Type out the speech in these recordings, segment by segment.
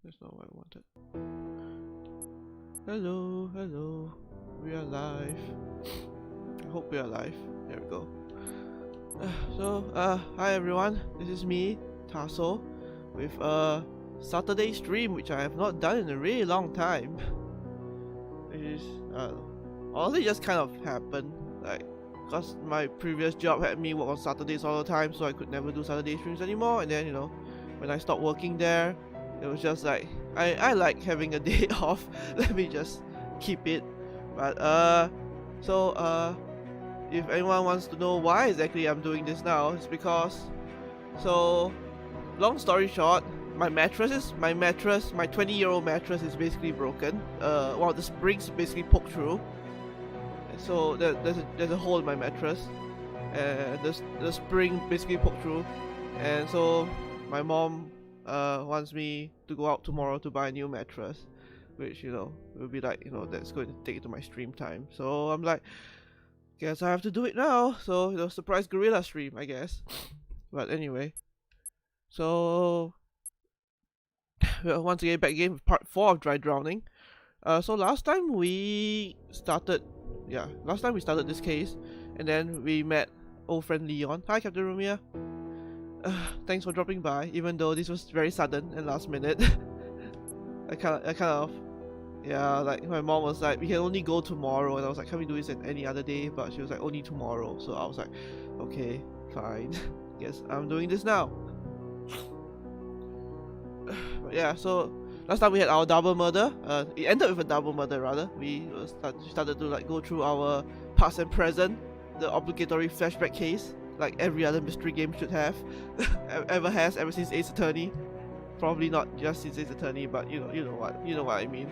That's not what I wanted. Hello, hello. We are live. I hope we are live. There we go. Hi everyone. This is me, DAZEL, with a Saturday stream, which I have not done in a really long time. It is honestly just kind of happened, like, because my previous job had me work on Saturdays all the time, so I could never do Saturday streams anymore. And then, you know, when I stopped working there, it was just like, I like having a day off. Let me just keep it. But if anyone wants to know why exactly I'm doing this now, it's because, so long story short, my 20-year-old mattress is basically broken. One of the springs basically poked through, so there's a hole in my mattress, and the spring basically poked through, and so my mom wants me to go out tomorrow to buy a new mattress, which, you know, will be like, you know, that's going to take it to my stream time. So I'm like, guess I have to do it now. So, you know, surprise gorilla stream, I guess. But anyway, so once again back again with part 4 of Dry Drowning. So last time we started this case, and then we met old friend Leon. Hi, Captain Rumia. Thanks for dropping by, even though this was very sudden and last minute. I kind of, yeah, like my mom was like, we can only go tomorrow, and I was like, can we do this at any other day? But she was like, only tomorrow. So I was like, okay, fine. Guess I'm doing this now. But yeah, so last time we had our double murder. It ended with a double murder rather. We started to like go through our past and present, the obligatory flashback case, like every other mystery game should have, ever since Ace Attorney. Probably not just since Ace Attorney, but you know what I mean.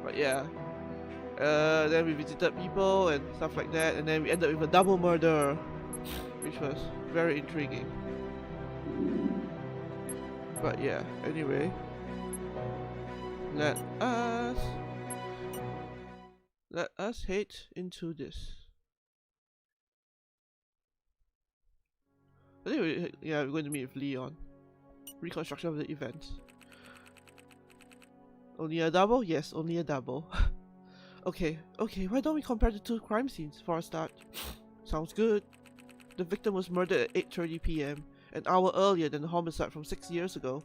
But yeah, then we visited people and stuff like that, and then we ended with a double murder, which was very intriguing. But yeah, anyway, let us head into this. I think we're going to meet with Leon. Reconstruction of the events. Only a double? Yes, only a double. Okay, why don't we compare the two crime scenes for a start? Sounds good. The victim was murdered at 8:30 PM, an hour earlier than the homicide from 6 years ago.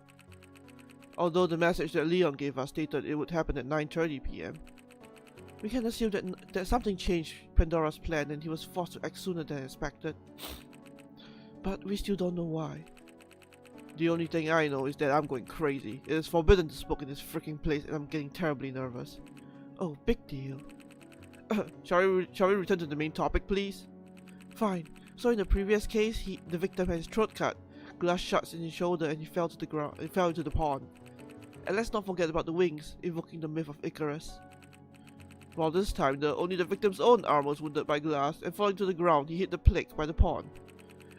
Although the message that Leon gave us stated it would happen at 9:30 PM. We can assume that something changed Pandora's plan and he was forced to act sooner than expected. But we still don't know why. The only thing I know is that I'm going crazy. It is forbidden to smoke in this freaking place, and I'm getting terribly nervous. Oh, big deal. Shall we return to the main topic, please? Fine. So in the previous case, the victim had his throat cut, glass shards in his shoulder, and he fell to the ground. He fell into the pond. And let's not forget about the wings, invoking the myth of Icarus. While this time, only the victim's own arm was wounded by glass, and falling to the ground, he hit the plague by the pond.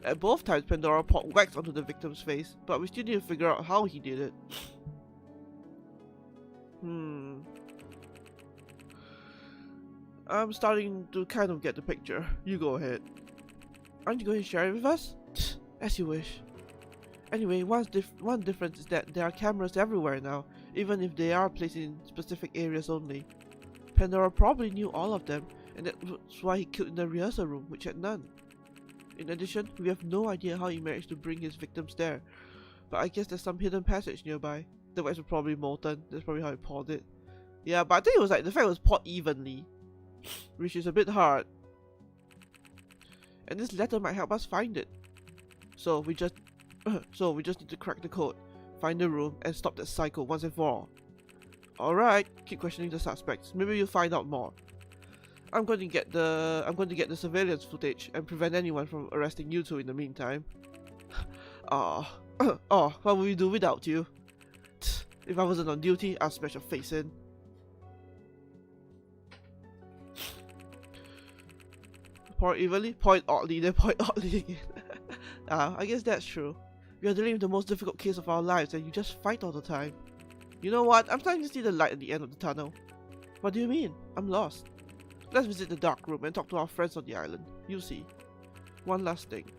At both times, Pandora poured wax onto the victim's face, but we still need to figure out how he did it. I'm starting to kind of get the picture. You go ahead. Aren't you going to share it with us? As you wish. Anyway, one difference is that there are cameras everywhere now, even if they are placed in specific areas only. Pandora probably knew all of them, and that's why he killed in the rehearsal room, which had none. In addition, we have no idea how he managed to bring his victims there, but I guess there's some hidden passage nearby. The wax was probably molten, that's probably how he poured it. Yeah, but I think it was like, the fact it was poured evenly, which is a bit hard. And this letter might help us find it. So we just need to crack the code, find the room, and stop that cycle once and for all. Alright, keep questioning the suspects, maybe you'll find out more. I'm going to get the surveillance footage and prevent anyone from arresting you two in the meantime. What would we do without you? If I wasn't on duty, I'd smash your face in. Point evenly, point oddly, then point oddly again. I guess that's true. We are dealing with the most difficult case of our lives and you just fight all the time. You know what? I'm starting to see the light at the end of the tunnel. What do you mean? I'm lost. Let's visit the dark room and talk to our friends on the island. You'll see. One last thing.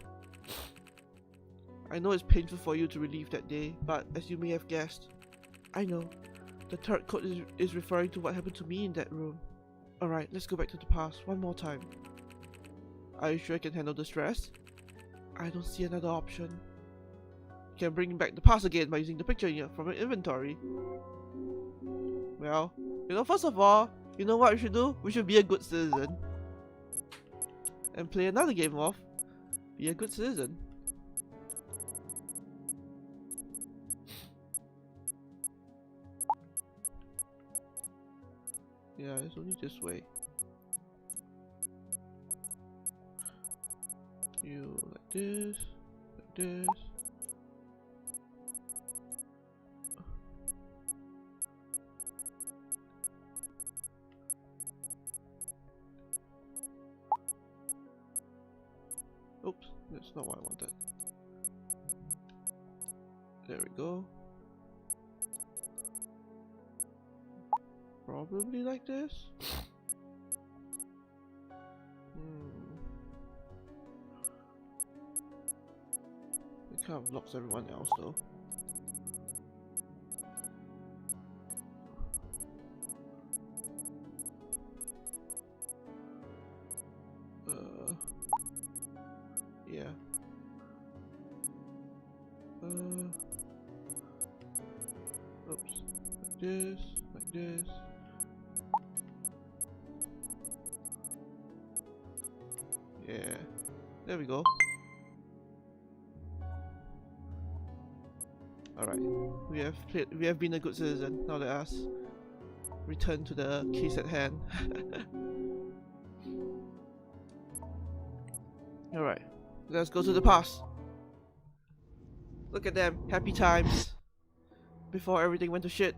I know it's painful for you to relive that day, but as you may have guessed, I know. The third code is referring to what happened to me in that room. Alright, let's go back to the past one more time. Are you sure I can handle the stress? I don't see another option. You can bring back the past again by using the picture from your inventory. Well, first of all, you know what we should do? We should be a good citizen. And play another game of be a good citizen. Yeah, it's only this way. You like this, like this. Oops, that's not what I wanted. There we go. Probably like this. It kind of blocks everyone else though. Yeah. Oops. Like this, like this. Yeah. There we go. Alright. We have been a good citizen. Now let us return to the case at hand. Alright. Let's go to the past. Look at them, happy times. Before everything went to shit.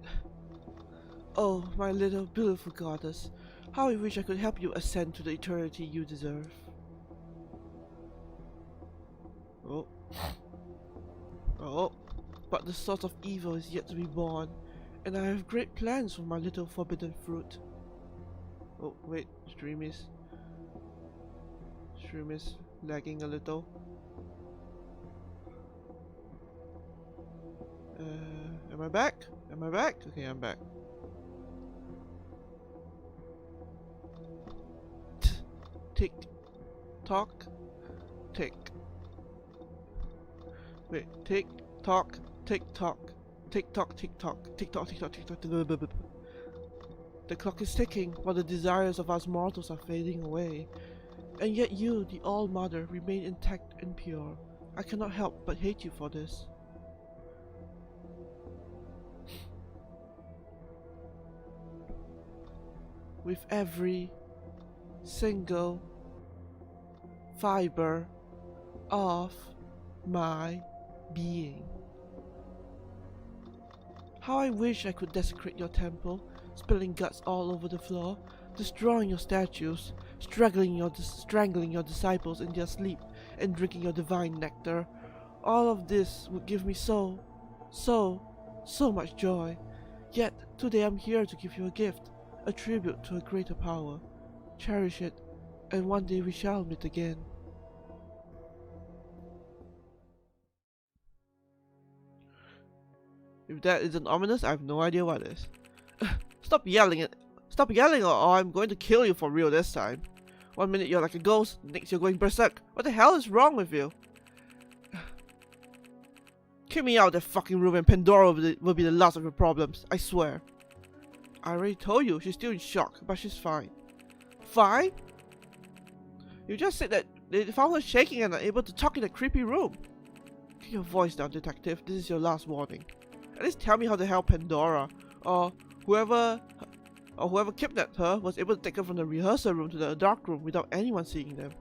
Oh, my little beautiful goddess. How I wish I could help you ascend to the eternity you deserve. Oh. Oh. But the source of evil is yet to be born, and I have great plans for my little forbidden fruit. Oh, wait, stream is lagging a little. Am I back? Am I back? Okay, I'm back. Tick tock, tick. Wait, tick tock, tick tock, tick tock, tick tock, tick tock, tick tock, tick tock. The clock is ticking while the desires of us mortals are fading away. And yet you, the All-Mother, remain intact and pure. I cannot help but hate you for this. With every single fiber of my being. How I wish I could desecrate your temple, spilling guts all over the floor, destroying your statues, strangling your disciples in their sleep, and drinking your divine nectar. All of this would give me so much joy. Yet, today I'm here to give you a gift, a tribute to a greater power. Cherish it, and one day we shall meet again. If that isn't ominous, I have no idea what is. Stop yelling or I'm going to kill you for real this time. One minute you're like a ghost, next you're going berserk. What the hell is wrong with you? Kick me out of that fucking room and Pandora will be the last of your problems, I swear. I already told you, she's still in shock, but she's fine. Fine? You just said that they found her shaking and unable to talk in that creepy room. Keep your voice down, detective. This is your last warning. At least tell me how the hell Pandora, or whoever kidnapped her, was able to take her from the rehearsal room to the dark room without anyone seeing them.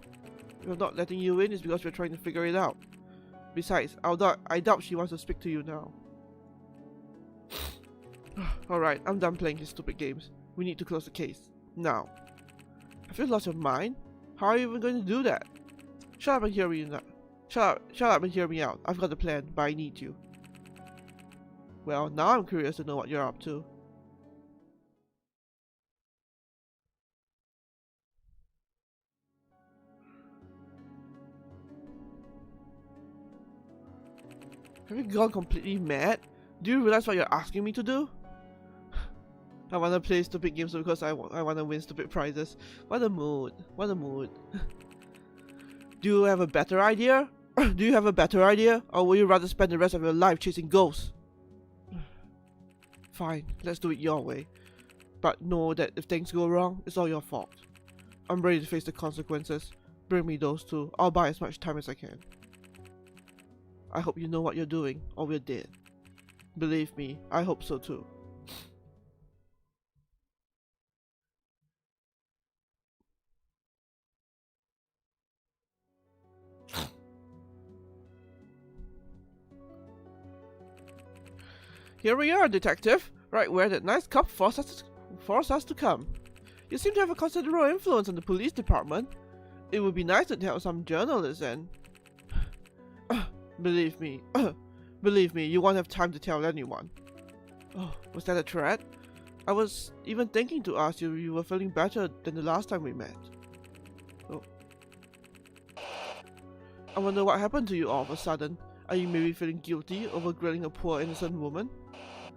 If we're not letting you in, it's because we're trying to figure it out. Besides, I doubt she wants to speak to you now. Alright, I'm done playing these stupid games. We need to close the case. Now. Have you lost your mind? How are you even going to do that? Shut up and hear me now. Shut up and hear me out. I've got a plan, but I need you. Well, now I'm curious to know what you're up to. Have you gone completely mad? Do you realize what you're asking me to do? I wanna play stupid games because I wanna win stupid prizes. What a mood. What a mood. Do you have a better idea? Do you have a better idea? Or would you rather spend the rest of your life chasing ghosts? Fine, let's do it your way. But know that if things go wrong, it's all your fault. I'm ready to face the consequences. Bring me those two. I'll buy as much time as I can. I hope you know what you're doing, or we're dead. Believe me, I hope so too. Here we are, detective. Right where that nice cop forced us to come. You seem to have a considerable influence on the police department. It would be nice to tell some journalists and... Believe me, you won't have time to tell anyone. Oh, was that a threat? I was even thinking to ask you if you were feeling better than the last time we met. Oh. I wonder what happened to you all of a sudden. Are you maybe feeling guilty over grilling a poor innocent woman?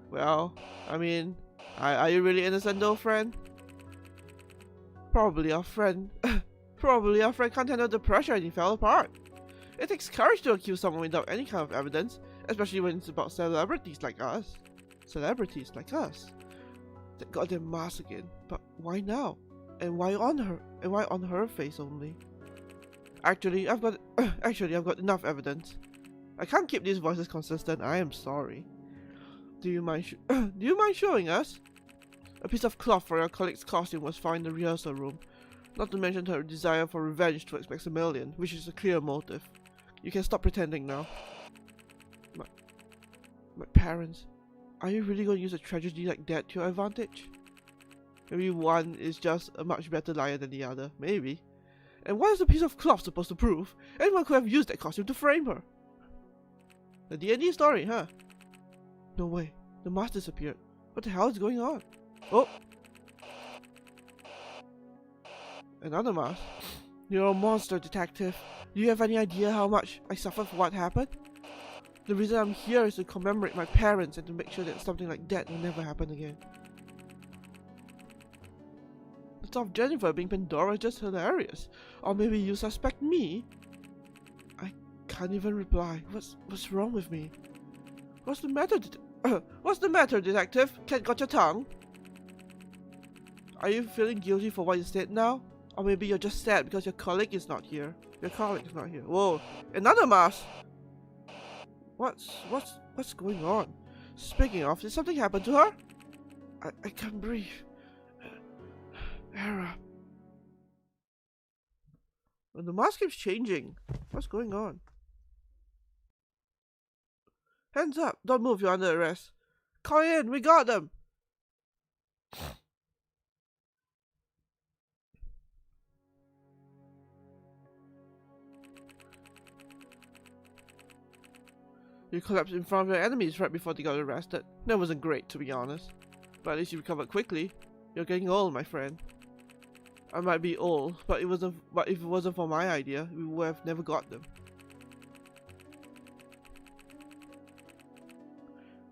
Well, I mean, are you really innocent though, friend? Probably our friend can't handle the pressure and he fell apart. It takes courage to accuse someone without any kind of evidence, especially when it's about celebrities like us. Celebrities like us. They got their mask again, but why now? And why on her? And why on her face only? Actually, I've got enough evidence. I can't keep these voices consistent. I am sorry. Do you mind showing us? A piece of cloth for your colleague's costume was found in the rehearsal room. Not to mention her desire for revenge towards Maximilian, which is a clear motive. You can stop pretending now. My parents. Are you really going to use a tragedy like that to your advantage? Maybe one is just a much better liar than the other. Maybe. And what is a piece of cloth supposed to prove? Anyone could have used that costume to frame her. A D&D story, huh? No way. The mask disappeared. What the hell is going on? Oh! Another mask. You're a monster, detective. Do you have any idea how much I suffered for what happened? The reason I'm here is to commemorate my parents and to make sure that something like that will never happen again. The thought of Jennifer being Pandora is just hilarious. Or maybe you suspect me? I can't even reply. What's wrong with me? What's the matter, detective? Cat got your tongue? Are you feeling guilty for what you said now? Or maybe you're just sad because your colleague is not here. Whoa, another mask! What's going on? Speaking of, did something happen to her? I can't breathe. Hera. Well, the mask keeps changing. What's going on? Hands up! Don't move, you're under arrest. Call in, we got them! You collapsed in front of your enemies right before they got arrested. That wasn't great, to be honest. But at least you recovered quickly. You're getting old, my friend. I might be old, but if it wasn't for my idea, we would have never got them.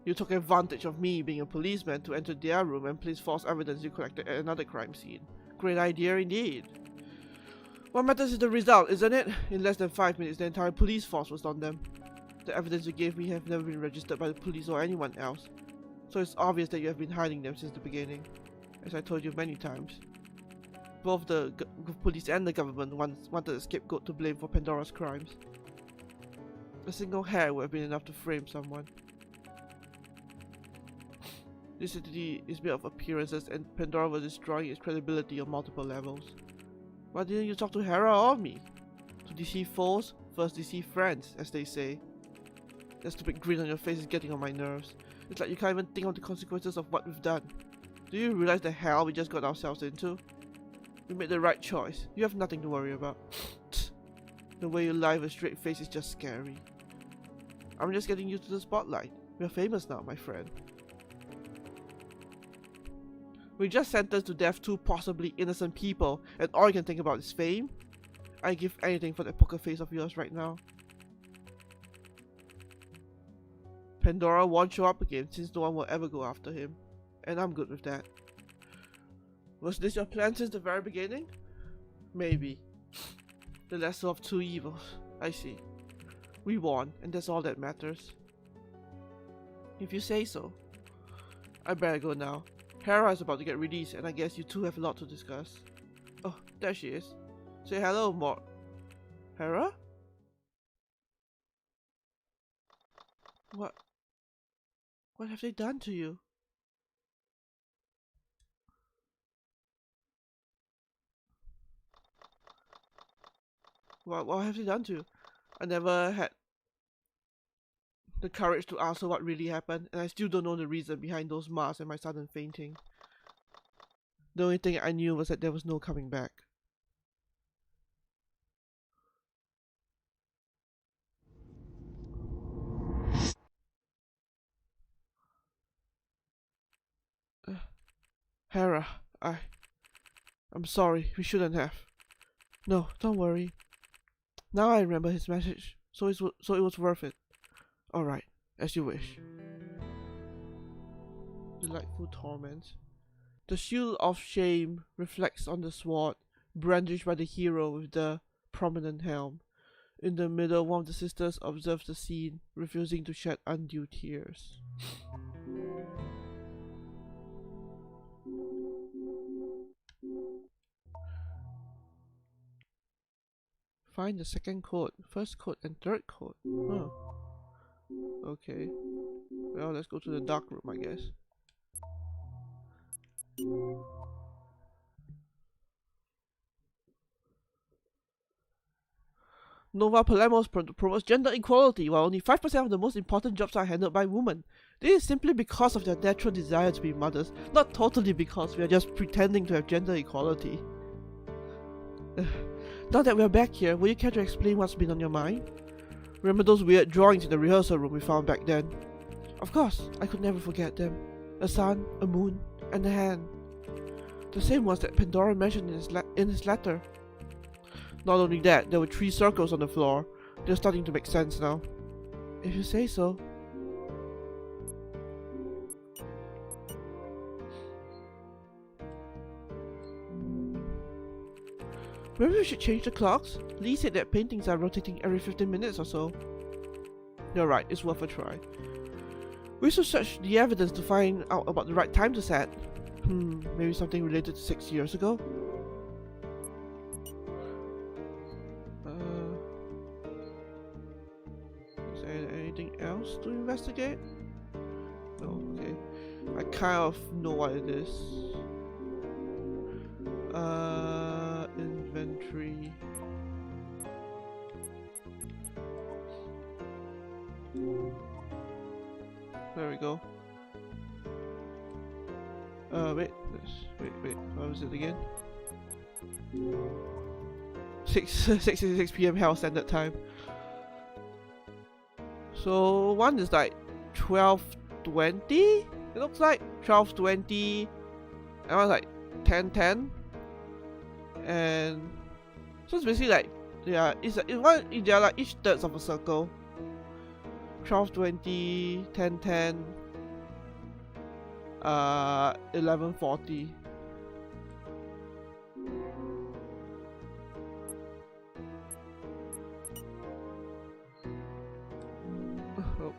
You took advantage of me being a policeman to enter their room and place false evidence you collected at another crime scene. Great idea indeed. What matters is the result, isn't it? In less than 5 minutes, the entire police force was on them. The evidence you gave me have never been registered by the police or anyone else, so it's obvious that you have been hiding them since the beginning, as I told you many times. Both the police and the government wanted a scapegoat to blame for Pandora's crimes. A single hair would have been enough to frame someone. This city is made of appearances, and Pandora was destroying its credibility on multiple levels. Why didn't you talk to Hera or me? To deceive foes, first deceive friends, as they say. That stupid grin on your face is getting on my nerves. It's like you can't even think of the consequences of what we've done. Do you realize the hell we just got ourselves into? We made the right choice. You have nothing to worry about. The way you lie with a straight face is just scary. I'm just getting used to the spotlight. We're famous now, my friend. We just sentenced to death 2 possibly innocent people, and all you can think about is fame? I'd give anything for that poker face of yours right now. Pandora won't show up again since no one will ever go after him. And I'm good with that. Was this your plan since the very beginning? Maybe. The lesser of two evils. I see. We won, and that's all that matters. If you say so. I better go now. Hera is about to get released, and I guess you two have a lot to discuss. Oh, there she is. Say hello, Hera? What have they done to you? What have they done to you? I never had the courage to ask her what really happened, and I still don't know the reason behind those masks and my sudden fainting. The only thing I knew was that there was no coming back. Hera, I'm sorry, we shouldn't have. No, don't worry. Now I remember his message, so it was worth it. Alright, as you wish. Delightful torment. The shield of shame reflects on the sword, brandished by the hero with the prominent helm. In the middle, one of the sisters observes the scene, refusing to shed undue tears. Find the second code, first code, and third code. Oh. Okay. Well, let's go to the dark room, I guess. Nova Polemos promotes gender equality, while only 5% of the most important jobs are handled by women. This is simply because of their natural desire to be mothers, not totally because we are just pretending to have gender equality. Now that we are back here, will you care to explain what's been on your mind? Remember those weird drawings in the rehearsal room we found back then? Of course, I could never forget them. A sun, a moon, and a hand. The same ones that Pandora mentioned in his letter. Not only that, there were 3 circles on the floor. They're starting to make sense now. If you say so. Maybe we should change the clocks? Lee said that paintings are rotating every 15 minutes or so. You're right, it's worth a try. We should search the evidence to find out about the right time to set. Maybe something related to 6 years ago? Is there anything else to investigate? No, okay. I kind of know what it is. Inventory. There we go. Wait, what was it again? 6:66 PM Hell Standard Time. So one is like 12:20. It looks like 12:20. And one's like 10:10. And so it's basically like they're like each thirds of a circle. 12:20, 10:10, 11:40.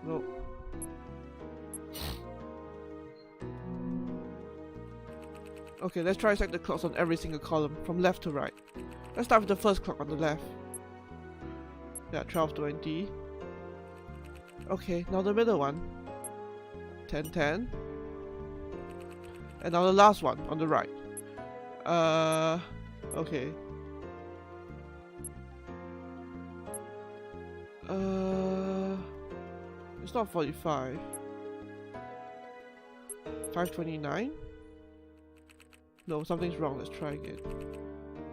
No. Okay, let's try to set the clocks on every single column, from left to right. Let's start with the first clock on the left. Yeah, 12:20. Okay, now the middle one. 10:10. And now the last one on the right. Okay. It's not 45. 5:29? No, something's wrong. Let's try again.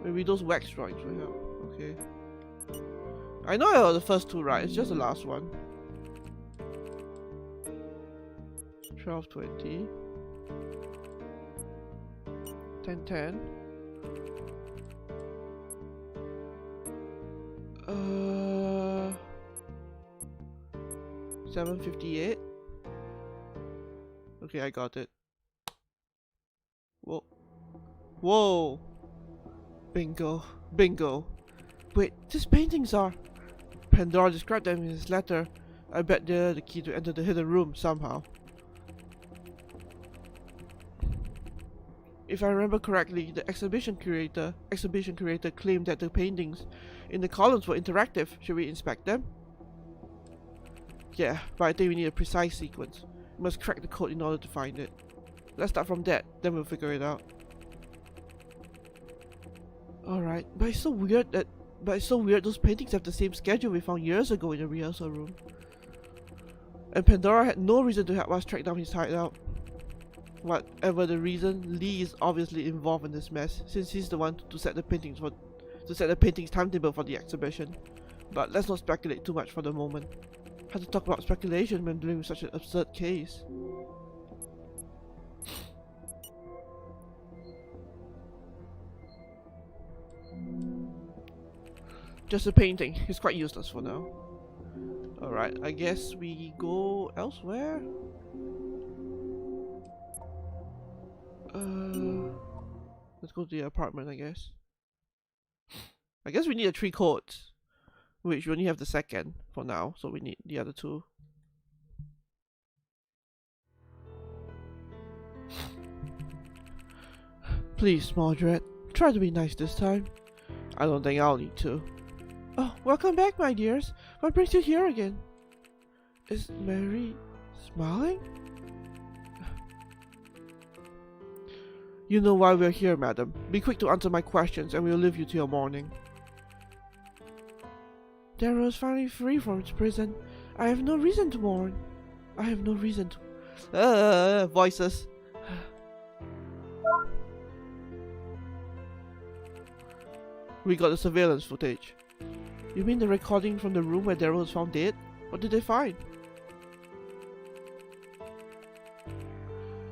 Maybe those wax drawings will help. Okay. I know I got the first two right. It's just the last one. 12:20. 10:10. 7:58. Okay, I got it. Whoa. Whoa. Bingo. Bingo. Wait, these paintings are... Pandora described them in his letter. I bet they're the key to enter the hidden room somehow. If I remember correctly, the exhibition curator claimed that the paintings in the columns were interactive. Should we inspect them? Yeah, but I think we need a precise sequence. We must crack the code in order to find it. Let's start from that, then we'll figure it out. Alright, but it's so weird those paintings have the same schedule we found years ago in the rehearsal room. And Pandora had no reason to help us track down his hideout. Whatever the reason, Lee is obviously involved in this mess, since he's the one to set the paintings timetable for the exhibition. But let's not speculate too much for the moment. Hard to talk about speculation when dealing with such an absurd case. Just a painting. It's quite useless for now. Alright, I guess we go elsewhere? Let's go to the apartment, I guess. I guess we need 3 codes, which we only have the second for now, so we need the other 2. Please, Mordred, try to be nice this time. I don't think I'll need to. Oh, welcome back, my dears. What brings you here again? Is Mary smiling? You know why we're here, madam. Be quick to answer my questions and we'll leave you to your morning. Darrow is finally free from its prison. I have no reason to mourn. I have no reason to... voices. We got the surveillance footage. You mean the recording from the room where Darrow was found dead? What did they find?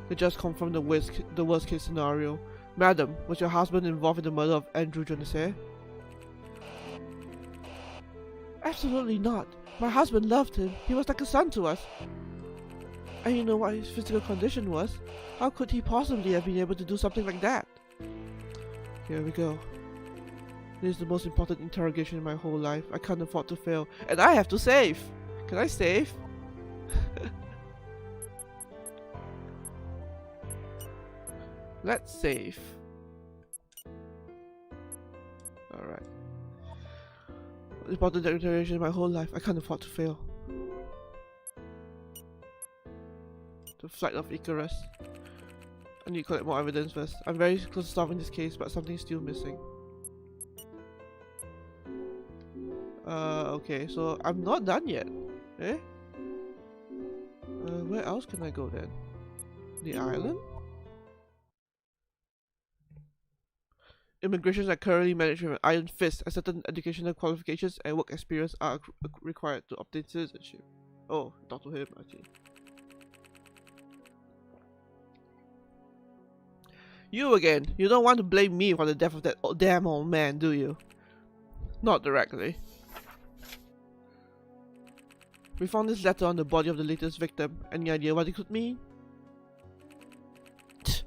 They just confirmed the worst case scenario. Madam, was your husband involved in the murder of Andrew Jonasse? Absolutely not. My husband loved him. He was like a son to us. And you know what his physical condition was? How could he possibly have been able to do something like that? Here we go. This is the most important interrogation in my whole life. I can't afford to fail. And I have to save! Can I save? Let's save. Alright. Important interrogation in my whole life. I can't afford to fail. The flight of Icarus. I need to collect more evidence first. I'm very close to solving this case, but something's still missing. Okay, so I'm not done yet. Eh? Where else can I go then? The island? Immigrations are currently managed with an iron fist, and certain educational qualifications and work experience are required to obtain citizenship. Oh, talk to him, actually. You again. You don't want to blame me for the death of that damn old man, do you? Not directly. We found this letter on the body of the latest victim. Any idea what it could mean?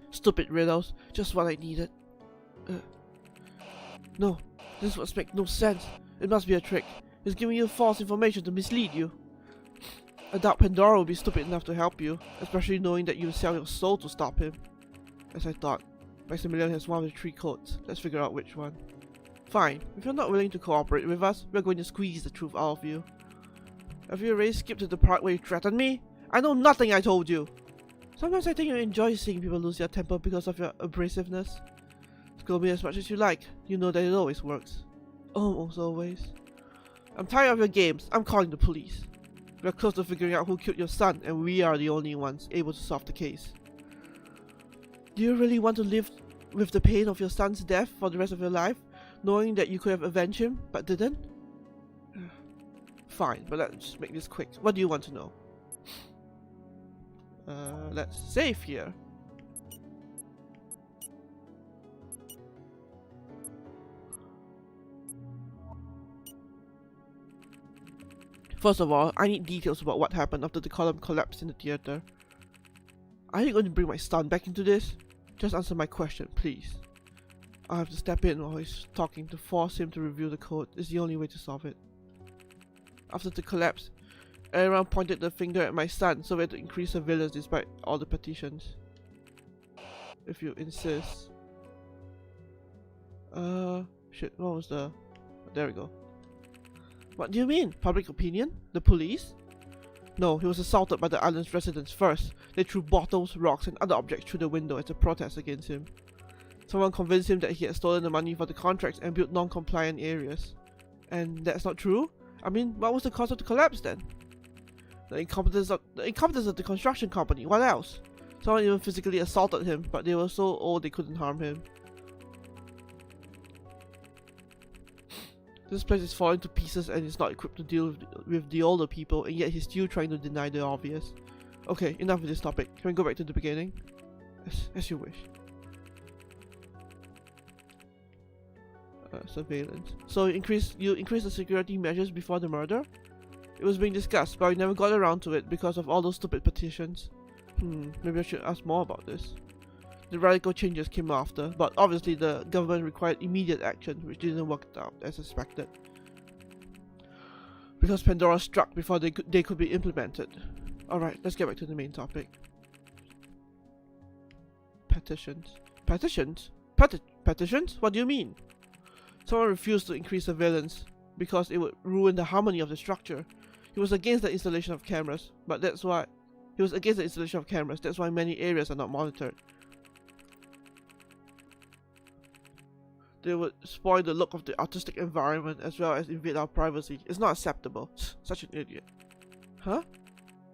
Stupid riddles. Just what I needed. No, this must make no sense. It must be a trick. It's giving you false information to mislead you. I doubt Pandora will be stupid enough to help you, especially knowing that you sell your soul to stop him. As I thought, Maximilian has one of the 3 codes. Let's figure out which one. Fine, if you're not willing to cooperate with us, we're going to squeeze the truth out of you. Have you already skipped to the part where you threatened me? I know nothing, I told you! Sometimes I think you enjoy seeing people lose their temper because of your abrasiveness. Scold me as much as you like. You know that it always works. Almost always. I'm tired of your games. I'm calling the police. We're close to figuring out who killed your son, and we are the only ones able to solve the case. Do you really want to live with the pain of your son's death for the rest of your life, knowing that you could have avenged him, but didn't? Fine, but let's make this quick. What do you want to know? Let's save here. First of all, I need details about what happened after the column collapsed in the theater. Are you going to bring my son back into this? Just answer my question, please. I have to step in while he's talking to force him to review the code. It's the only way to solve it. After the collapse, everyone pointed the finger at my son, so we had to increase surveillance despite all the petitions. If you insist. Shit, what was the... There we go. What do you mean? Public opinion? The police? No, he was assaulted by the island's residents first. They threw bottles, rocks, and other objects through the window as a protest against him. Someone convinced him that he had stolen the money for the contracts and built non-compliant areas. And that's not true? I mean, what was the cause of the collapse then? The incompetence of the construction company. What else? Someone even physically assaulted him, but they were so old they couldn't harm him. This place is falling to pieces and is not equipped to deal with the older people, and yet he's still trying to deny the obvious. Okay, enough of this topic. Can we go back to the beginning? As you wish. Surveillance. So you increase the security measures before the murder? It was being discussed, but we never got around to it because of all those stupid petitions. Maybe I should ask more about this. The radical changes came after, but obviously the government required immediate action, which didn't work out as expected. Because Pandora struck before they could be implemented. Alright, let's get back to the main topic. Petitions. Petitions? Petitions? What do you mean? Someone refused to increase surveillance because it would ruin the harmony of the structure. He was against the installation of cameras, that's why many areas are not monitored. They would spoil the look of the artistic environment as well as invade our privacy. It's not acceptable. Such an idiot. Huh?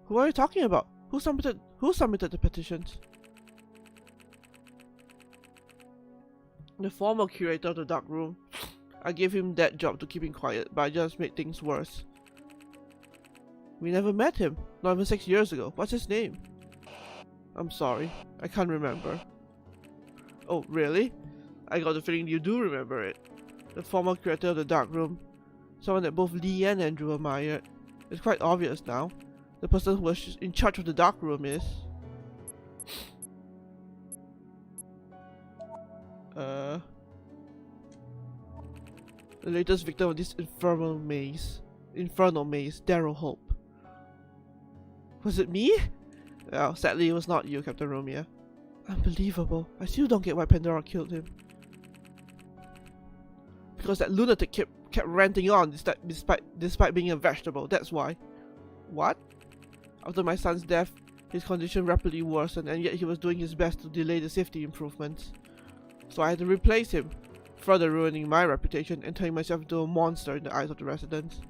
Who are you talking about? Who submitted the petitions? The former curator of the dark room. I gave him that job to keep him quiet, but I just made things worse. We never met him, not even 6 years ago. What's his name? I'm sorry, I can't remember. Oh, really? I got the feeling you do remember it. The former curator of the dark room. Someone that both Lee and Andrew admired. It's quite obvious now. The person who was in charge of the dark room is... The latest victim of this infernal maze, Daryl Hope. Was it me? Well, sadly it was not you, Captain Romeo. Unbelievable. I still don't get why Pandora killed him. Because that lunatic kept ranting on despite being a vegetable, that's why. What? After my son's death, his condition rapidly worsened, and yet he was doing his best to delay the safety improvements. So I had to replace him, further ruining my reputation and turning myself into a monster in the eyes of the residents.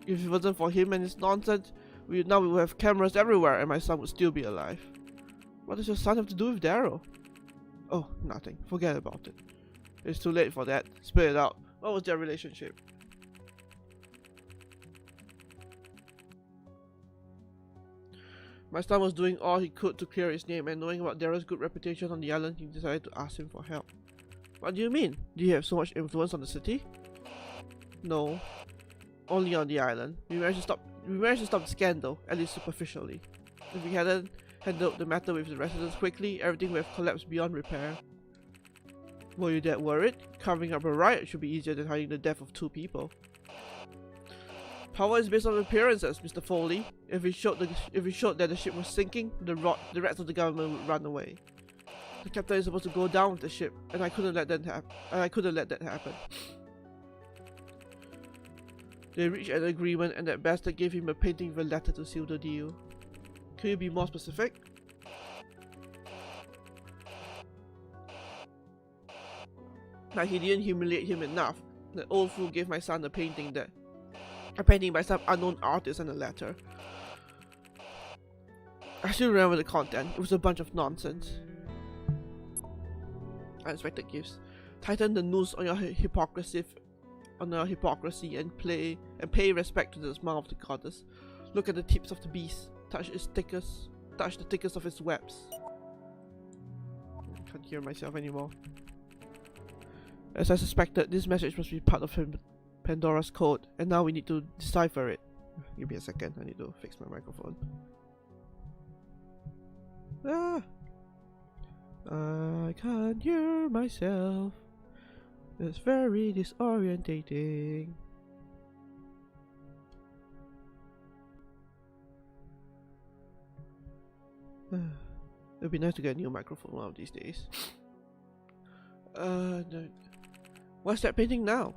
If it wasn't for him and his nonsense, we would have cameras everywhere and my son would still be alive. What does your son have to do with Daryl? Oh, nothing. Forget about it. It's too late for that. Spit it out. What was their relationship? My son was doing all he could to clear his name, and knowing about Daryl's good reputation on the island, he decided to ask him for help. What do you mean? Do you have so much influence on the city? No. Only on the island. We managed to stop the scandal, at least superficially. If we hadn't handled the matter with the residents quickly, everything would have collapsed beyond repair. Were you that worried? Covering up a riot should be easier than hiding the death of 2 people. Power is based on appearances, Mr. Foley. If we showed that the ship was sinking, the rest of the government would run away. The captain is supposed to go down with the ship, and I couldn't let that happen. They reached an agreement, and that bastard gave him a painting of a letter to seal the deal. Can you be more specific? Like he didn't humiliate him enough. The old fool gave my son a painting by some unknown artist and a letter. I still remember the content. It was a bunch of nonsense. Unexpected gifts. Tighten the noose on your hypocrisy and pay respect to the smile of the goddess. Look at the tips of the beast. Touch the thickest of its webs. I can't hear myself anymore. As I suspected, this message must be part of Pandora's code, and now we need to decipher it. Give me a second, I need to fix my microphone. Ah! I can't hear myself. It's very disorientating. It'd be nice to get a new microphone one of these days. No. What's that painting now?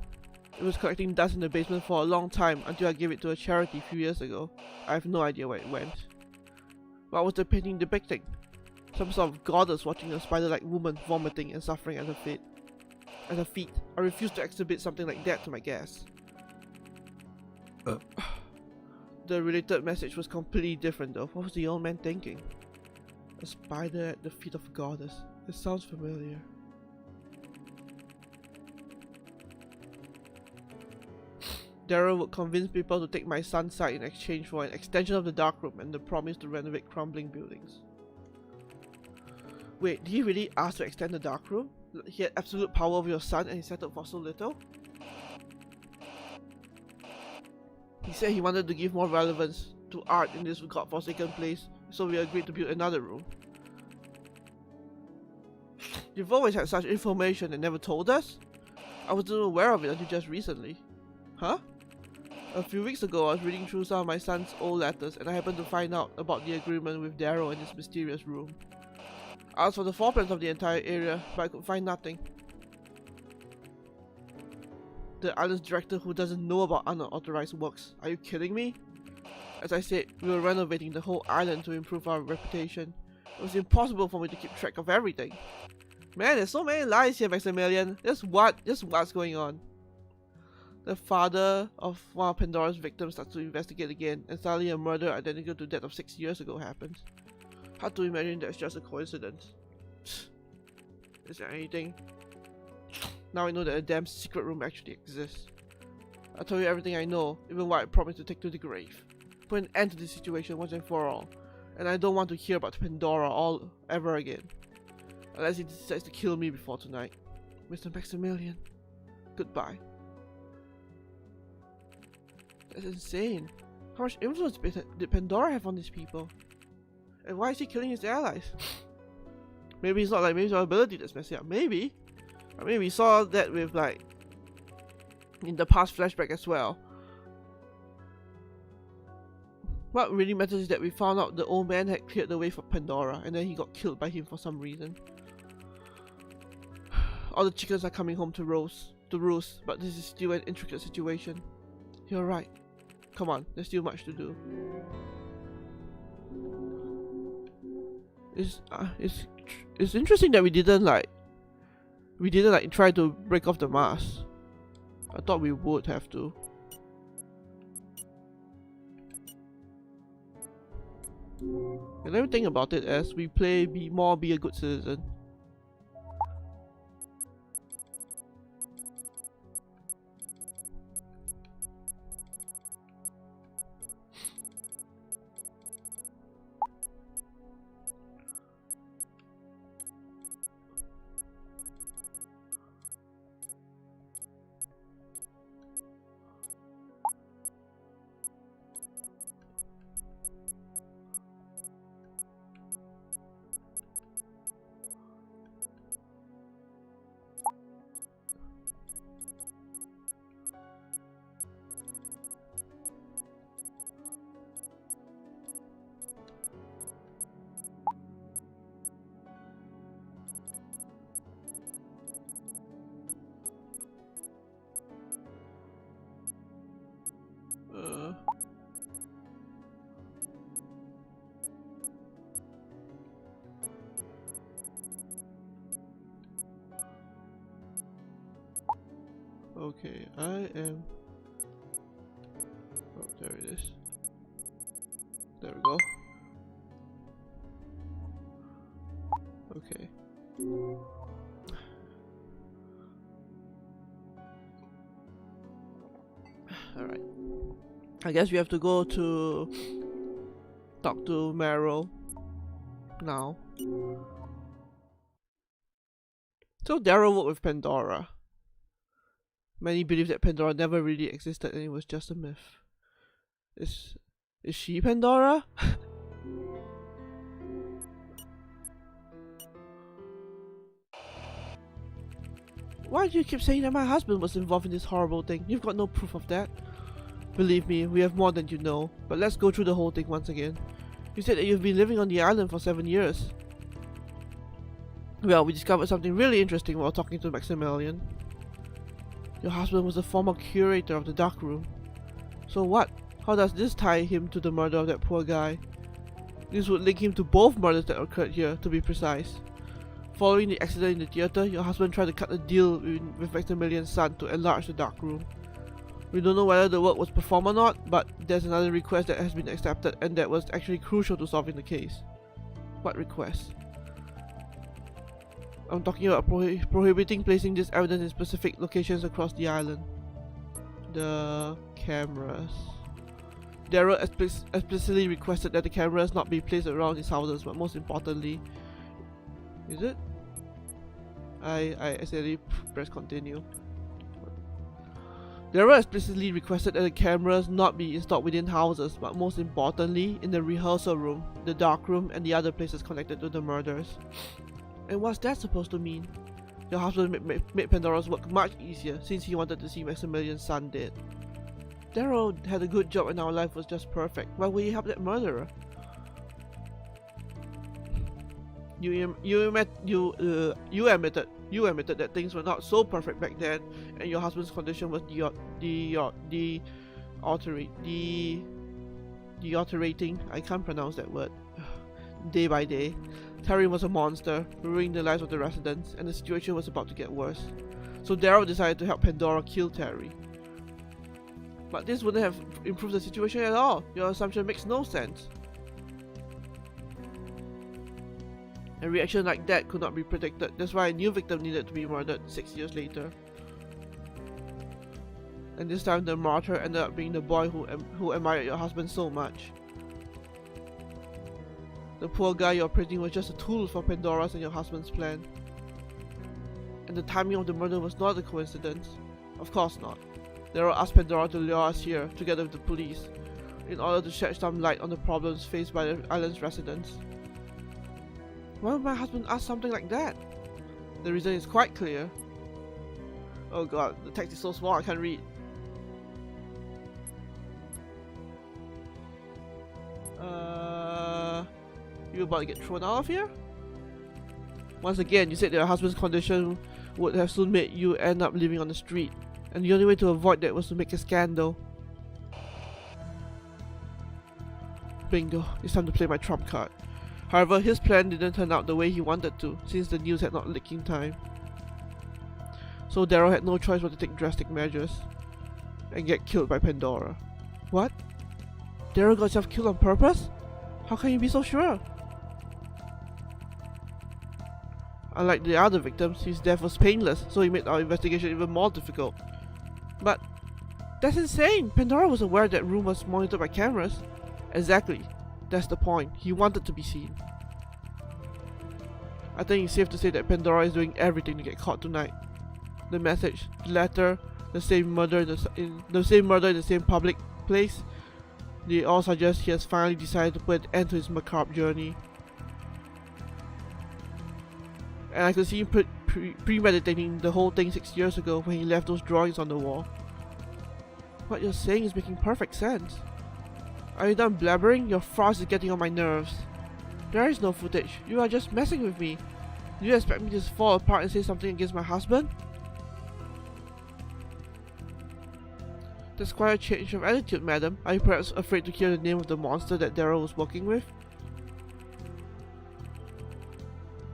It was collecting dust in the basement for a long time until I gave it to a charity a few years ago. I have no idea where it went. What was the painting depicting? Some sort of goddess watching a spider-like woman vomiting and suffering at her feet. I refuse to exhibit something like that to my guests. The related message was completely different though. What was the old man thinking? A spider at the feet of a goddess. It sounds familiar. Daryl would convince people to take my son's side in exchange for an extension of the darkroom and the promise to renovate crumbling buildings. Wait, did he really ask to extend the darkroom? He had absolute power over your son and he settled for so little? He said he wanted to give more relevance to art in this godforsaken place, so we agreed to build another room. You've always had such information and never told us? I wasn't aware of it until just recently. Huh? A few weeks ago, I was reading through some of my son's old letters and I happened to find out about the agreement with Daryl and his mysterious room. I asked for the floor plans of the entire area, but I could find nothing. The island's director who doesn't know about unauthorized works. Are you kidding me? As I said, we were renovating the whole island to improve our reputation. It was impossible for me to keep track of everything. Man, there's so many lies here, Maximilian. Just what's going on? The father of one of Pandora's victims starts to investigate again, and suddenly a murder identical to that of 6 years ago happens. Hard to imagine that's just a coincidence. Is there anything? Now I know that a damn secret room actually exists. I told you everything I know, even what I promised to take to the grave. Put an end to this situation once and for all. And I don't want to hear about Pandora all ever again. Unless he decides to kill me before tonight. Mr. Maximilian, goodbye. That's insane. How much influence did Pandora have on these people? And why is he killing his allies? Maybe it's not like maybe it's our ability that's messing up. Maybe. I mean, we saw that with like in the past flashback as well. What really matters is that we found out the old man had cleared the way for Pandora and then he got killed by him for some reason. All the chickens are coming home to roost, but this is still an intricate situation. You're right. Come on, there's still much to do. It's interesting that we didn't try to break off the mask. I thought we would have to. And let me think about it as we play be a good citizen. Okay, I am... Oh, there it is. There we go. Okay. Alright. I guess we have to go to... talk to Meryl now. So Daryl worked with Pandora. Many believe that Pandora never really existed and it was just a myth. Is she Pandora? Why do you keep saying that my husband was involved in this horrible thing? You've got no proof of that. Believe me, we have more than you know, but let's go through the whole thing once again. You said that you've been living on the island for 7 years. Well, we discovered something really interesting while talking to Maximilian. Your husband was a former curator of the dark room. So what? How does this tie him to the murder of that poor guy? This would link him to both murders that occurred here, to be precise. Following the accident in the theater, your husband tried to cut a deal with Maximilian's son to enlarge the dark room. We don't know whether the work was performed or not, but there's another request that has been accepted and that was actually crucial to solving the case. What request? I'm talking about prohibiting placing this evidence in specific locations across the island. The cameras. Daryl explicitly requested that the cameras not be placed around his houses, but most importantly... Is it? I accidentally press continue. Daryl explicitly requested that the cameras not be installed within houses, but most importantly, in the rehearsal room, the dark room, and the other places connected to the murders. And what's that supposed to mean? Your husband made Pandora's work much easier since he wanted to see Maximilian's son dead. Daryl had a good job and our life was just perfect. Why would he help that murderer? You admitted that things were not so perfect back then, and your husband's condition was deteriorating. I can't pronounce that word. Day by day, Terry was a monster, ruining the lives of the residents, and the situation was about to get worse. So Daryl decided to help Pandora kill Terry. But this wouldn't have improved the situation at all. Your assumption makes no sense. A reaction like that could not be predicted. That's why a new victim needed to be murdered 6 years later. And this time the martyr ended up being the boy who admired your husband so much. The poor guy you're operating was just a tool for Pandora's and your husband's plan. And the timing of the murder was not a coincidence. Of course not. Daryl asked Pandora to lure us here, together with the police, in order to shed some light on the problems faced by the island's residents. Why would my husband ask something like that? The reason is quite clear. Oh god, the text is so small I can't read. You about to get thrown out of here? Once again, you said that your husband's condition would have soon made you end up living on the street, and the only way to avoid that was to make a scandal. Bingo, it's time to play my trump card. However, his plan didn't turn out the way he wanted to, since the news had not leaked in time. So Daryl had no choice but to take drastic measures and get killed by Pandora. What? Daryl got himself killed on purpose? How can you be so sure? Unlike the other victims, his death was painless, so he made our investigation even more difficult. But that's insane! Pandora was aware that room was monitored by cameras. Exactly. That's the point. He wanted to be seen. I think it's safe to say that Pandora is doing everything to get caught tonight. The message, the letter, the same murder in the same public place, they all suggest he has finally decided to put an end to his macabre journey. And I could see him premeditating the whole thing 6 years ago when he left those drawings on the wall. What you're saying is making perfect sense. Are you done blabbering? Your farce is getting on my nerves. There is no footage. You are just messing with me. Do you expect me to just fall apart and say something against my husband? That's quite a change of attitude, madam. Are you perhaps afraid to hear the name of the monster that Daryl was working with?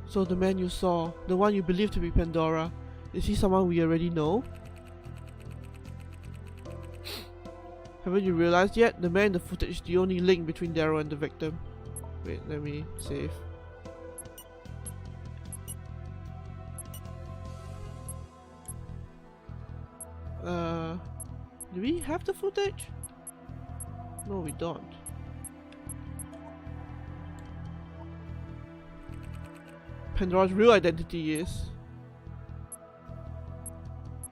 So the man you saw, the one you believe to be Pandora, is he someone we already know? Haven't you realized yet? The man in the footage is the only link between Daryl and the victim. Wait, let me save. Do we have the footage? No, we don't. Pandora's real identity is...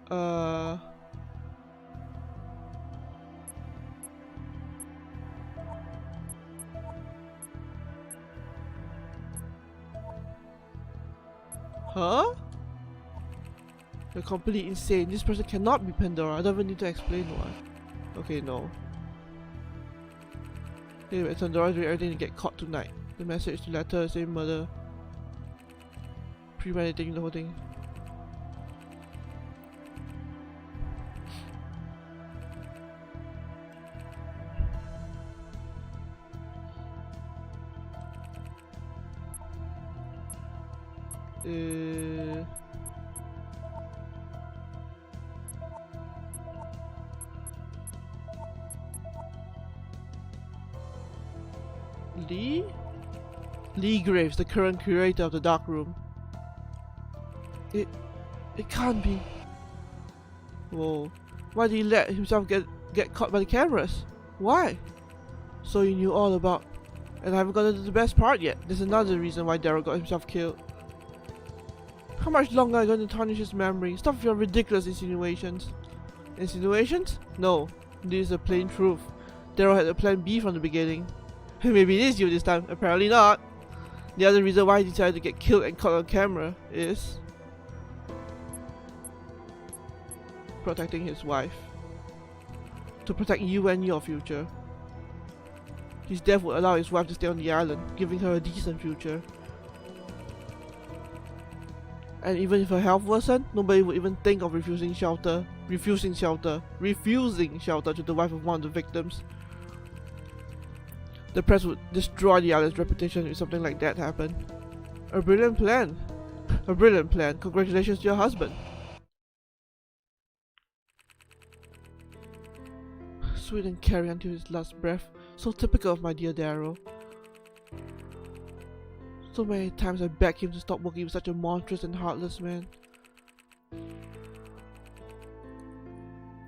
Huh? You're completely insane. This person cannot be Pandora. I don't even need to explain why. Okay, no. Anyway, Pandora's doing everything to get caught tonight. The message, the letter, same murder. Premeditating the whole thing. Lee? Lee Graves, the current curator of the dark room. It can't be. Whoa. Why did he let himself get caught by the cameras? Why? So you knew all about. And I haven't gotten to the best part yet. There's another reason why Daryl got himself killed. How much longer are you going to tarnish his memory? Stop with your ridiculous insinuations. Insinuations? No. This is the plain truth. Daryl had a plan B from the beginning. Maybe it is you this time. Apparently not. The other reason why he decided to get killed and caught on camera is protecting his wife. To protect you and your future. His death would allow his wife to stay on the island, giving her a decent future. And even if her health worsened, nobody would even think of refusing shelter to the wife of one of the victims. The press would destroy the island's reputation if something like that happened. A brilliant plan. A brilliant plan. Congratulations to your husband. Sweet and carry until his last breath. So typical of my dear Daryl. So many times I begged him to stop working with such a monstrous and heartless man.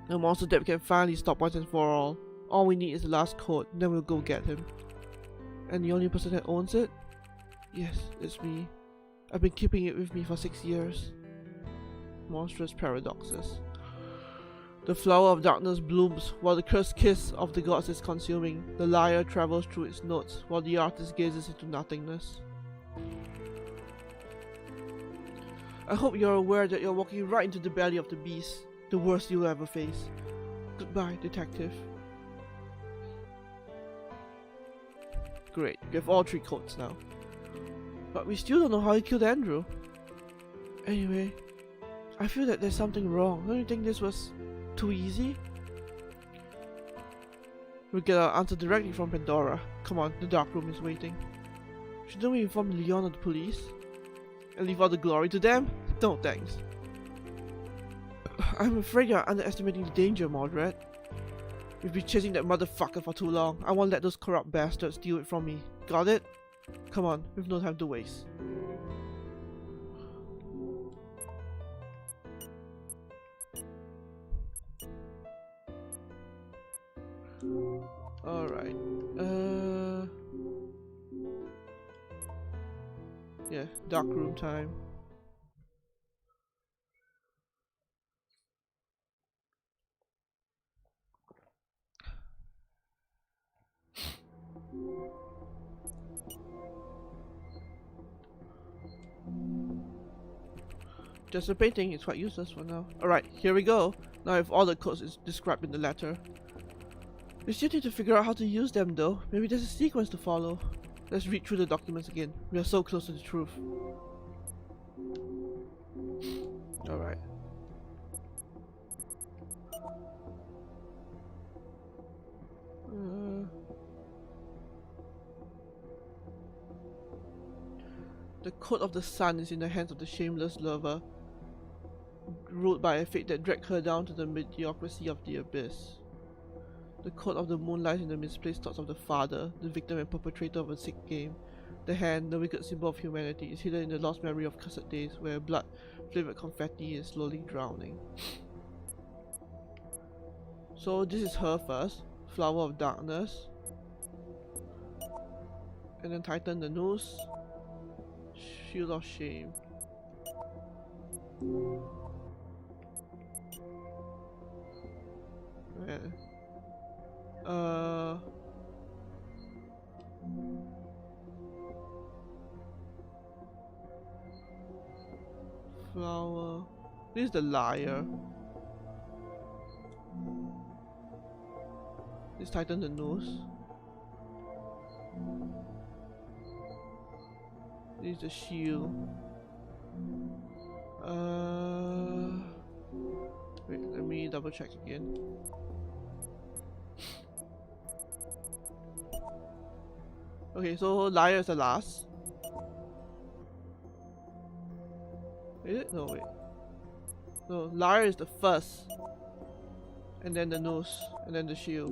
A monster that we can finally stop once and for all. All we need is the last code, then we'll go get him. And the only person that owns it? Yes, it's me. I've been keeping it with me for 6 years. Monstrous paradoxes. The flower of darkness blooms while the cursed kiss of the gods is consuming. The lyre travels through its notes while the artist gazes into nothingness. I hope you're aware that you're walking right into the belly of the beast, the worst you'll ever face. Goodbye, detective. Great, we have all 3 codes now. But we still don't know how he killed Andrew. Anyway, I feel that there's something wrong. Don't you think this was too easy? We'll get our answer directly from Pandora. Come on, the dark room is waiting. Shouldn't we inform Leon of the police? And leave all the glory to them? No thanks. I'm afraid you're underestimating the danger, Mordred. We've been chasing that motherfucker for too long. I won't let those corrupt bastards steal it from me. Got it? Come on, we've no time to waste. Alright. Yeah, dark room time. Just a painting, it's quite useless for now. Alright, here we go. Now if all the codes is described in the letter. We still need to figure out how to use them though. Maybe there's a sequence to follow. Let's read through the documents again. We are so close to the truth. Alright. The code of the sun is in the hands of the shameless lover, ruled by a fate that dragged her down to the mediocrity of the abyss. The code of the moon lies in the misplaced thoughts of the father, the victim and perpetrator of a sick game. The hand, the wicked symbol of humanity, is hidden in the lost memory of cursed days where blood-flavored confetti is slowly drowning. So this is her first, Flower of Darkness. And then tighten the noose. Shield of Shame. Yeah. Flower. This is the liar. Let's tighten the nose. This is the shield. Wait, let me double check again. Okay, so liar is the last. Is it? No, wait. No, liar is the first. And then the nose. And then the shield.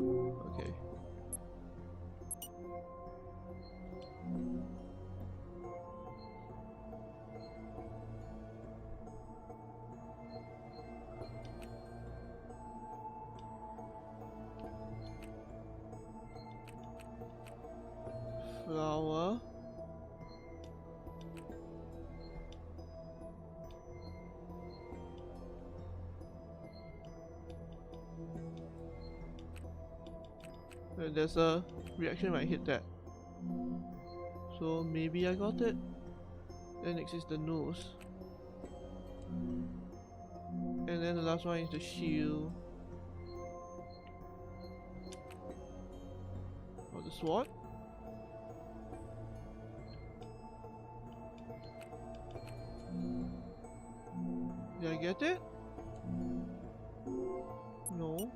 Okay. Flower. And there's a reaction when I hit that. So maybe I got it. Then next is the nose. And then the last one is the shield. Or the sword. Did I get it? No.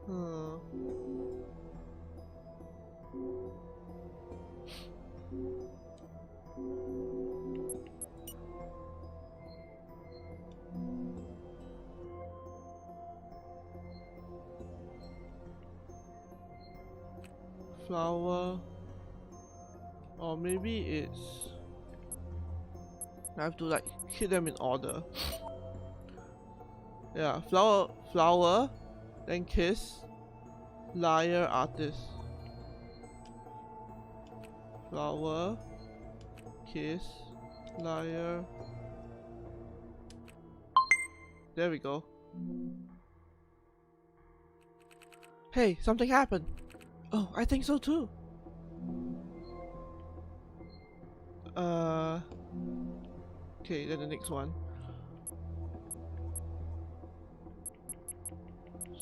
Huh. Flower. Or maybe it's... I have to like hit them in order. Yeah, flower, then kiss, liar, artist. Flower, kiss, liar. There we go. Hey, something happened. Oh, I think so too. Okay, then the next one.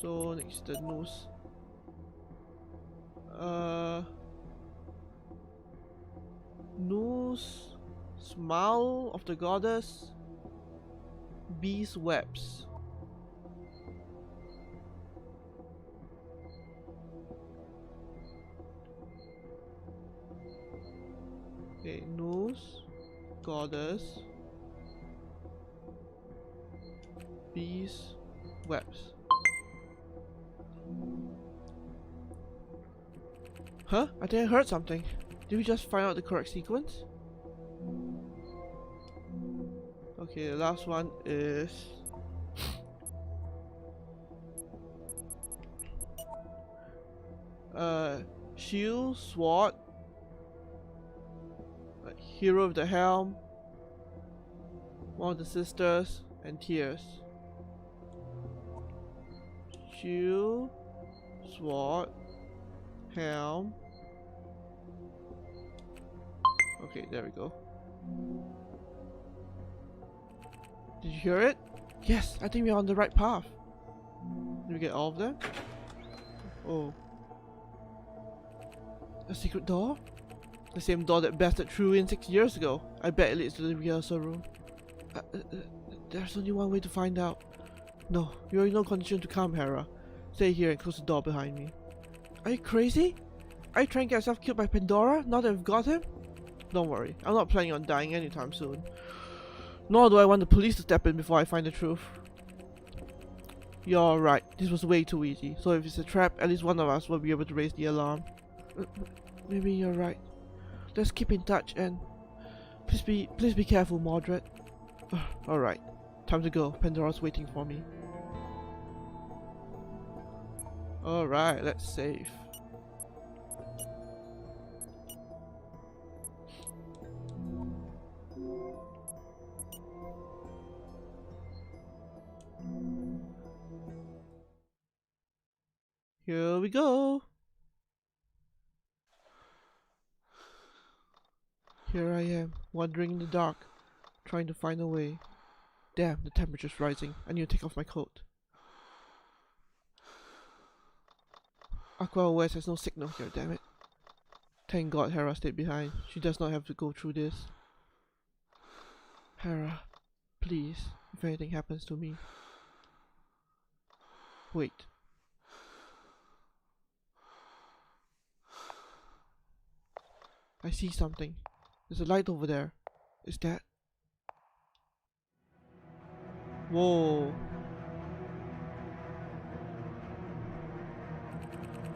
So next the nose. Nose, smile of the goddess, bees webs. Okay, nose, goddess, bees, webs. Huh? I think I heard something. Did we just find out the correct sequence? Okay, the last one is... shield, sword, hero with the helm, one of the sisters, and tears. Shield, sword, helm. Okay, there we go. Did you hear it? Yes, I think we're on the right path. Did we get all of them? Oh. A secret door? The same door that Beth threw in 6 years ago. I bet it leads to the rehearsal room. There's only one way to find out. No, you're in no condition to come, Hera. Stay here and close the door behind me. Are you crazy? Are you trying to get yourself killed by Pandora now that we've got him? Don't worry, I'm not planning on dying anytime soon. Nor do I want the police to step in before I find the truth. You're right, this was way too easy. So if it's a trap, at least one of us will be able to raise the alarm. Maybe you're right. Let's keep in touch and... Please be careful, Mordred. Alright, time to go. Pandora's waiting for me. Alright, let's save. Here we go. Here I am, wandering in the dark, trying to find a way. Damn, the temperature's rising. I need to take off my coat. Aqua West has no signal here, damn it. Thank God Hera stayed behind. She does not have to go through this. Hera, please, if anything happens to me. Wait. I see something. There's a light over there. Is that? Whoa.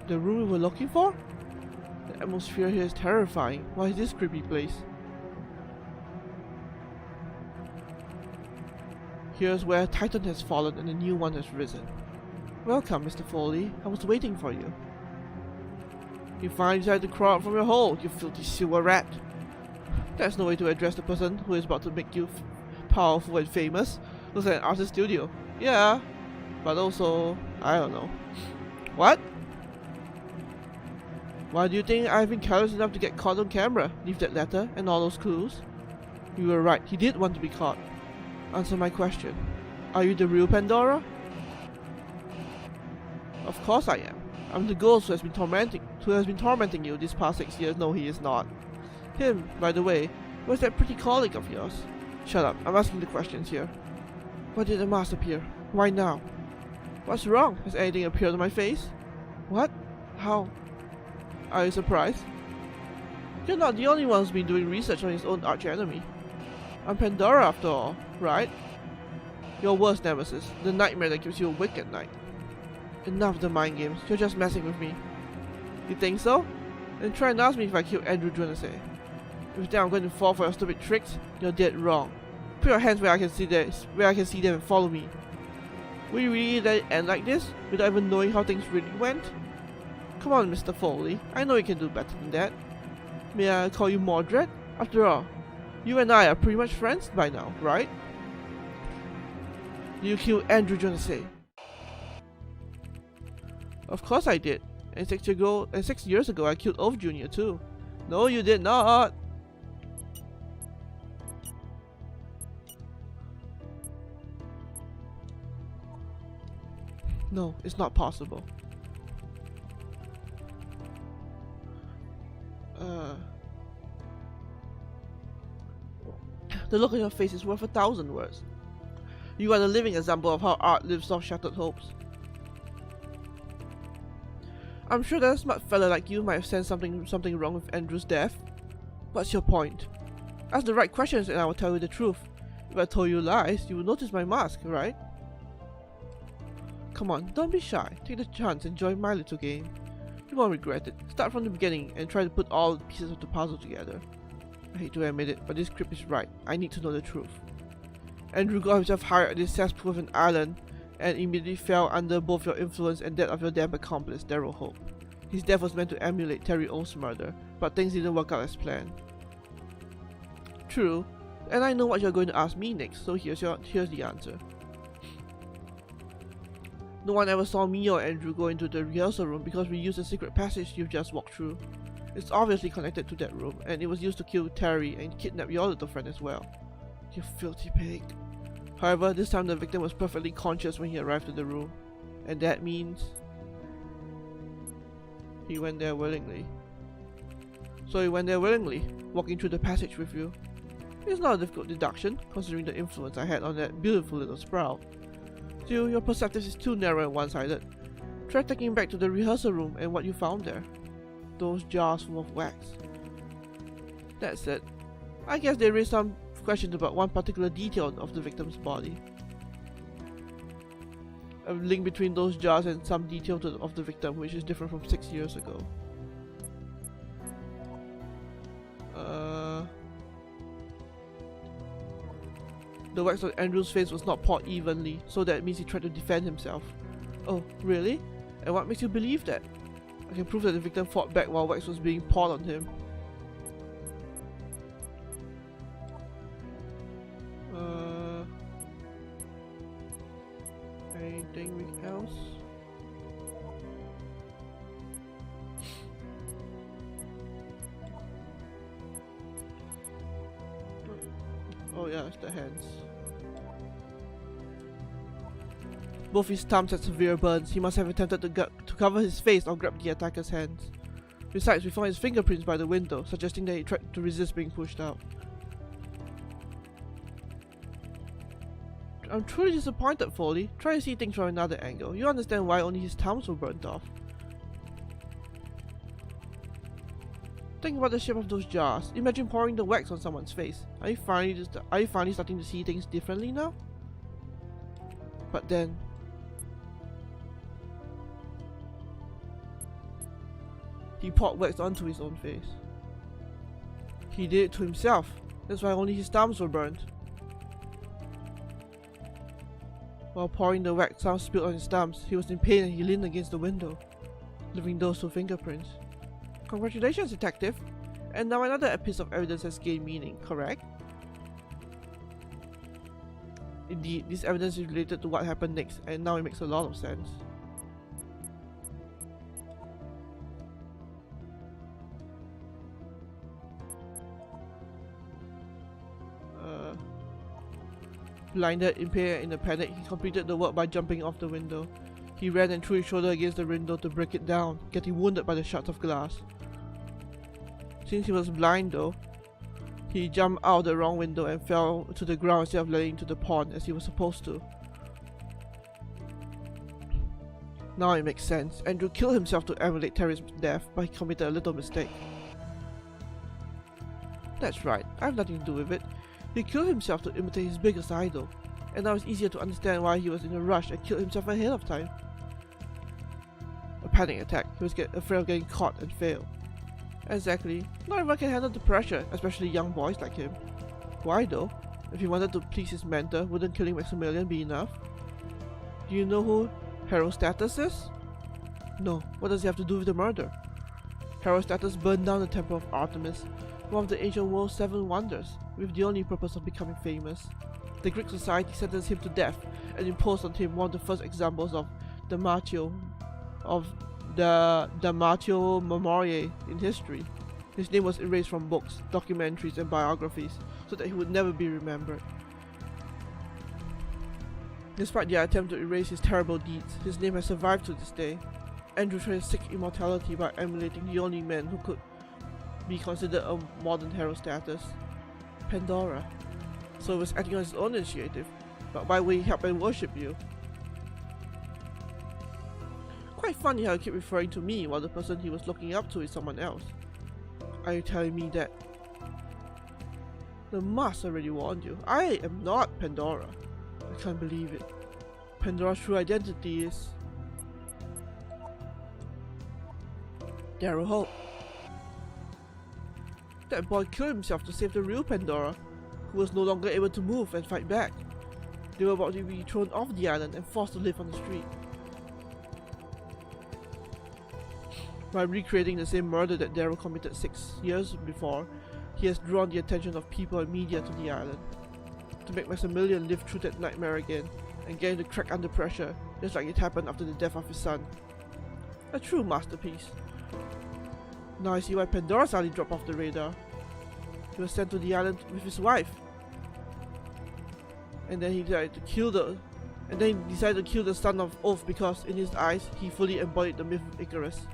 The room we were looking for? The atmosphere here is terrifying. Why is this creepy place? Here's where a titan has fallen and a new one has risen. Welcome, Mr. Foley. I was waiting for you. You finally decided to crawl out from your hole, you filthy sewer rat. That's no way to address the person who is about to make you powerful and famous. Looks like an artist studio. Yeah, but also, I don't know. What? Why do you think I've been careless enough to get caught on camera? Leave that letter and all those clues? You were right, he did want to be caught. Answer my question. Are you the real Pandora? Of course I am. I'm the ghost who has been tormenting you these past 6 years. No, he is not. Him, by the way, was that pretty colleague of yours. Shut up, I'm asking the questions here. Why did the mask appear? Why now? What's wrong? Has anything appeared on my face? What? How? Are you surprised? You're not the only one who's been doing research on his own arch-enemy. I'm Pandora after all, right? Your worst nemesis, the nightmare that keeps you awake at night. Enough of the mind games, you're just messing with me. You think so? Then try and ask me if I killed Andrew Jonas. If you think I'm going to fall for your stupid tricks, you're dead wrong. Put your hands where I can see them and follow me. Will you really let it end like this, without even knowing how things really went? Come on, Mr. Foley, I know you can do better than that. May I call you Mordred? After all, you and I are pretty much friends by now, right? You killed Andrew Jonas. Of course I did. And 6 years ago I killed Oath Jr. too. No, you did not. No, it's not possible. The look on your face is worth 1,000 words. You are the living example of how art lives off shattered hopes. I'm sure that a smart fella like you might have sensed something wrong with Andrew's death. What's your point? Ask the right questions and I will tell you the truth. If I told you lies, you would notice my mask, right? Come on, don't be shy. Take the chance and join my little game. You won't regret it. Start from the beginning and try to put all the pieces of the puzzle together. I hate to admit it, but this script is right. I need to know the truth. Andrew got himself hired at this cesspool of an island and immediately fell under both your influence and that of your damn accomplice, Daryl Hope. His death was meant to emulate Terry O's murder, but things didn't work out as planned. True, and I know what you're going to ask me next, so here's the answer. No one ever saw me or Andrew go into the rehearsal room because we used the secret passage you've just walked through. It's obviously connected to that room, and it was used to kill Terry and kidnap your little friend as well. You filthy pig. However, this time the victim was perfectly conscious when he arrived at the room, and that means he went there willingly. So he went there willingly, walking through the passage with you. It's not a difficult deduction, considering the influence I had on that beautiful little sprout. Still, your perspective is too narrow and one-sided. Try taking back to the rehearsal room and what you found there. Those jars full of wax. That's it. I guess they raised some questions about one particular detail of the victim's body. A link between those jars and some detail of the victim, which is different from 6 years ago. The wax on Andrew's face was not poured evenly, so that means he tried to defend himself. Oh, really? And what makes you believe that? I can prove that the victim fought back while wax was being poured on him. Anything else? Oh Oh yeah, it's the hands. Both his thumbs had severe burns. He must have attempted to cover his face or grab the attacker's hands. Besides, we found his fingerprints by the window, suggesting that he tried to resist being pushed out. I'm truly disappointed, Foley. Try to see things from another angle. You understand why only his thumbs were burnt off. Think about the shape of those jars. Imagine pouring the wax on someone's face. Are you finally starting to see things differently now? But then... he poured wax onto his own face. He did it to himself. That's why only his thumbs were burnt. While pouring the wax, some spilled on his thumbs. He was in pain and he leaned against the window, leaving those two fingerprints. Congratulations, detective! And now another piece of evidence has gained meaning, correct? Indeed, this evidence is related to what happened next, and now it makes a lot of sense. Blinded, impaired, in a panic, he completed the work by jumping off the window. He ran and threw his shoulder against the window to break it down, getting wounded by the shards of glass. Since he was blind though, he jumped out the wrong window and fell to the ground instead of landing into the pond as he was supposed to. Now it makes sense. Andrew killed himself to emulate Terry's death, but he committed a little mistake. That's right, I have nothing to do with it. He killed himself to imitate his biggest idol, and now it's easier to understand why he was in a rush and killed himself ahead of time. A panic attack. He was afraid of getting caught and fail. Exactly. Not everyone can handle the pressure, especially young boys like him. Why though? If he wanted to please his mentor, wouldn't killing Maximilian be enough? Do you know who Herostratus is? No. What does he have to do with the murder? Herostratus burned down the Temple of Artemis, one of the ancient world's 7 wonders, with the only purpose of becoming famous. The Greek society sentenced him to death and imposed on him one of the first examples of the Damatio Memoriae in history. His name was erased from books, documentaries and biographies so that he would never be remembered. Despite their attempt to erase his terrible deeds, his name has survived to this day. Andrew tried to seek immortality by emulating the only man who could be considered a modern Herostratus, Pandora. So he was acting on his own initiative, but why would he help and worship you? Quite funny how he keep referring to me while the person he was looking up to is someone else. Are you telling me that the mask already warned you? I am not Pandora. I can't believe it. Pandora's true identity is Daryl Hope. That boy killed himself to save the real Pandora, who was no longer able to move and fight back. They were about to be thrown off the island and forced to live on the street. By recreating the same murder that Daryl committed 6 years before, he has drawn the attention of people and media to the island, to make Maximilian live through that nightmare again, and get him to crack under pressure, just like it happened after the death of his son. A true masterpiece. Now I see why Pandora suddenly dropped off the radar. He was sent to the island with his wife, and then he decided to kill the son of Oath because, in his eyes, he fully embodied the myth of Icarus.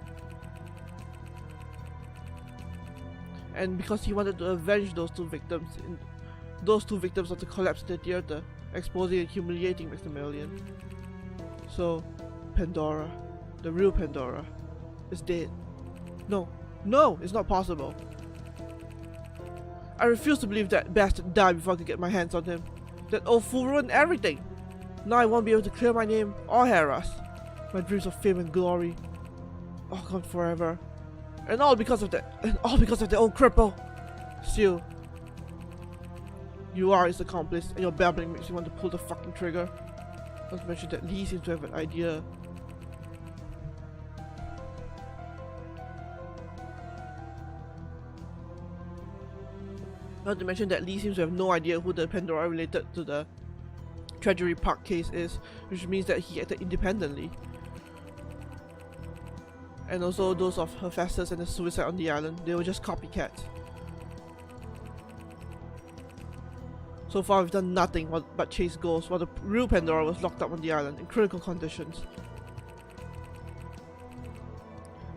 And because he wanted to avenge those two victims of the collapse of the theater, exposing and humiliating Maximilian. So, Pandora, the real Pandora, is dead. No, it's not possible. I refuse to believe that bastard died before I could get my hands on him. That old fool ruined everything. Now I won't be able to clear my name or Hera's. My dreams of fame and glory all gone forever. And all because of that old cripple. Still, you are his accomplice, and your babbling makes me want to pull the fucking trigger. Not to mention that Lee seems to have an idea. Not to mention that Lee seems to have no idea who the Pandora related to the Treasury Park case is, which means that he acted independently. And also those of Hephaestus and the suicide on the island, they were just copycats. So far we've done nothing but chase ghosts while the real Pandora was locked up on the island in critical conditions.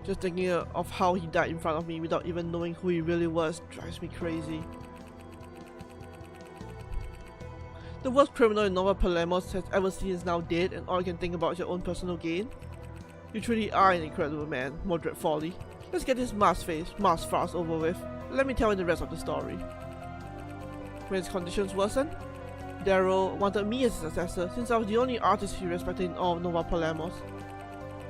Just thinking of how he died in front of me without even knowing who he really was drives me crazy. The worst criminal in Nova Polemos has ever seen is now dead, and all you can think about is your own personal gain. You truly are an incredible man, Mordred Foley. Let's get this mask farce over with. Let me tell you the rest of the story. When his conditions worsened, Darrow wanted me as his successor since I was the only artist he respected in all of Nova Polemos.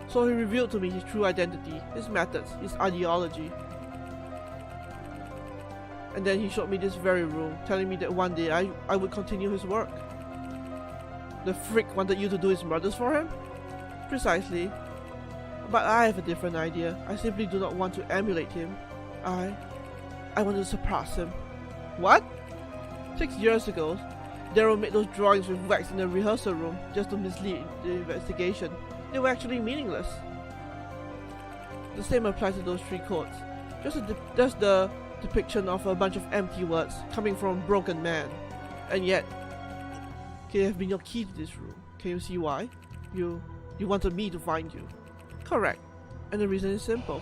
So he revealed to me his true identity, his methods, his ideology. And then he showed me this very room, telling me that one day I would continue his work. The freak wanted you to do his murders for him? Precisely. But I have a different idea. I simply do not want to emulate him. I want to surpass him. What? 6 years ago, Darrow made those drawings with wax in the rehearsal room just to mislead the investigation. They were actually meaningless. The same applies to those 3 quotes. Just the depiction of a bunch of empty words coming from a broken man. And yet, they have been your key to this room. Can you see why? You wanted me to find you. Correct. And the reason is simple.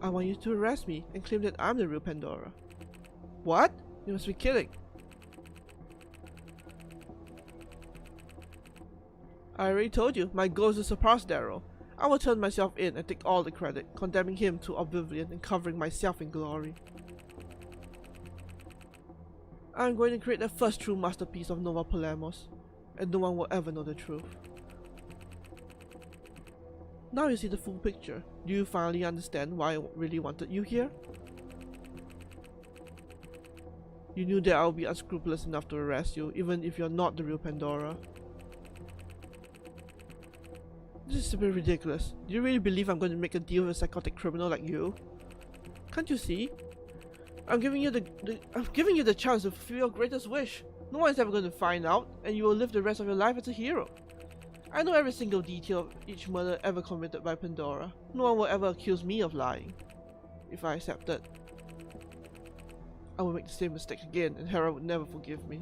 I want you to arrest me and claim that I'm the real Pandora. What? You must be kidding. I already told you, my goal is to surpass Darrow. I will turn myself in and take all the credit, condemning him to oblivion and covering myself in glory. I'm going to create the first true masterpiece of Nova Polemos, and no one will ever know the truth. Now you see the full picture. Do you finally understand why I really wanted you here? You knew that I would be unscrupulous enough to arrest you, even if you're not the real Pandora. This is super ridiculous. Do you really believe I'm going to make a deal with a psychotic criminal like you? Can't you see? I'm giving you the chance to fulfill your greatest wish. No one is ever going to find out, and you will live the rest of your life as a hero. I know every single detail of each murder ever committed by Pandora. No one will ever accuse me of lying. If I accept it, I will make the same mistake again, and Hera would never forgive me.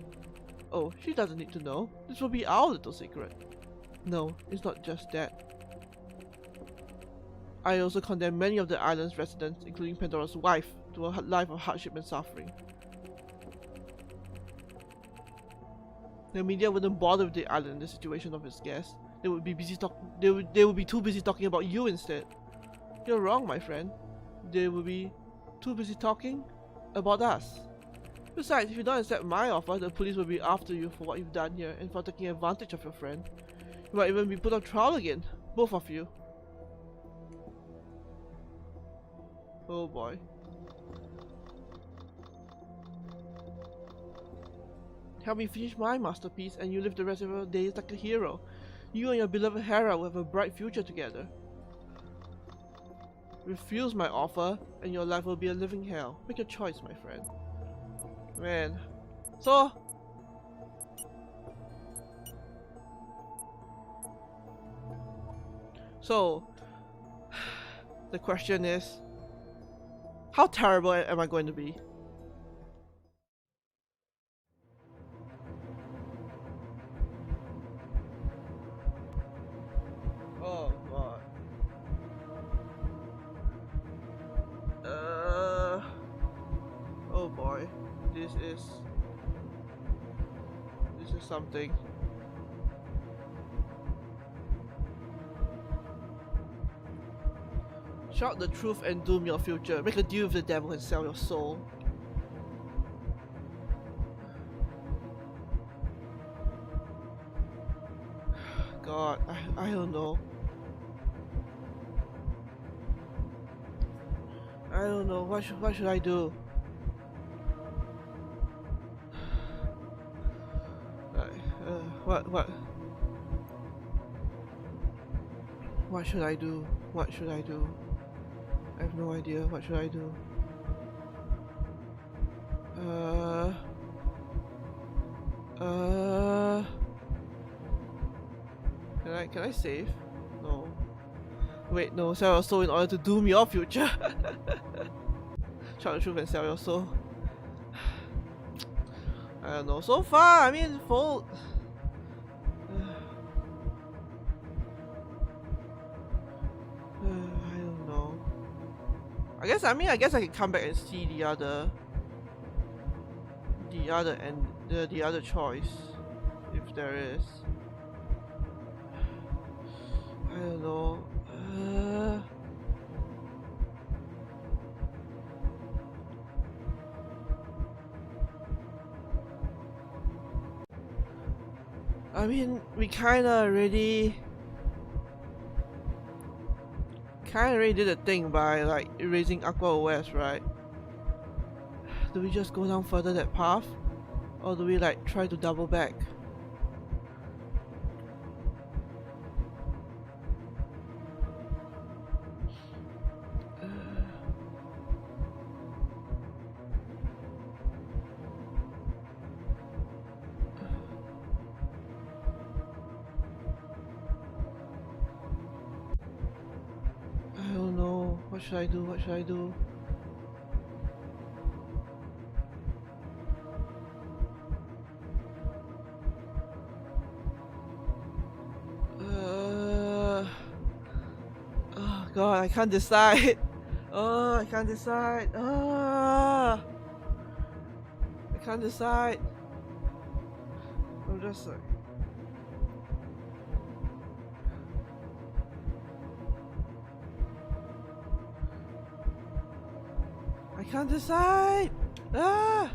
Oh, she doesn't need to know. This will be our little secret. No, it's not just that. I also condemn many of the island's residents, including Pandora's wife, to a life of hardship and suffering. The media wouldn't bother with the island in the situation of its guests. They would be too busy talking about you instead. You're wrong, my friend. They would be too busy talking about us. Besides, if you don't accept my offer, the police will be after you for what you've done here and for taking advantage of your friend. You might even be put on trial again, both of you. Oh boy. Help me finish my masterpiece and you live the rest of your days like a hero. You and your beloved Hera will have a bright future together. Refuse my offer and your life will be a living hell. Make your choice, my friend. Man. So, the question is, how terrible am I going to be? Oh god. Oh boy. This is something. Shout the truth and doom your future. Make a deal with the devil and sell your soul. God, I don't know. I don't know. What should I do? What should I do? What should I do? I have no idea. What should I do? Can I save? No. Wait, no. Sell your soul in order to doom your future. Tell the truth and sell your soul. I don't know. So far, I mean, full. I don't know. I guess I can come back and see the other choice, if there is. I don't know. I mean, we kinda already did a thing by like erasing Aqua OS, right? Do we just go down further that path? Or do we like try to double back? I don't know. What should I do? What should I do? Oh god, I can't decide. Oh, I can't decide. I can't decide. I'm just like. I can't decide. I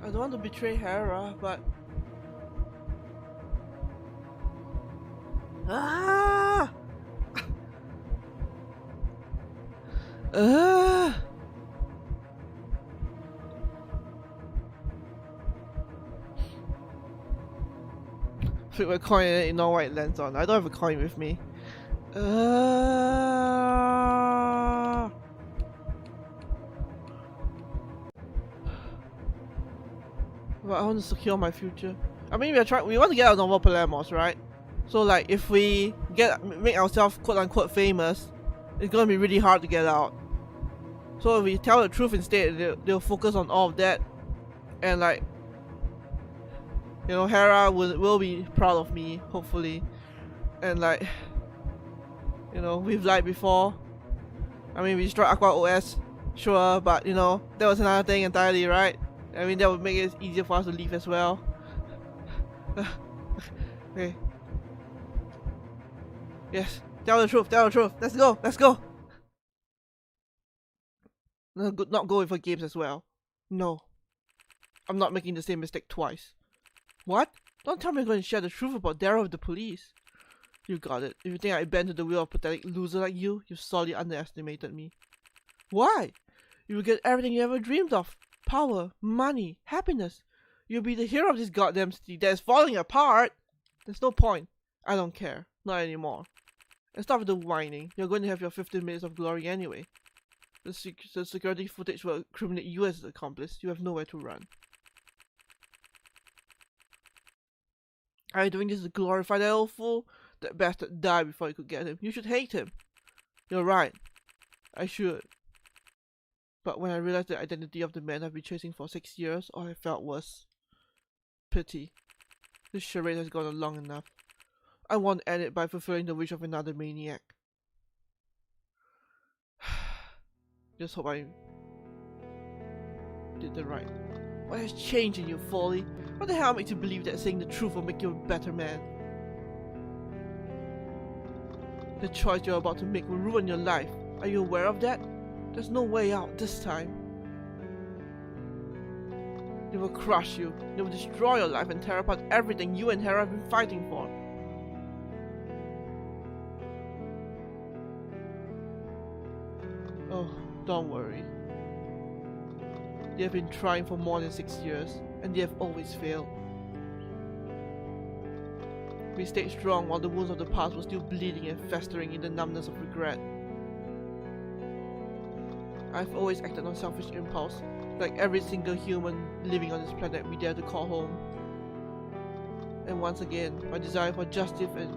don't want to betray Hera, but I think we're coin in no white lens on. I don't have a coin with me. But I want to secure my future. I mean, we want to get out of Nova Polemos, right? So like, if we make ourselves quote unquote famous, it's gonna be really hard to get out. So if we tell the truth instead, they'll focus on all of that, and like, you know, Hera will be proud of me, hopefully, and like, you know, we've lied before. I mean, we destroyed Aqua OS, sure, but you know, that was another thing entirely, right? I mean, that would make it easier for us to leave as well. Okay. Yes, tell the truth, tell the truth. Let's go, let's go. No, not go for games as well. No. I'm not making the same mistake twice. What? Don't tell me you're going to share the truth about Daryl with the police. You got it. If you think I bend to the will of a pathetic loser like you, you've sorely underestimated me. Why? You will get everything you ever dreamed of. Power, money, happiness. You'll be the hero of this goddamn city that is falling apart. There's no point. I don't care. Not anymore. And stop with the whining. You're going to have your 15 minutes of glory anyway. The security footage will incriminate you as an accomplice. You have nowhere to run. Are you doing this to glorify that old fool? That bastard died before you could get him. You should hate him. You're right. I should. But when I realized the identity of the man I've been chasing for 6 years, all I felt was pity. This charade has gone on long enough. I won't end it by fulfilling the wish of another maniac. Just hope I did the right. What has changed in you, Foley? What the hell makes you believe that saying the truth will make you a better man? The choice you're about to make will ruin your life. Are you aware of that? There's no way out this time. They will crush you. They will destroy your life and tear apart everything you and Hera have been fighting for. Oh, don't worry. They have been trying for more than 6 years, and they have always failed. We stayed strong while the wounds of the past were still bleeding and festering in the numbness of regret. I've always acted on selfish impulse, like every single human living on this planet we dare to call home. And once again, my desire for justice and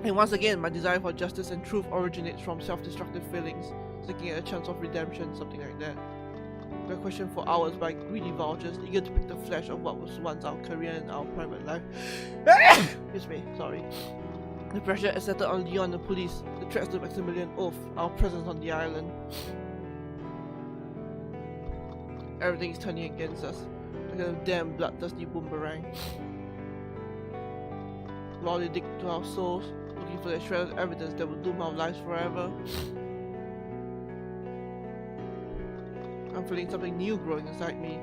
And once again, my desire for justice and truth originates from self-destructive feelings, seeking a chance of redemption, something like that. We are questioned for hours by greedy vultures, eager to pick the flesh of what was once our career and our private life. Excuse me, sorry. The pressure exerted on Leon and the police, the threats to Maximilian Oath, our presence on the island. Everything is turning against us, like a damn bloodthirsty boomerang. While they dig to our souls, looking for the shred of evidence that will doom our lives forever. I'm feeling something new growing inside me.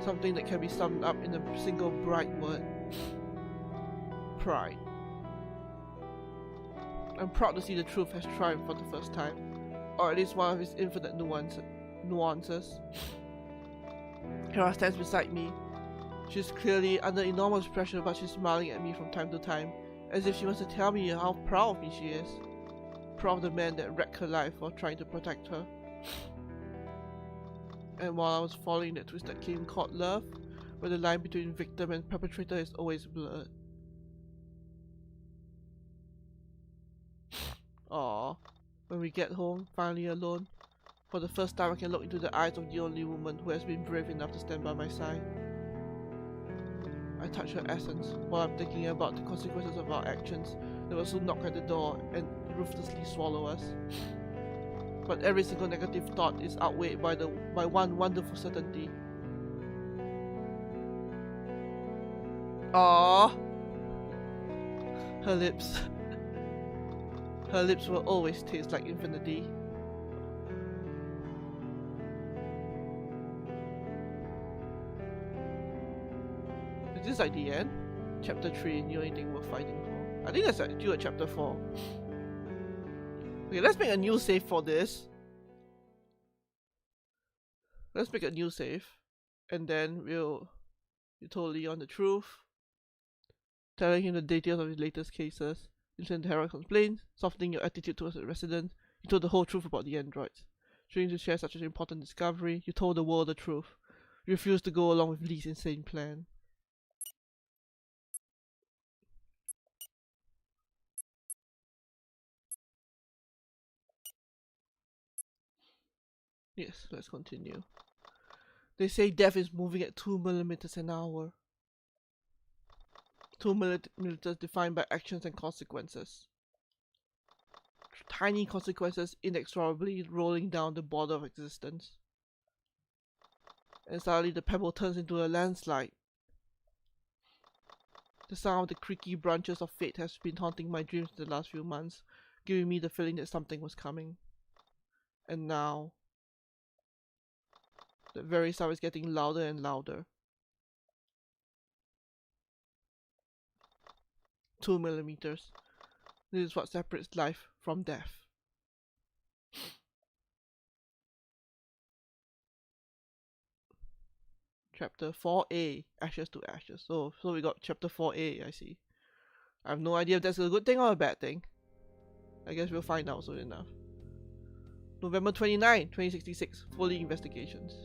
Something that can be summed up in a single bright word. Pride. I'm proud to see the truth has triumphed for the first time, or at least one of its infinite nuances. Hera stands beside me. She's clearly under enormous pressure, but she's smiling at me from time to time, as if she wants to tell me how proud of me she is. Proud of the man that wrecked her life while trying to protect her. And while I was following that twisted game called love, where the line between victim and perpetrator is always blurred. Aww. When we get home, finally alone, for the first time I can look into the eyes of the only woman who has been brave enough to stand by my side. I touch her essence while I'm thinking about the consequences of our actions that will soon knock at the door and ruthlessly swallow us. But every single negative thought is outweighed by one wonderful certainty. Aww. Her lips. Her lips will always taste like infinity. Is this like the end? Chapter 3, the only thing we're fighting for. I think that's due at chapter 4. Okay, let's make a new save for this. Let's make a new save. And then you told Leon the truth. Telling him the details of his latest cases. You sent Hera complaints, softening your attitude towards the resident. You told the whole truth about the androids. Trying to share such an important discovery, you told the world the truth. You refused to go along with Lee's insane plan. Yes, let's continue. They say death is moving at 2 millimeters an hour. 2 millimeters defined by actions and consequences. Tiny consequences inexorably rolling down the border of existence. And suddenly the pebble turns into a landslide. The sound of the creaky branches of fate has been haunting my dreams the last few months, giving me the feeling that something was coming. And now, the very sound is getting louder and louder. 2 millimeters. This is what separates life from death. Chapter 4A, Ashes to Ashes. So we got chapter 4A, I see. I have no idea if that's a good thing or a bad thing. I guess we'll find out soon enough. November 29, 2066, Foley Investigations.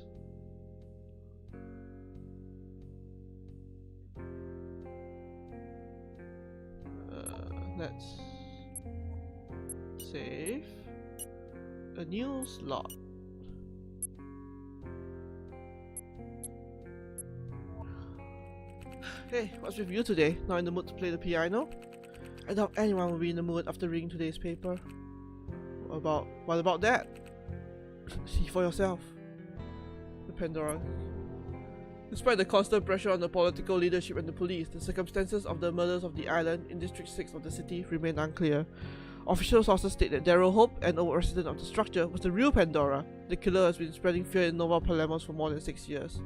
Let's save a new slot. Hey, what's with you today? Not in the mood to play the piano? I doubt anyone will be in the mood after reading today's paper. What about that? See for yourself. The Pandora. Despite the constant pressure on the political leadership and the police, the circumstances of the murders of the island in District 6 of the city remain unclear. Official sources state that Daryl Hope, an old resident of the structure, was the real Pandora. The killer has been spreading fear in Nova Polemos for more than 6 years.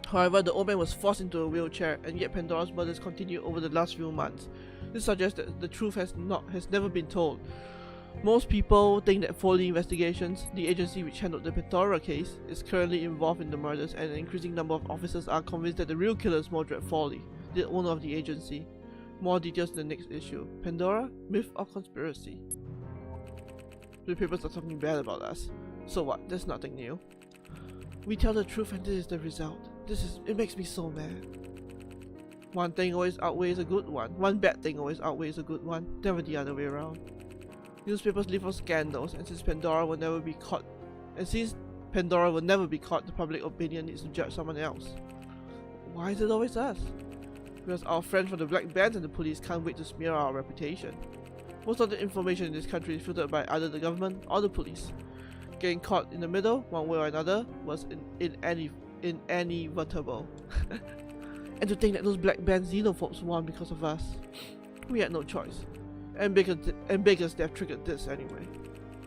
However, the old man was forced into a wheelchair, and yet Pandora's murders continued over the last few months. This suggests that the truth has never been told. Most people think that Foley Investigations, the agency which handled the Pandora case, is currently involved in the murders, and an increasing number of officers are convinced that the real killer is Mordred Foley, the owner of the agency. More details in the next issue. Pandora? Myth or conspiracy? The papers are talking bad about us. So what? There's nothing new. We tell the truth and this is the result. It makes me so mad. One thing always outweighs a good one. One bad thing always outweighs a good one, never the other way around. Newspapers live on scandals, and since Pandora will never be caught, the public opinion needs to judge someone else. Why is it always us? Because our friends from the black bands and the police can't wait to smear our reputation. Most of the information in this country is filtered by either the government or the police. Getting caught in the middle, one way or another, was inevitable. And to think that those black band xenophobes won because of us. We had no choice. And Baker's death triggered this anyway.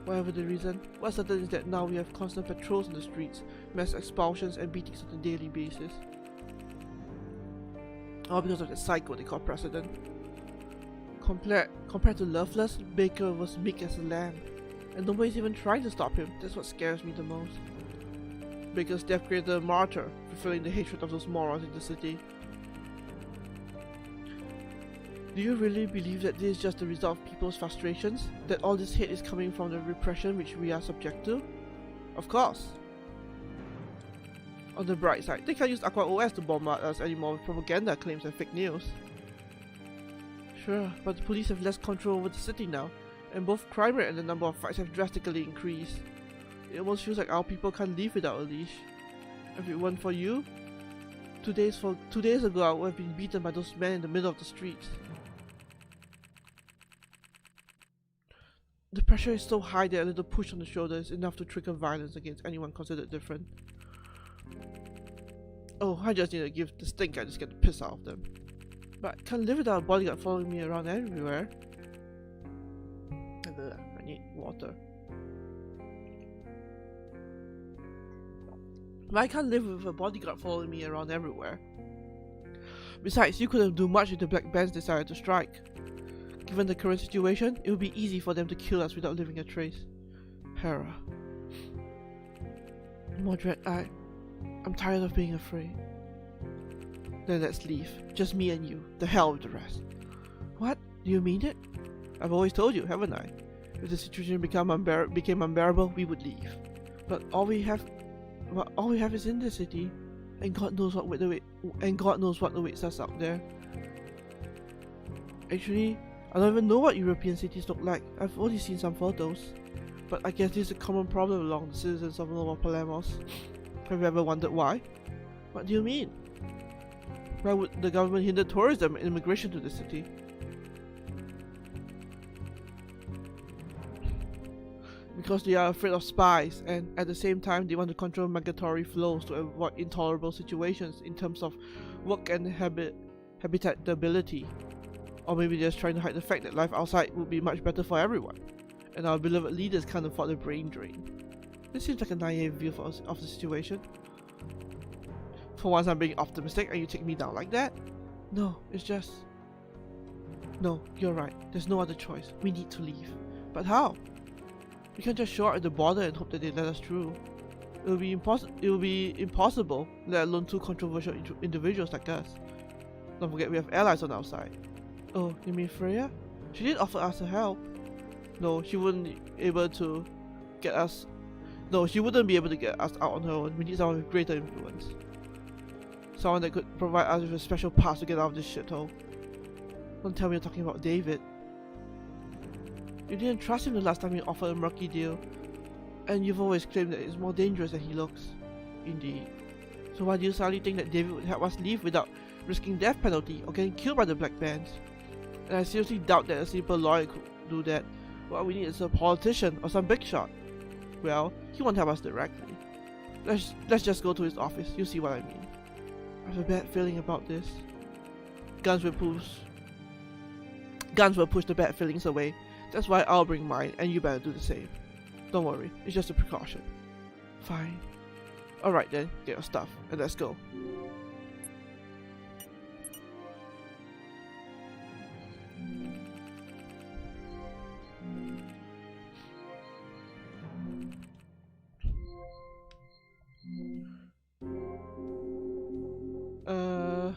Whatever the reason, what's certain is that now we have constant patrols in the streets, mass expulsions and beatings on a daily basis. All because of that psycho they call President. Compared to Loveless, Baker was meek as a lamb. And nobody's even trying to stop him. That's what scares me the most. Baker's death created a martyr, fulfilling the hatred of those morons in the city. Do you really believe that this is just the result of people's frustrations? That all this hate is coming from the repression which we are subject to? Of course. On the bright side, they can't use Aqua OS to bombard us anymore with propaganda claims and fake news. Sure, but the police have less control over the city now, and both crime rate and the number of fights have drastically increased. It almost feels like our people can't live without a leash. If it weren't for you, 2 days ago I would have been beaten by those men in the middle of the street. The pressure is so high that a little push on the shoulder is enough to trigger violence against anyone considered different. Oh, I just need to give the stink guy just get the piss out of them. But I can't live without a bodyguard following me around everywhere. I need water. But I can't live with a bodyguard following me around everywhere. Besides, you couldn't do much if the Black Bands decided to strike. Given the current situation, it would be easy for them to kill us without leaving a trace. Hera. Mordred, I'm tired of being afraid. Then let's leave. Just me and you. The hell with the rest. What? Do you mean it? I've always told you, haven't I? If the situation became unbearable, we would leave. But all we have is in the city, and God knows what awaits us out there. Actually, I don't even know what European cities look like. I've only seen some photos. But I guess this is a common problem among the citizens of Nova Polemos. Have you ever wondered why? What do you mean? Why would the government hinder tourism and immigration to the city? Because they are afraid of spies, and at the same time they want to control migratory flows to avoid intolerable situations in terms of work and habitability. Or maybe they're just trying to hide the fact that life outside would be much better for everyone, and our beloved leaders can't afford the brain drain. This seems like a naive view of the situation. For once I'm being optimistic and you take me down like that? No, it's just... No, you're right. There's no other choice. We need to leave. But how? We can't just show up at the border and hope that they let us through. It will be impossible, let alone two controversial individuals like us. Don't forget we have allies on our side. Oh, you mean Freya? She did offer us her help. No, she wouldn't be able to get us out on her own. We need someone with greater influence. Someone that could provide us with a special pass to get out of this shithole. Don't tell me you're talking about David. You didn't trust him the last time you offered a murky deal, and you've always claimed that it's more dangerous than he looks. Indeed. So why do you suddenly think that David would help us leave without risking death penalty or getting killed by the Black Bands? And I seriously doubt that a simple lawyer could do that. What we need is a politician or some big shot. Well, he won't help us directly. Let's just go to his office, you see what I mean. I have a bad feeling about this. Guns will push the bad feelings away. That's why I'll bring mine, and you better do the same. Don't worry, it's just a precaution. Fine. Alright then, get your stuff, and let's go.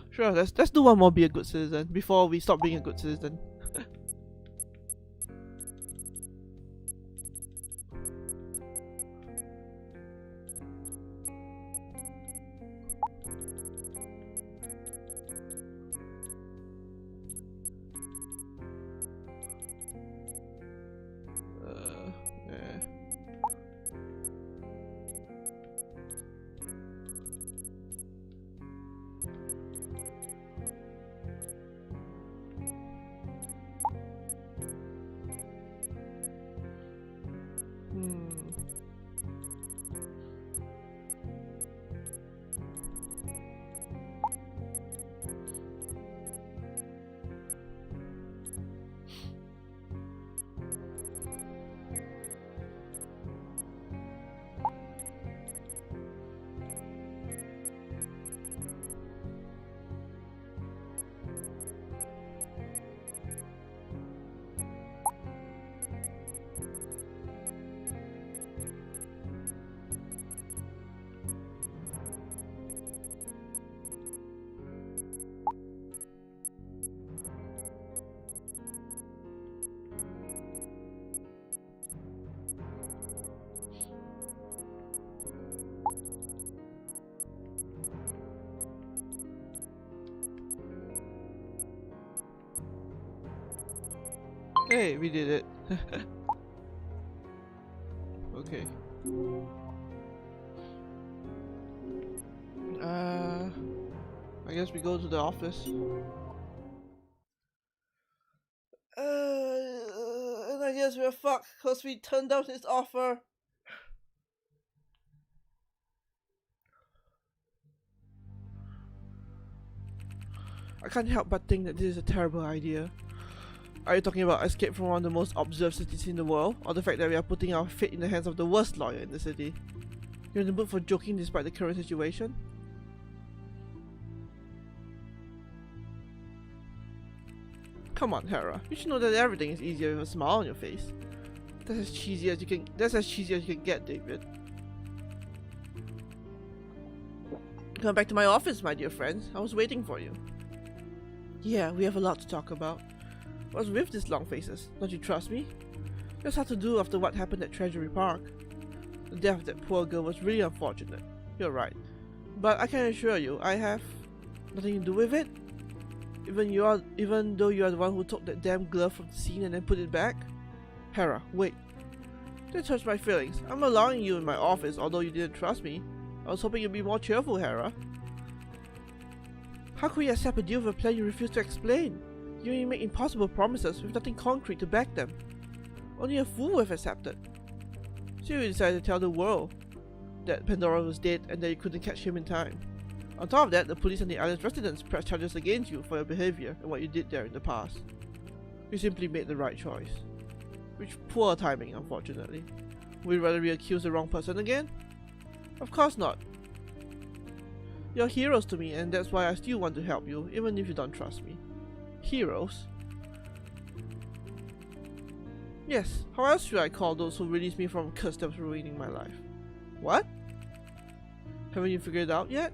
Sure, let's do one more be a good citizen before we stop being a good citizen. Hey, we did it. Okay. I guess we go to the office. And I guess we're fucked because we turned down his offer. I can't help but think that this is a terrible idea. Are you talking about escape from one of the most observed cities in the world, or the fact that we are putting our fate in the hands of the worst lawyer in the city? You're in the mood for joking despite the current situation? Come on, Hera. You should know that everything is easier with a smile on your face. That's as cheesy as you can get, David. Come back to my office, my dear friends. I was waiting for you. Yeah, we have a lot to talk about. What's with these long faces? Don't you trust me? Just had to do after what happened at Treasury Park. The death of that poor girl was really unfortunate. You're right. But I can assure you, I have nothing to do with it. Even though you are the one who took that damn glove from the scene and then put it back. Hera, wait. That hurts my feelings. I'm allowing you in my office, although you didn't trust me. I was hoping you'd be more cheerful, Hera. How could you accept a deal with a plan you refuse to explain? You only make impossible promises with nothing concrete to back them. Only a fool would have accepted. So you decided to tell the world that Pandora was dead and that you couldn't catch him in time. On top of that, the police and the island's residents pressed charges against you for your behavior and what you did there in the past. You simply made the right choice. Which poor timing, unfortunately. Would you rather re-accuse the wrong person again? Of course not. You're heroes to me, and that's why I still want to help you, even if you don't trust me. Heroes? Yes, how else should I call those who released me from a curse that was ruining my life? What? Haven't you figured it out yet?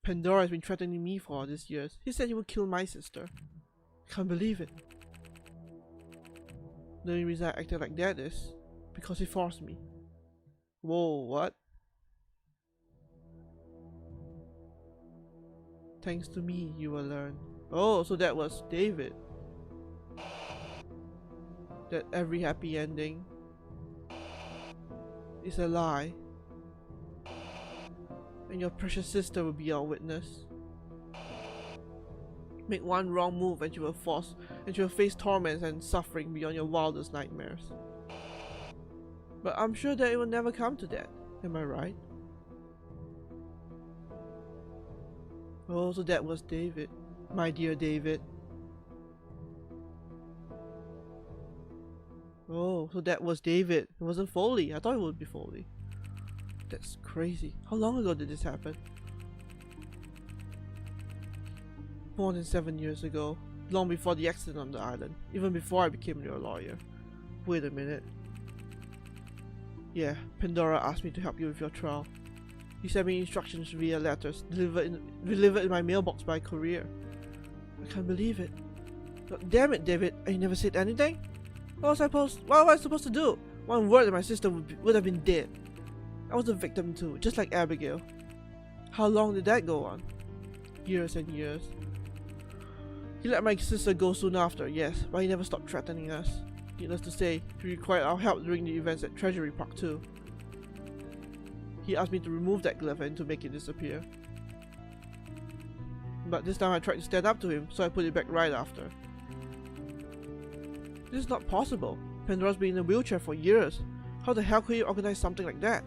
Pandora has been threatening me for all these years. He said he would kill my sister. I can't believe it. The only reason I acted like that is because he forced me. Whoa, what? Thanks to me, you will learn. Oh, so that was David. That every happy ending is a lie. And your precious sister will be our witness. Make one wrong move and she will face torments and suffering beyond your wildest nightmares. But I'm sure that it will never come to that. Am I right? Oh, so that was David. My dear David. Oh, so that was David. It wasn't Foley. I thought it would be Foley. That's crazy. How long ago did this happen? More than 7 years ago. Long before the accident on the island. Even before I became your lawyer. Wait a minute. Yeah, Pandora asked me to help you with your trial. He sent me instructions via letters, delivered in my mailbox by courier. I can't believe it. God damn it, David, and you never said anything? What was I supposed to do? One word and my sister would have been dead. I was a victim too, just like Abigail. How long did that go on? Years and years. He let my sister go soon after, yes, but he never stopped threatening us. Needless to say, he required our help during the events at Treasury Park too. He asked me to remove that glove and to make it disappear. But this time I tried to stand up to him, so I put it back right after. This is not possible. Pandora's been in a wheelchair for years. How the hell could he organize something like that?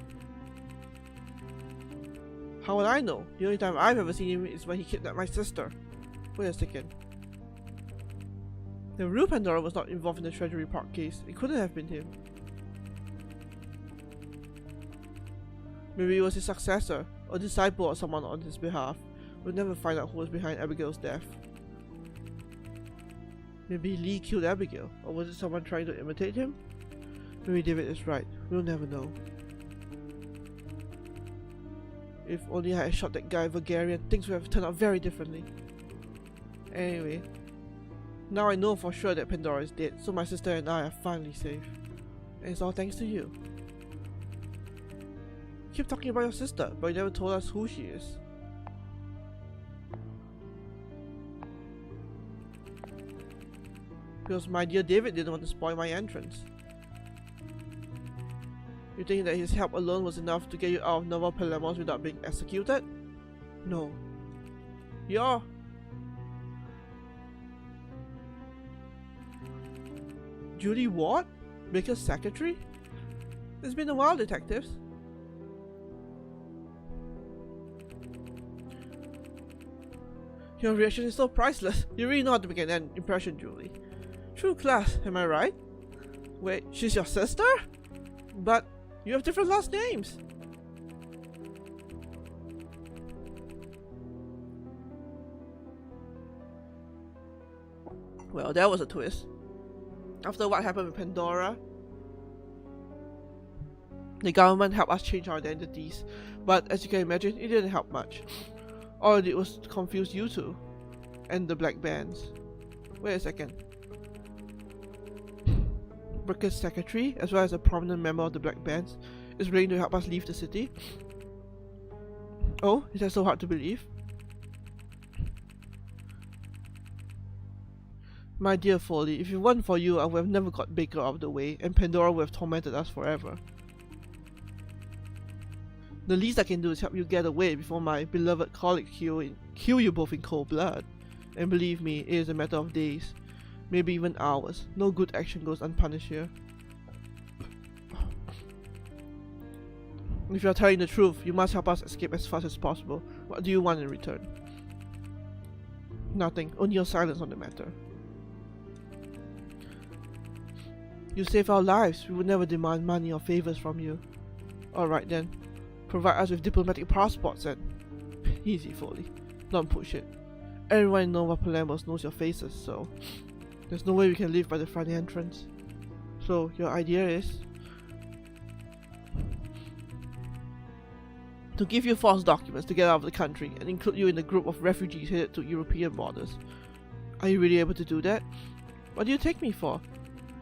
How would I know? The only time I've ever seen him is when he kidnapped my sister. Wait a second. The real Pandora was not involved in the Treasury Park case. It couldn't have been him. Maybe it was his successor, or disciple or someone on his behalf. We'll never find out who was behind Abigail's death. Maybe Lee killed Abigail, or was it someone trying to imitate him? Maybe David is right. We'll never know. If only I had shot that guy Vulgarian, things would have turned out very differently. Anyway, now I know for sure that Pandora is dead, so my sister and I are finally safe. And it's all thanks to you. You keep talking about your sister, but you never told us who she is. Because my dear David didn't want to spoil my entrance. You think that his help alone was enough to get you out of Nova Polemos without being executed? No. You're... Julie Ward? Baker's secretary? It's been a while, detectives. Your reaction is so priceless. You really know how to make an impression, Julie. True class, am I right? Wait, she's your sister? But you have different last names. Well, that was a twist. After what happened with Pandora, the government helped us change our identities, but as you can imagine, it didn't help much. All it did was confuse you two and the black bands. Wait a second. Brooker's secretary, as well as a prominent member of the black bands, is willing to help us leave the city? Oh, is that so hard to believe? My dear Foley, if it weren't for you, I would have never got Baker out of the way, and Pandora would have tormented us forever. The least I can do is help you get away before my beloved colleague kill you both in cold blood. And believe me, it is a matter of days, maybe even hours. No good action goes unpunished here. If you are telling the truth, you must help us escape as fast as possible. What do you want in return? Nothing, only your silence on the matter. You save our lives, we would never demand money or favors from you. Alright then. Provide us with diplomatic passports and... Easy, Foley. Don't push it. Everyone in Nova Polemos knows your faces, so... There's no way we can leave by the front entrance. So, your idea is... to give you false documents to get out of the country and include you in the group of refugees headed to European borders. Are you really able to do that? What do you take me for?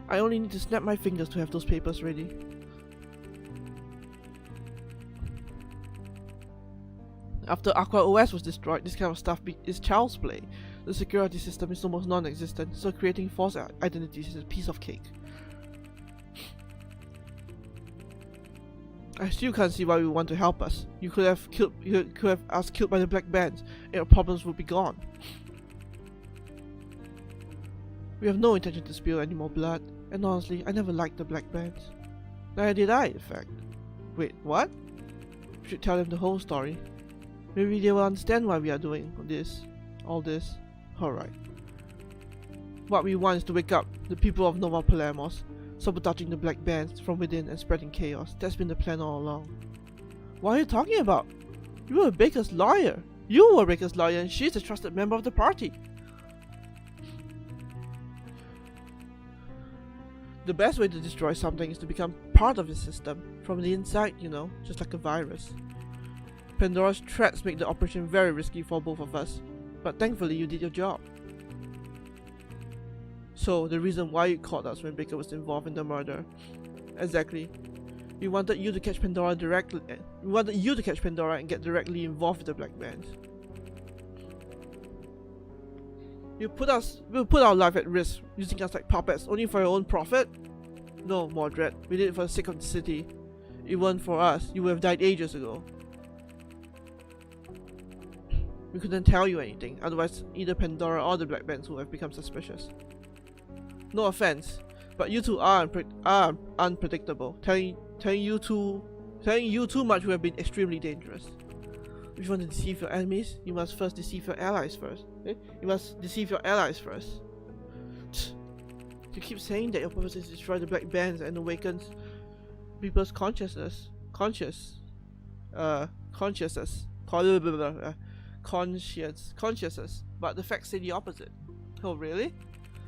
I only need to snap my fingers to have those papers ready. After Aqua OS was destroyed, this kind of stuff is child's play. The security system is almost non-existent, so creating false identities is a piece of cake. I still can't see why we want to help us. You could have us killed by the black bands, and your problems would be gone. We have no intention to spill any more blood, and honestly, I never liked the black bands. Neither did I, in fact. Wait, what? We should tell them the whole story. Maybe they will understand why we are doing all this. Alright. What we want is to wake up the people of Nova Polemos, sabotaging the black bands from within and spreading chaos. That's been the plan all along. What are you talking about? You were Baker's lawyer. You were Baker's lawyer and she's a trusted member of the party. The best way to destroy something is to become part of the system, from the inside, you know, just like a virus. Pandora's threats make the operation very risky for both of us, but thankfully you did your job. So, the reason why you caught us when Baker was involved in the murder. Exactly. We wanted you to catch Pandora directly. We wanted you to catch Pandora and get directly involved with the black bands. You put our life at risk, using us like puppets only for your own profit? No, Mordred, we did it for the sake of the city. If it weren't for us, you would have died ages ago. We couldn't tell you anything, otherwise either Pandora or the black bands would have become suspicious. No offense, but you two are unpredictable. Telling you too much would have been extremely dangerous. If you want to deceive your enemies, you must first deceive your allies first. You must deceive your allies first. You keep saying that your purpose is to destroy the black bands and awakens people's consciousness, but the facts say the opposite. Oh really?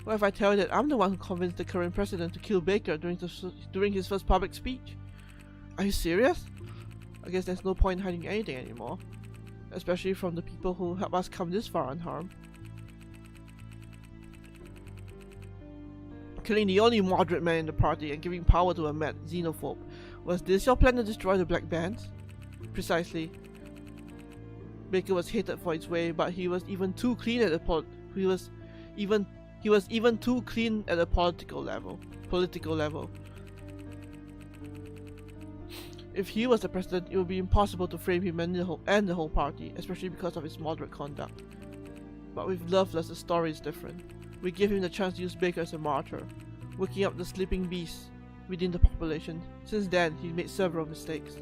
What if I tell you that I'm the one who convinced the current president to kill Baker during his first public speech? Are you serious? I guess there's no point in hiding anything anymore, especially from the people who helped us come this far unharmed. Killing the only moderate man in the party and giving power to a mad xenophobe. Was this your plan to destroy the black bands? Precisely. Baker was hated for his way, but he was even too clean at the He was even too clean at a political level. If he was the president, it would be impossible to frame him and the whole party, especially because of his moderate conduct. But with Loveless, the story is different. We give him the chance to use Baker as a martyr, waking up the sleeping beast within the population. Since then, he made several mistakes.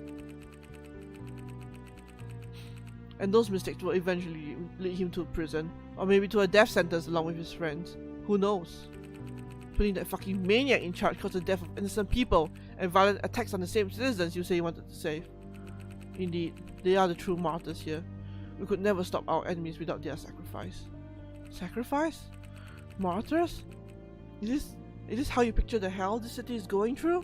And those mistakes will eventually lead him to prison, or maybe to a death sentence along with his friends. Who knows? Putting that fucking maniac in charge caused the death of innocent people and violent attacks on the same citizens you say you wanted to save. Indeed, they are the true martyrs here. We could never stop our enemies without their sacrifice. Sacrifice? Martyrs? Is this how you picture the hell this city is going through?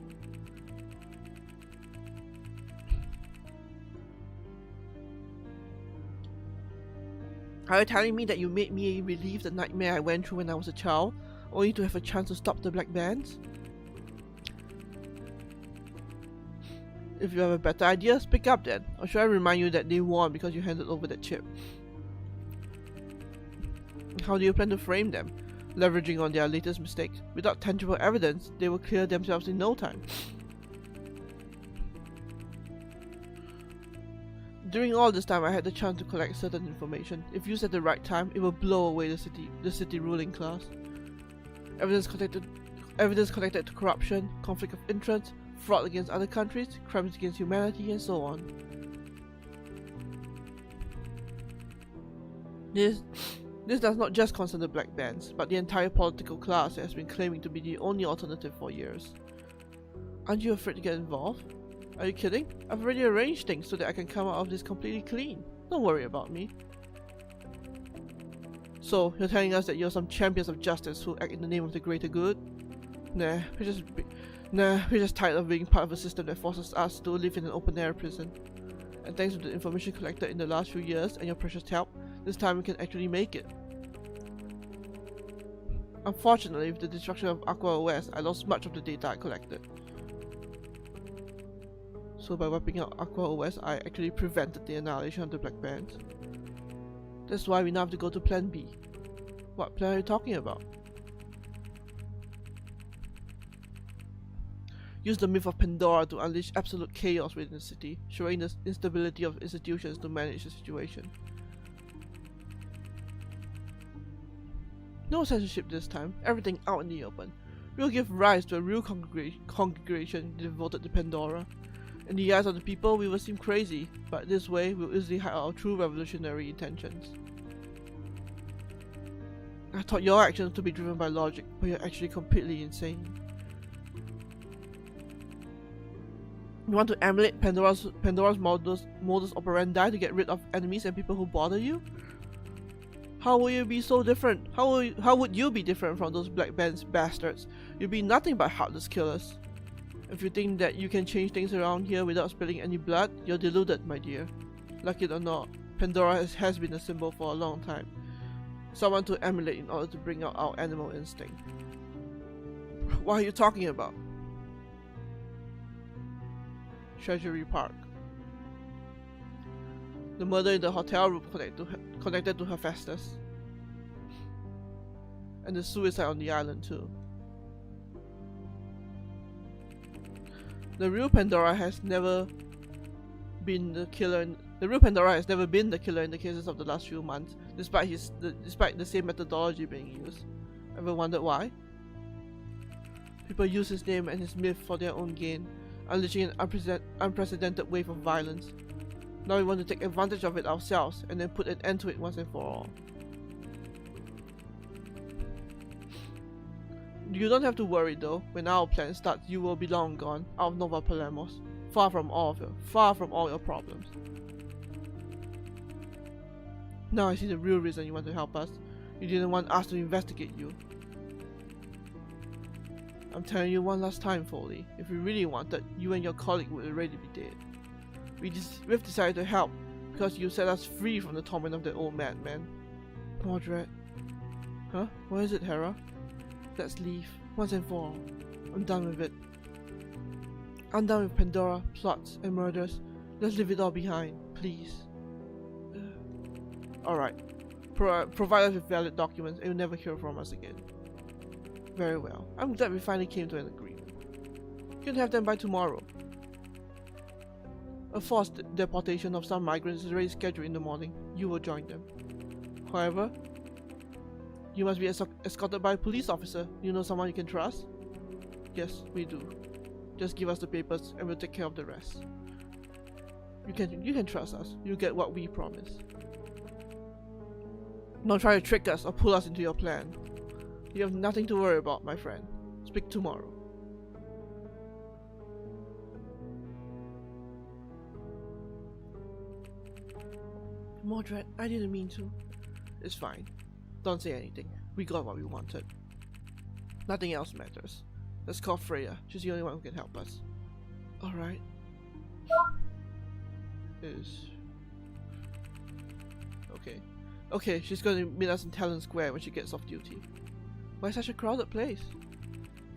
Are you telling me that you made me relive the nightmare I went through when I was a child, only to have a chance to stop the Black Bands? If you have a better idea, speak up then. Or should I remind you that they won because you handed over that chip? How do you plan to frame them? Leveraging on their latest mistakes. Without tangible evidence, they will clear themselves in no time. During all this time, I had the chance to collect certain information. If used at the right time, it will blow away the city ruling class. Evidence connected to corruption, conflict of interest, fraud against other countries, crimes against humanity, and so on. This does not just concern the Black Bands, but the entire political class that has been claiming to be the only alternative for years. Aren't you afraid to get involved? Are you kidding? I've already arranged things so that I can come out of this completely clean. Don't worry about me. So, you're telling us that you're some champions of justice who act in the name of the greater good? Nah, we're just tired of being part of a system that forces us to live in an open-air prison. And thanks to the information collected in the last few years and your precious help, this time we can actually make it. Unfortunately, with the destruction of Aqua OS, I lost much of the data I collected. So by wiping out Aqua OS, I actually prevented the annihilation of the Black Bands. That's why we now have to go to Plan B. What plan are you talking about? Use the myth of Pandora to unleash absolute chaos within the city, showing the instability of institutions to manage the situation. No censorship this time, everything out in the open. We'll give rise to a real congregation devoted to Pandora. In the eyes of the people, we will seem crazy, but this way we'll easily hide our true revolutionary intentions. I thought your actions to be driven by logic, but you're actually completely insane. You want to emulate Pandora's modus operandi to get rid of enemies and people who bother you? How will you be so different? How would you be different from those Black Bands bastards? You'll be nothing but heartless killers. If you think that you can change things around here without spilling any blood, you're deluded, my dear. Like it or not, Pandora has been a symbol for a long time. Someone to emulate in order to bring out our animal instinct. What are you talking about? Treasury Park. The murder in the hotel room connected to Hephaestus. And the suicide on the island too. The real Pandora has never been the killer in the cases of the last few months, despite the same methodology being used. Ever wondered why? People use his name and his myth for their own gain, unleashing an unprecedented wave of violence. Now we want to take advantage of it ourselves and then put an end to it once and for all. You don't have to worry though. When our plan starts, you will be long gone, out of Nova Polemos, far from all your problems. Now I see the real reason you want to help us. You didn't want us to investigate you. I'm telling you one last time, Foley. If we really wanted, you and your colleague would already be dead. We've decided to help because you set us free from the torment of that old madman. Mordred. Huh? What is it, Hera? Let's leave, once and for all. I'm done with it. I'm done with Pandora, plots, and murders. Let's leave it all behind, please. Alright. Provide us with valid documents and you'll never hear from us again. Very well. I'm glad we finally came to an agreement. You can have them by tomorrow. A forced deportation of some migrants is already scheduled in the morning. You will join them. However, you must be escorted by a police officer. You know someone you can trust? Yes, we do. Just give us the papers and we'll take care of the rest. You can trust us. You get what we promise. Don't try to trick us or pull us into your plan. You have nothing to worry about, my friend. Speak tomorrow. Mordred, I didn't mean to. It's fine. Don't say anything. We got what we wanted. Nothing else matters. Let's call Freya. She's the only one who can help us. Alright. Okay, she's going to meet us in Talon Square when she gets off duty. Why such a crowded place?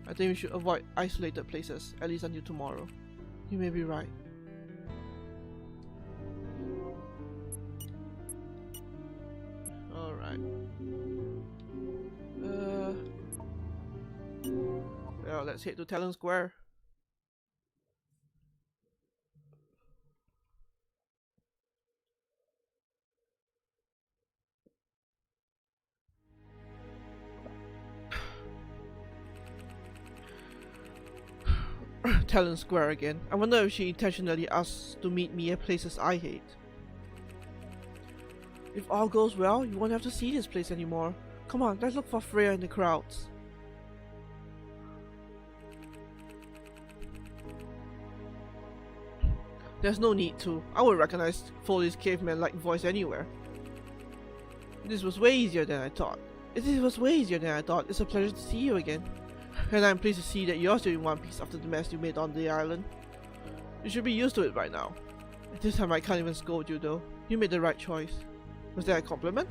I think we should avoid isolated places, at least until tomorrow. You may be right. Alright. Well, let's head to Talon Square. Talon Square again. I wonder if she intentionally asked to meet me at places I hate. If all goes well, you won't have to see this place anymore. Come on, let's look for Freya in the crowds. There's no need to. I would recognize Foley's caveman-like voice anywhere. This was way easier than I thought. It's a pleasure to see you again. And I'm pleased to see that you're still in one piece after the mess you made on the island. You should be used to it by now. This time I can't even scold you though. You made the right choice. Was that a compliment?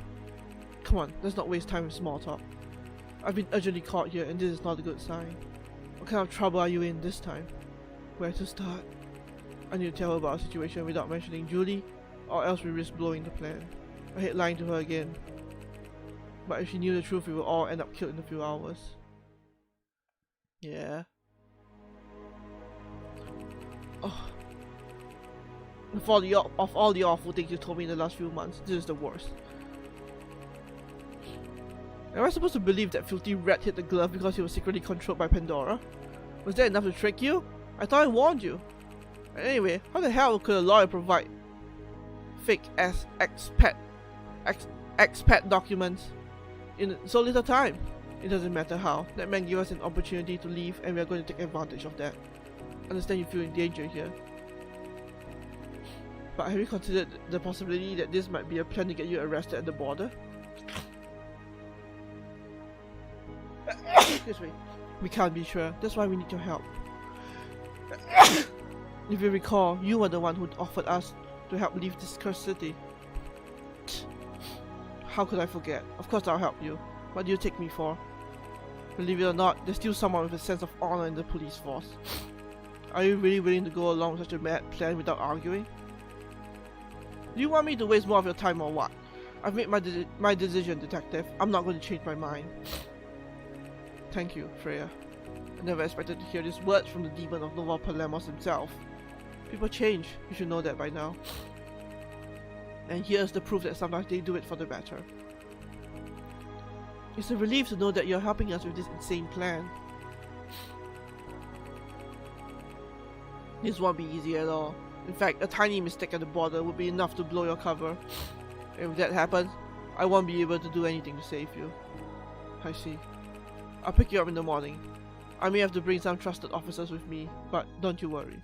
Come on, let's not waste time with small talk. I've been urgently caught here and this is not a good sign. What kind of trouble are you in this time? Where to start? I need to tell her about our situation without mentioning Julie, or else we risk blowing the plan. I hate lying to her again. But if she knew the truth, we will all end up killed in a few hours. Yeah. Oh. Of all the awful things you told me in the last few months, this is the worst. Am I supposed to believe that filthy rat hit the glove because he was secretly controlled by Pandora? Was that enough to trick you? I thought I warned you. Anyway, how the hell could a lawyer provide fake ass expat documents in so little time? It doesn't matter how. That man gave us an opportunity to leave and we are going to take advantage of that. Understand you feel in danger here. But have you considered the possibility that this might be a plan to get you arrested at the border? Excuse me. We can't be sure. That's why we need your help. If you recall, you were the one who offered us to help leave this cursed city. How could I forget? Of course I'll help you. What do you take me for? Believe it or not, there's still someone with a sense of honor in the police force. Are you really willing to go along with such a mad plan without arguing? Do you want me to waste more of your time or what? I've made my decision, detective. I'm not going to change my mind. Thank you, Freya. I never expected to hear these words from the demon of Nova Polemos himself. People change, you should know that by now. And here's the proof that sometimes they do it for the better. It's a relief to know that you're helping us with this insane plan. This won't be easy at all. In fact, a tiny mistake at the border would be enough to blow your cover. And if that happens, I won't be able to do anything to save you. I see. I'll pick you up in the morning. I may have to bring some trusted officers with me, but don't you worry.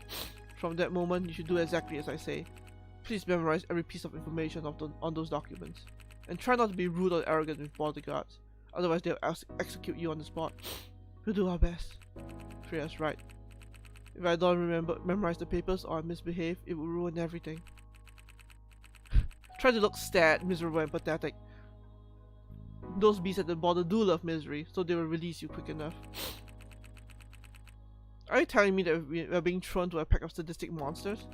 From that moment, you should do exactly as I say. Please memorize every piece of information on those documents. And try not to be rude or arrogant with bodyguards, otherwise they'll execute you on the spot. We'll do our best. Freya's right. If I don't memorize the papers or I misbehave, it will ruin everything. Try to look sad, miserable and pathetic. Those beasts at the border do love misery, so they will release you quick enough. Are you telling me that we are being thrown to a pack of sadistic monsters?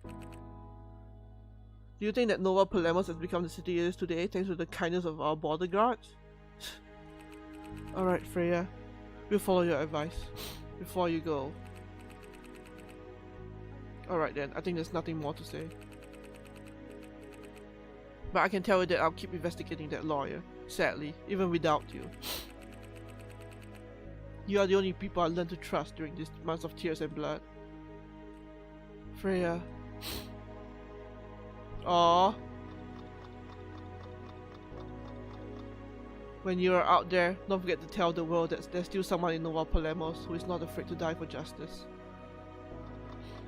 Do you think that Nova Polemos has become the city it is today thanks to the kindness of our border guards? Alright, Freya. We'll follow your advice. Before you go. Alright then, I think there's nothing more to say. But I can tell you that I'll keep investigating that lawyer. Sadly, even without you. You are the only people I learned to trust during these months of tears and blood. Freya. Aww. When you are out there, don't forget to tell the world that there's still someone in Nova Polemos who is not afraid to die for justice.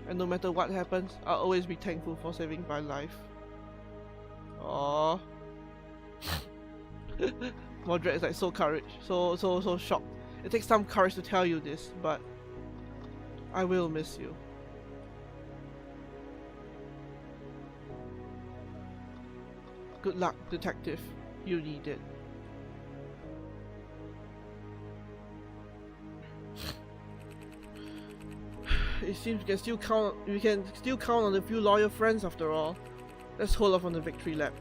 And no matter what happens, I'll always be thankful for saving my life. Aww. Mordred is like so shocked. It takes some courage to tell you this, but I will miss you. Good luck, detective. You need it. It seems we can still count on a few loyal friends after all. Let's hold off on the victory lap.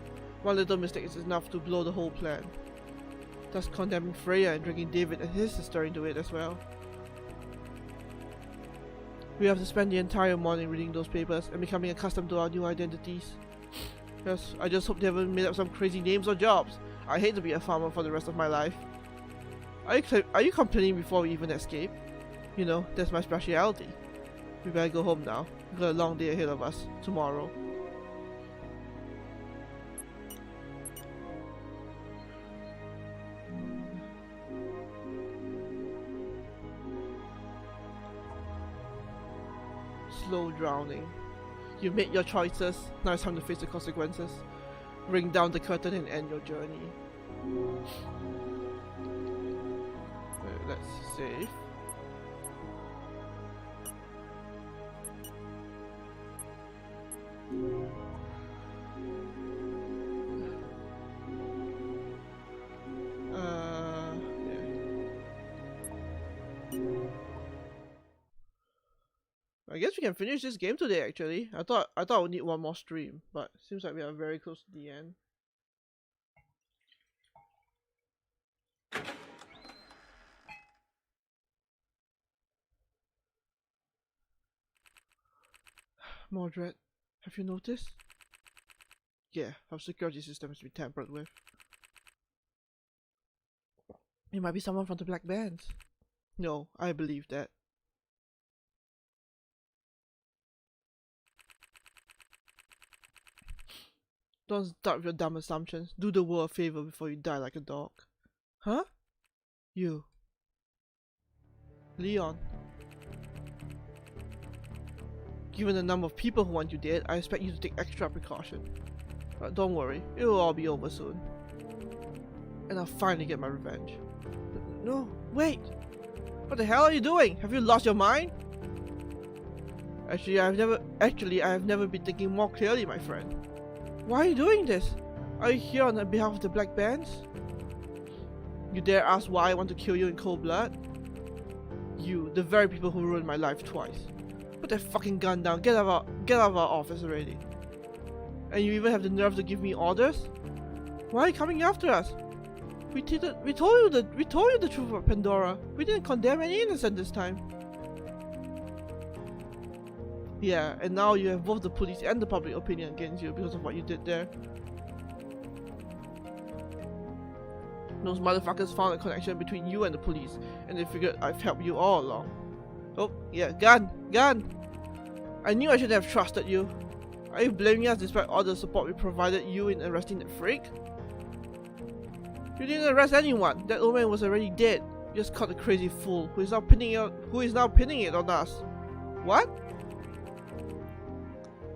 One little mistake is enough to blow the whole plan. Thus condemning Freya and dragging David and his sister into it as well. We have to spend the entire morning reading those papers and becoming accustomed to our new identities. Yes, I just hope they haven't made up some crazy names or jobs. I hate to be a farmer for the rest of my life. Are you complaining before we even escape? You know, that's my specialty. We better go home now. We've got a long day ahead of us tomorrow. Slow drowning. You made your choices. Now it's time to face the consequences. Ring down the curtain and end your journey. Let's save. I guess we can finish this game today actually. I thought I would need one more stream, but seems like we are very close to the end. Mordred, have you noticed? Yeah, our security system has been tampered with. It might be someone from the Black Bands. No, I believe that. Don't start with your dumb assumptions. Do the world a favor before you die like a dog. Huh? You. Leon. Given the number of people who want you dead, I expect you to take extra precaution. But don't worry, it will all be over soon. And I'll finally get my revenge. No, wait! What the hell are you doing? Have you lost your mind? Actually, I have never been thinking more clearly, my friend. Why are you doing this? Are you here on behalf of the Black Bands? You dare ask why I want to kill you in cold blood? You, the very people who ruined my life twice. Put that fucking gun down, get out of our office already. And you even have the nerve to give me orders? Why are you coming after us? We told you the truth about Pandora. We didn't condemn any innocent this time. Yeah, and now you have both the police and the public opinion against you because of what you did there. Those motherfuckers found a connection between you and the police, and they figured I've helped you all along. Oh, yeah, gun! I knew I should have trusted you. Are you blaming us despite all the support we provided you in arresting that freak? You didn't arrest anyone. That old man was already dead. You just caught a crazy fool who is now pinning it on us. What?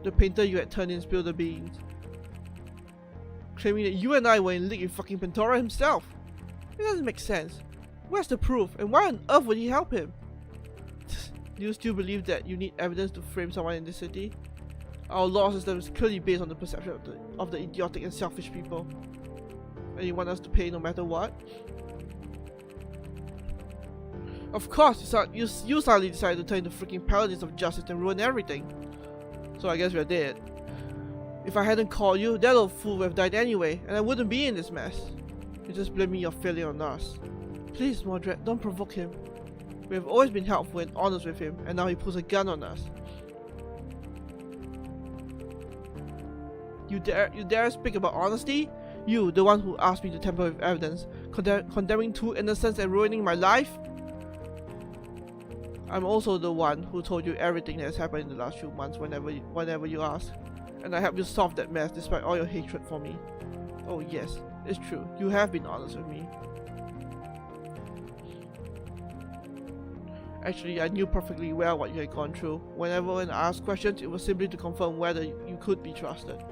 The painter you had turned in spilled the beans, claiming that you and I were in league with fucking Pandora himself. It doesn't make sense. Where's the proof, and why on earth would he help him? Do you still believe that you need evidence to frame someone in this city? Our law system is clearly based on the perception of the idiotic and selfish people. And you want us to pay no matter what? Of course, you suddenly decided to turn into freaking paladins of justice and ruin everything. So I guess we're dead. If I hadn't called you, that old fool would have died anyway, and I wouldn't be in this mess. You're just blaming your failure on us. Please, Mordred, don't provoke him. We have always been helpful and honest with him, and now he pulls a gun on us. You dare speak about honesty? You, the one who asked me to tamper with evidence, condemning two innocents and ruining my life? I'm also the one who told you everything that has happened in the last few months whenever you ask. And I helped you solve that mess despite all your hatred for me. Oh yes, it's true. You have been honest with me. Actually, I knew perfectly well what you had gone through. Whenever I asked questions, it was simply to confirm whether you could be trusted.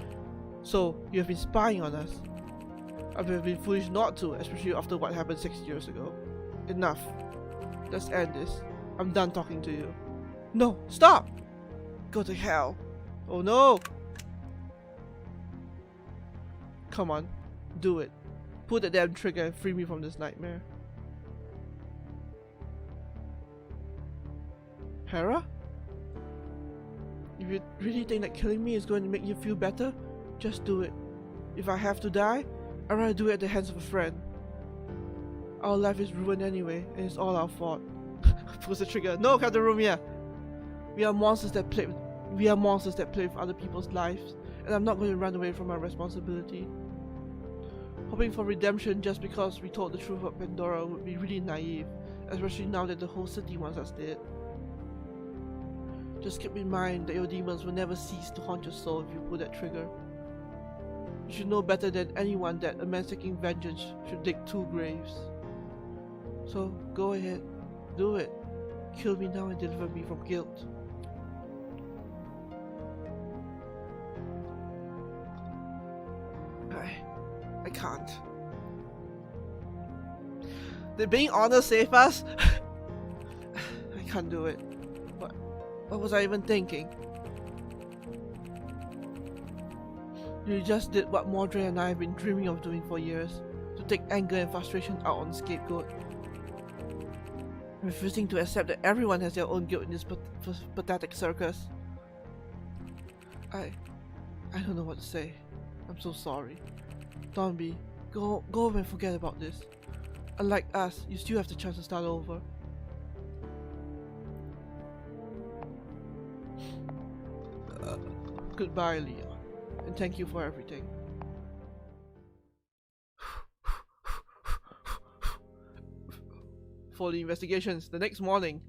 So, you have been spying on us. I have been foolish not to, especially after what happened 6 years ago. Enough. Let's end this. I'm done talking to you. No, stop! Go to hell. Oh no! Come on, do it. Pull the damn trigger and free me from this nightmare. Hera? If you really think that killing me is going to make you feel better, just do it. If I have to die, I'd rather do it at the hands of a friend. Our life is ruined anyway, and it's all our fault. Pulls the trigger. No, Captain Romeo! We are monsters that play with other people's lives, and I'm not going to run away from my responsibility. Hoping for redemption just because we told the truth about Pandora would be really naive, especially now that the whole city wants us dead. Just keep in mind that your demons will never cease to haunt your soul if you pull that trigger. You should know better than anyone that a man seeking vengeance should dig 2 graves. So, go ahead. Do it. Kill me now and deliver me from guilt. I can't. Did being honest save us? I can't do it. What was I even thinking? You just did what Mordred and I have been dreaming of doing for years, to take anger and frustration out on the scapegoat. Refusing to accept that everyone has their own guilt in this pathetic circus. I don't know what to say. I'm so sorry. Thornby, go home and forget about this. Unlike us, you still have the chance to start over. Goodbye, Leon, and thank you for everything. For the investigations the next morning.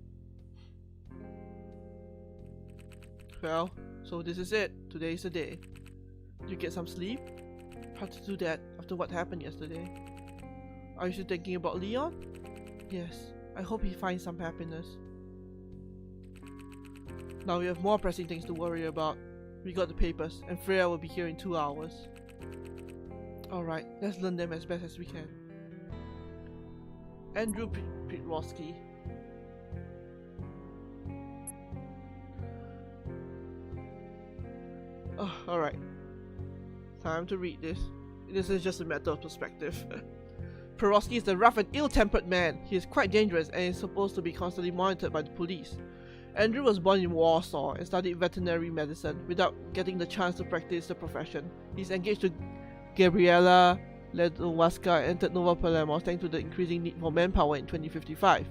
Well, so this is it. Today is the day. Did you get some sleep? How to do that after what happened yesterday? Are you still thinking about Leon? Yes, I hope he finds some happiness. Now we have more pressing things to worry about. We got the papers, and Freya will be here in 2 hours. Alright, let's learn them as best as we can. Andrew Pitwowski. Oh, alright. Time to read this. This is just a matter of perspective. Pirowski is a rough and ill-tempered man. He is quite dangerous and is supposed to be constantly monitored by the police. Andrew was born in Warsaw and studied veterinary medicine without getting the chance to practice the profession. He's engaged to Gabriela Ledowska and entered Nova Polemos thanks to the increasing need for manpower in 2055.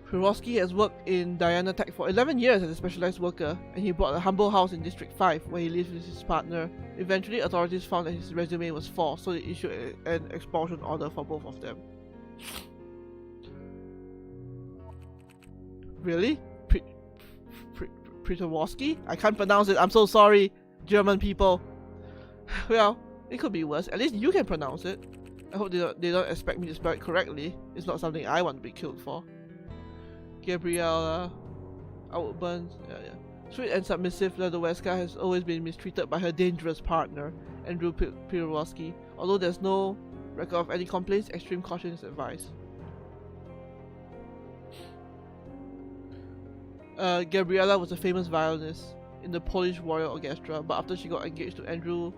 Pirowski has worked in Diana Tech for 11 years as a specialized worker, and he bought a humble house in District 5 where he lives with his partner. Eventually, authorities found that his resume was false, so they issued an expulsion order for both of them. Really? Pitwowski? I can't pronounce it, I'm so sorry, German people. Well, it could be worse. At least you can pronounce it. I hope they don't expect me to spell it correctly. It's not something I want to be killed for. Gabriela Outburns. Sweet and submissive Ledowska has always been mistreated by her dangerous partner, Andrew Pirowski. Although there's no record of any complaints, extreme caution is advised. Gabriela was a famous violinist in the Polish Royal Orchestra, but after she got engaged to Andrew,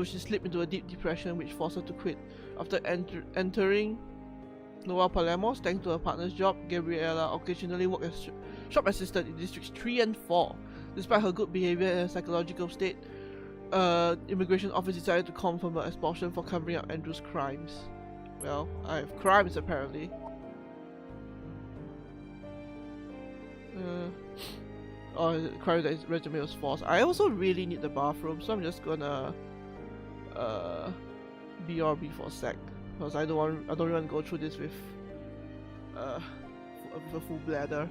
she slipped into a deep depression which forced her to quit. After entering Nova Polemos, thanks to her partner's job, Gabriela occasionally worked as shop assistant in Districts 3 and 4. Despite her good behavior and her psychological state, immigration office decided to confirm her expulsion for covering up Andrew's crimes. Well, I have crimes apparently. Oh, crime that his resume was false. I also really need the bathroom, so I'm just gonna BRB for a sec, because I don't want to go through this with a full bladder.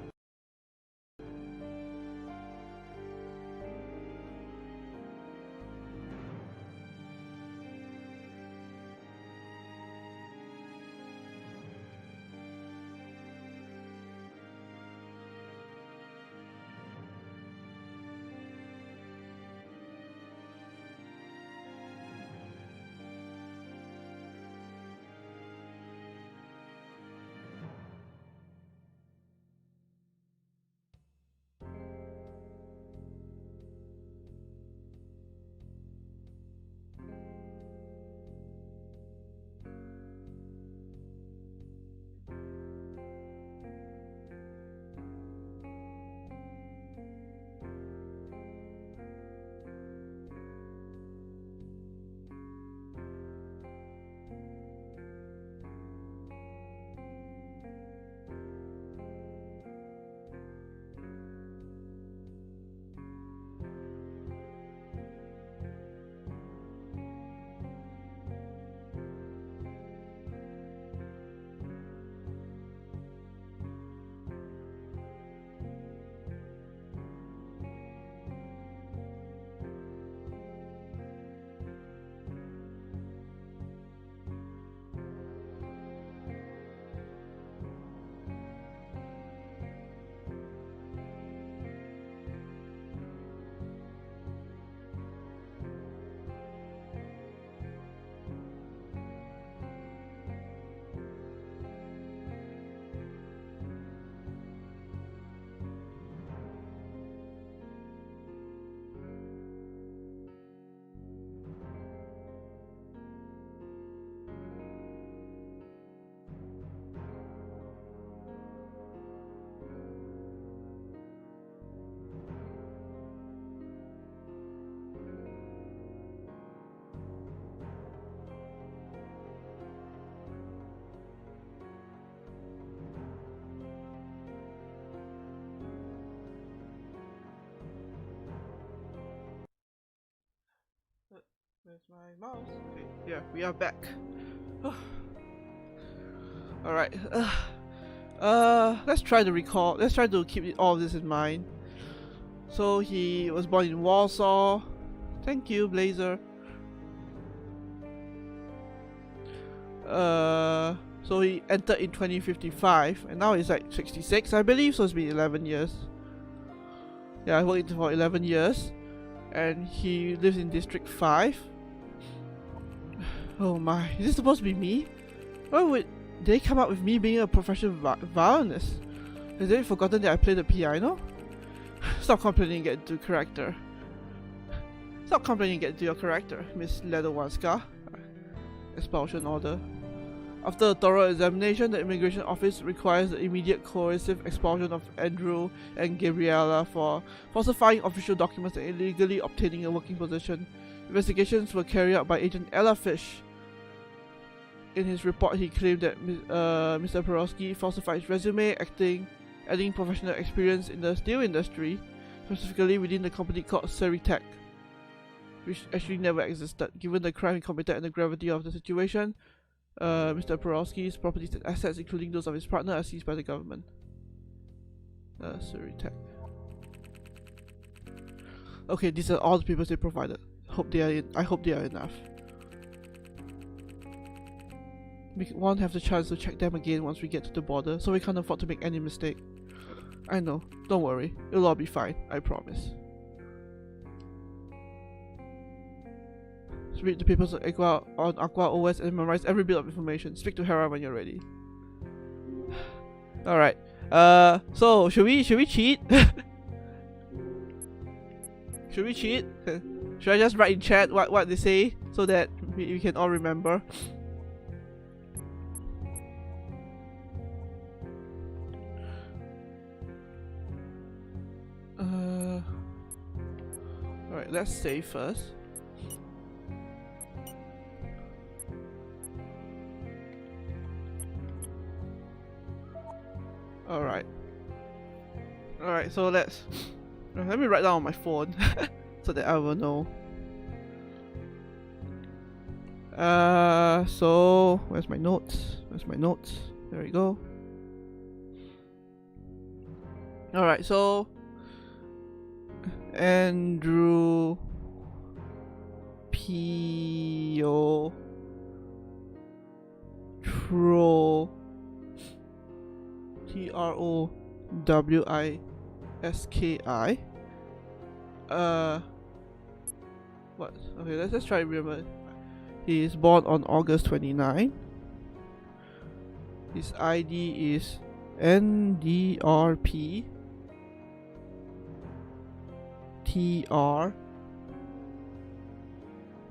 Where's my mouse? Okay, yeah, we are back. Alright. Let's try to recall. Let's try to keep all of this in mind. So he was born in Warsaw. Thank you, Blazer. So he entered in 2055, and now he's like 66, I believe. So it's been 11 years. Yeah, I worked for 11 years, and he lives in District 5. Oh my, is this supposed to be me? Why would they come up with me being a professional violinist? Has they forgotten that I play the piano? Stop complaining and get into character. Stop complaining and get into your character, Miss Ledowanska. Expulsion order. After a thorough examination, the immigration office requires the immediate coercive expulsion of Andrew and Gabriella for falsifying official documents and illegally obtaining a working position. Investigations were carried out by Agent Ella Fish. In his report, he claimed that Mr. Perowski falsified his resume, adding professional experience in the steel industry, specifically within the company called Seritech, which actually never existed. Given the crime he committed and the gravity of the situation, Mr. Perowski's properties and assets, including those of his partner, are seized by the government. Seritech. Okay, these are all the papers they provided. I hope they are enough. We won't have the chance to check them again once we get to the border, so we can't afford to make any mistake. I know, don't worry, it'll all be fine, I promise. Let's read the papers on Aqua OS and memorize every bit of information. Speak to Hera when you're ready. Alright, so should we cheat? Should we cheat? Should I just write in chat what they say so that we can all remember? Alright, let's save first. Alright. Alright, so let me write down on my phone so that I will know. So where's my notes? There we go. Alright, so Andrew P.O. Trowiski. What? Okay, let's just try to remember. He is born on August 29. His ID is NDRP TR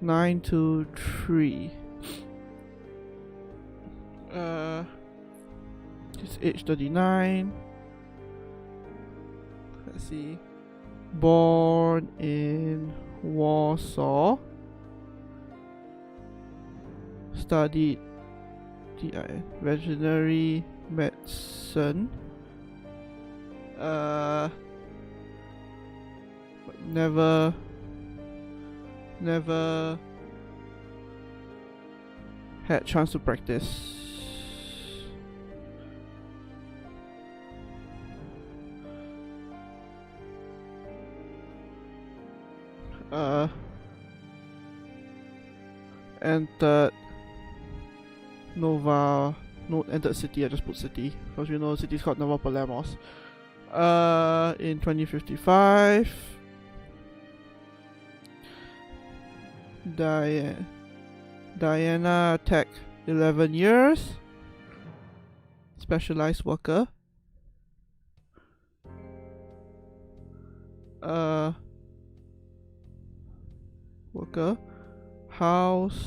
923. His age 39. Let's see. Born in Warsaw. Studied veterinary medicine. But never had chance to practice. Entered entered city. I just put city because you know the city is called Nova Polemos. In 2055. Diana Tech 11 years. Specialized worker. House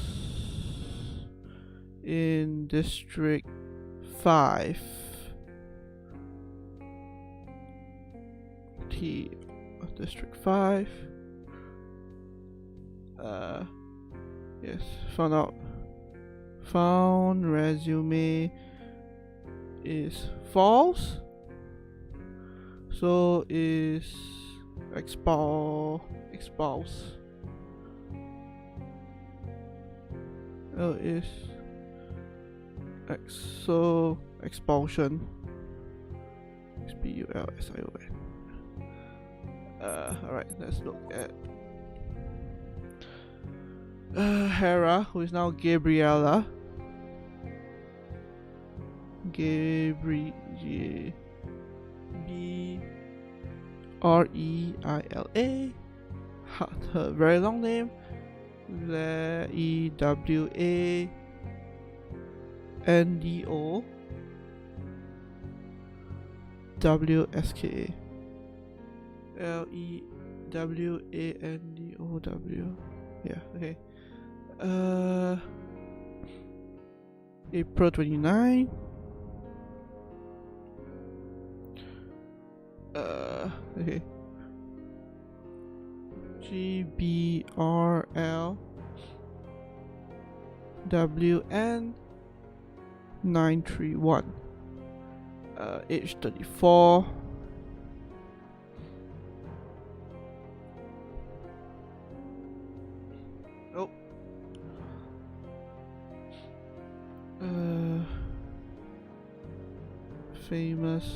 in District 5. District 5. Yes, found resume is false. So is expulse. Is expulsion. Expulsion. Alright, let's look at Hera, who is now Gabriella. B-R-E-I-L-A. Her very long name. E-W-A-N-D-O-W-S-K-A. L-E-W-A-N-D-O-W. Yeah, okay. April 29. Okay. GBRL WN 931. Age 34. Oh. Famous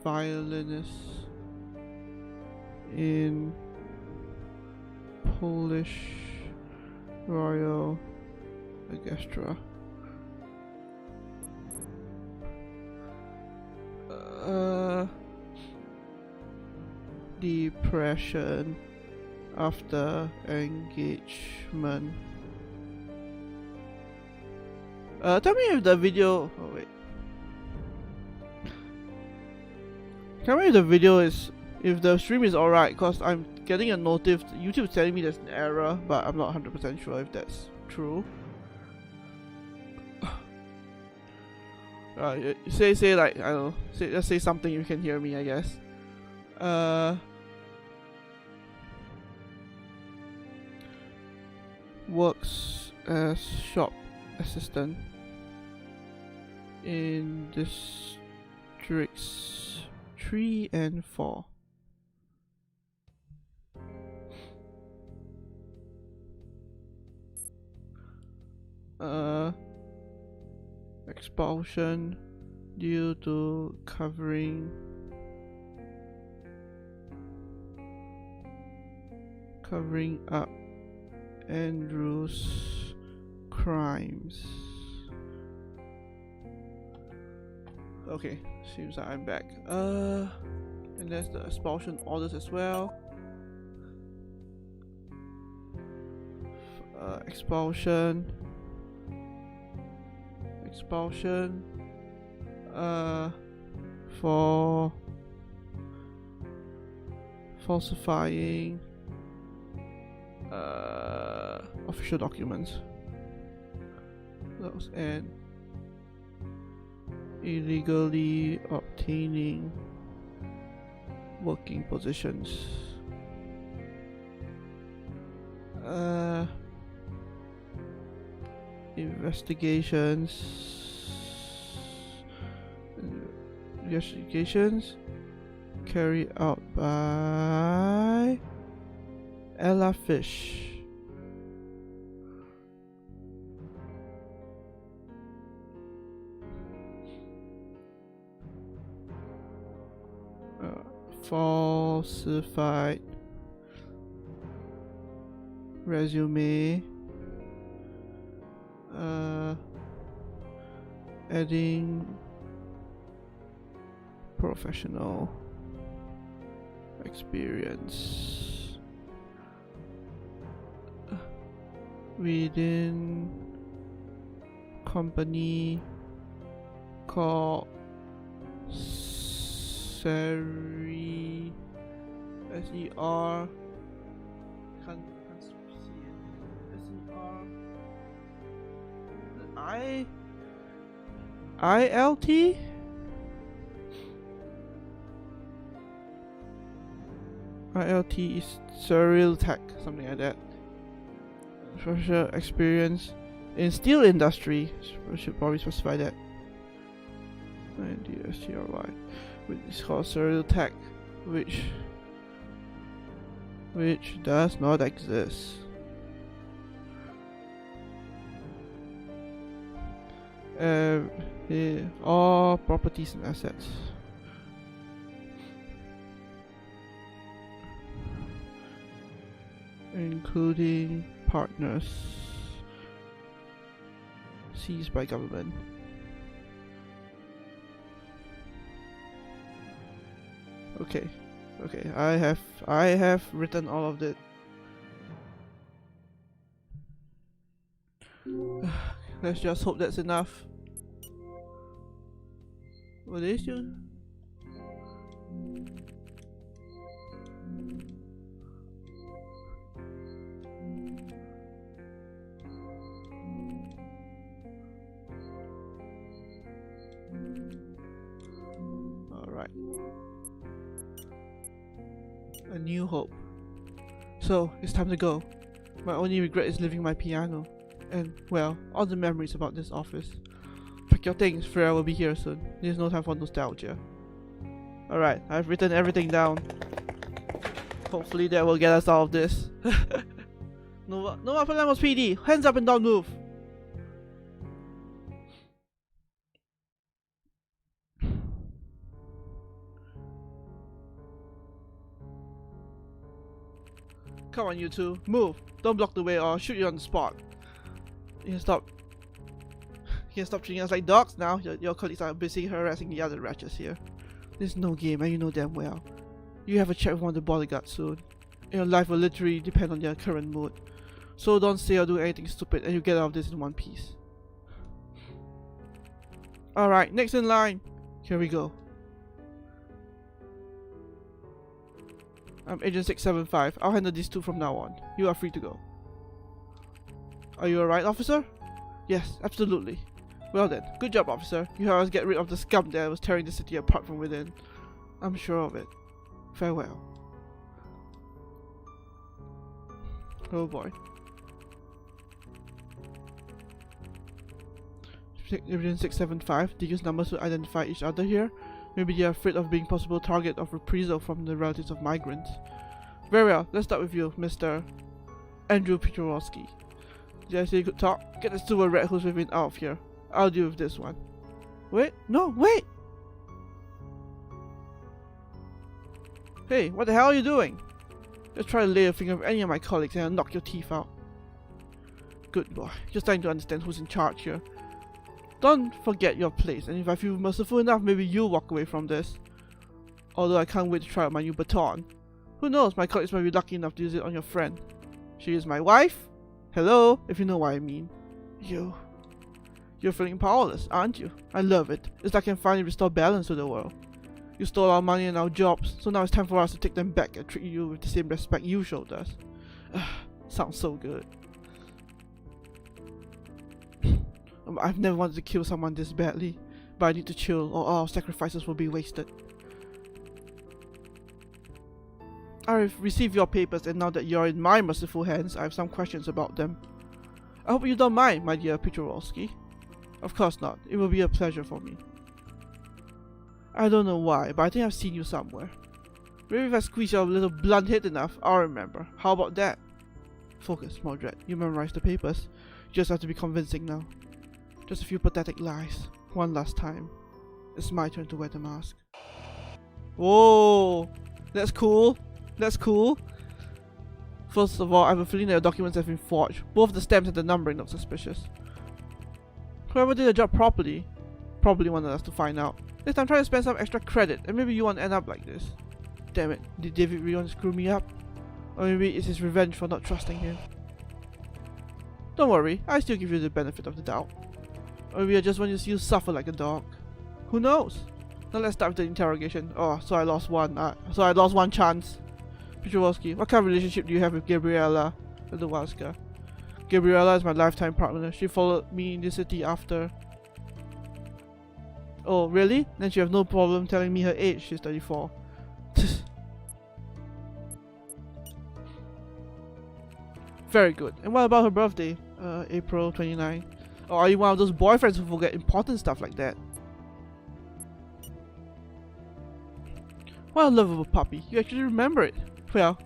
violinist in Polish Royal Orchestra. Depression after engagement. Tell me if the video. Oh wait. Tell me if the video is, if the stream is alright, cause I'm getting a notif. YouTube is telling me there's an error, but I'm not 100% sure if that's true. Say like, I don't know, just say something you can hear me, I guess. Works as shop assistant in districts 3 and 4. Expulsion due to covering up Andrew's crimes. Okay, seems like I'm back. And there's the expulsion orders as well. Expulsion, for falsifying official documents. Those and illegally obtaining working positions. Investigations carried out by Ella Fish. Falsified resume, adding professional experience within company called Seri, S-E-R, can't see it, S-E-R, I-L-T? I-L-T is Surreal Tech, something like that. Social experience in steel industry, I should probably specify that. I-D-S-T-R-Y, which is called Surreal Tech, which does not exist. All properties and assets. Including partners seized by government. Okay, I have written all of it. Let's just hope that's enough. Were they still? Alright. A new hope. So, it's time to go. My only regret is leaving my piano. And, well, all the memories about this office. Pack your things, Freya will be here soon. There's no time for nostalgia. Alright, I've written everything down. Hopefully that will get us out of this. Nova Polemos PD, hands up and don't move! Come on, you two, move! Don't block the way or I'll shoot you on the spot. You can stop treating us like dogs now. Your colleagues are busy harassing the other wretches here. This is no game and you know damn well. You have a chat with one of the bodyguards soon. And your life will literally depend on their current mood. So don't say or do anything stupid and you get out of this in one piece. Alright, next in line. Here we go. I'm Agent 675. I'll handle these two from now on. You are free to go. Are you alright, officer? Yes, absolutely. Well then, good job, officer. You helped us get rid of the scum that was tearing the city apart from within. I'm sure of it. Farewell. Oh boy. Agent 675. They use numbers to identify each other here. Maybe they are afraid of being possible target of reprisal from the relatives of migrants. Very well, let's start with you, Mr. Andrew Petrowski. Did I say you could talk? Get the silver rat who's with me out of here. I'll deal with this one. Wait, no, wait! Hey, what the hell are you doing? Just try to lay a finger of any of my colleagues and I'll knock your teeth out. Good boy, you're starting to understand who's in charge here. Don't forget your place, and if I feel merciful enough, maybe you'll walk away from this. Although I can't wait to try out my new baton. Who knows, my colleagues might be lucky enough to use it on your friend. She is my wife? Hello, if you know what I mean. You're feeling powerless, aren't you? I love it. It's like I can finally restore balance to the world. You stole our money and our jobs, so now it's time for us to take them back and treat you with the same respect you showed us. Sounds so good. I've never wanted to kill someone this badly, but I need to chill or all our sacrifices will be wasted. I've received your papers, and now that you're in my merciful hands, I have some questions about them. I hope you don't mind, my dear Petrowski. Of course not. It will be a pleasure for me. I don't know why, but I think I've seen you somewhere. Maybe if I squeeze your little blunt head enough, I'll remember. How about that? Focus, Mordred. You memorized the papers. You just have to be convincing now. Just a few pathetic lies. One last time. It's my turn to wear the mask. Whoa! That's cool. That's cool. First of all, I have a feeling that the documents have been forged. Both the stamps and the numbering look suspicious. Whoever did the job properly probably wanted us to find out. Next time, try to spend some extra credit, and maybe you won't end up like this. Damn it, did David really want to screw me up? Or maybe it's his revenge for not trusting him. Don't worry, I still give you the benefit of the doubt. Or maybe I just want to see you suffer like a dog. Who knows? Now let's start with the interrogation. Oh, so I lost one chance. Petrowski, what kind of relationship do you have with Gabriella Ledowaska? Gabriella is my lifetime partner. She followed me in the city after. Oh, really? Then she have no problem telling me her age. She's 34. Very good. And what about her birthday? April 29. Or are you one of those boyfriends who forget important stuff like that? What a lovable puppy. You actually remember it. Well,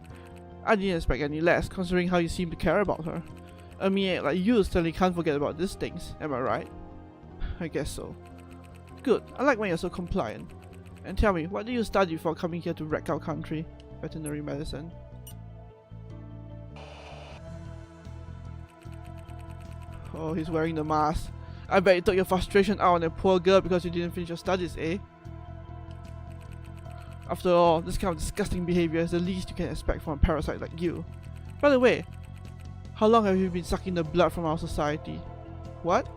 I didn't expect any less, considering how you seem to care about her. I mean, like you certainly can't forget about these things, am I right? I guess so. Good, I like when you're so compliant. And tell me, what did you study before coming here to wreck our country? Veterinary medicine. Oh, he's wearing the mask. I bet you took your frustration out on a poor girl because you didn't finish your studies, eh? After all, this kind of disgusting behavior is the least you can expect from a parasite like you. By the way, how long have you been sucking the blood from our society? What?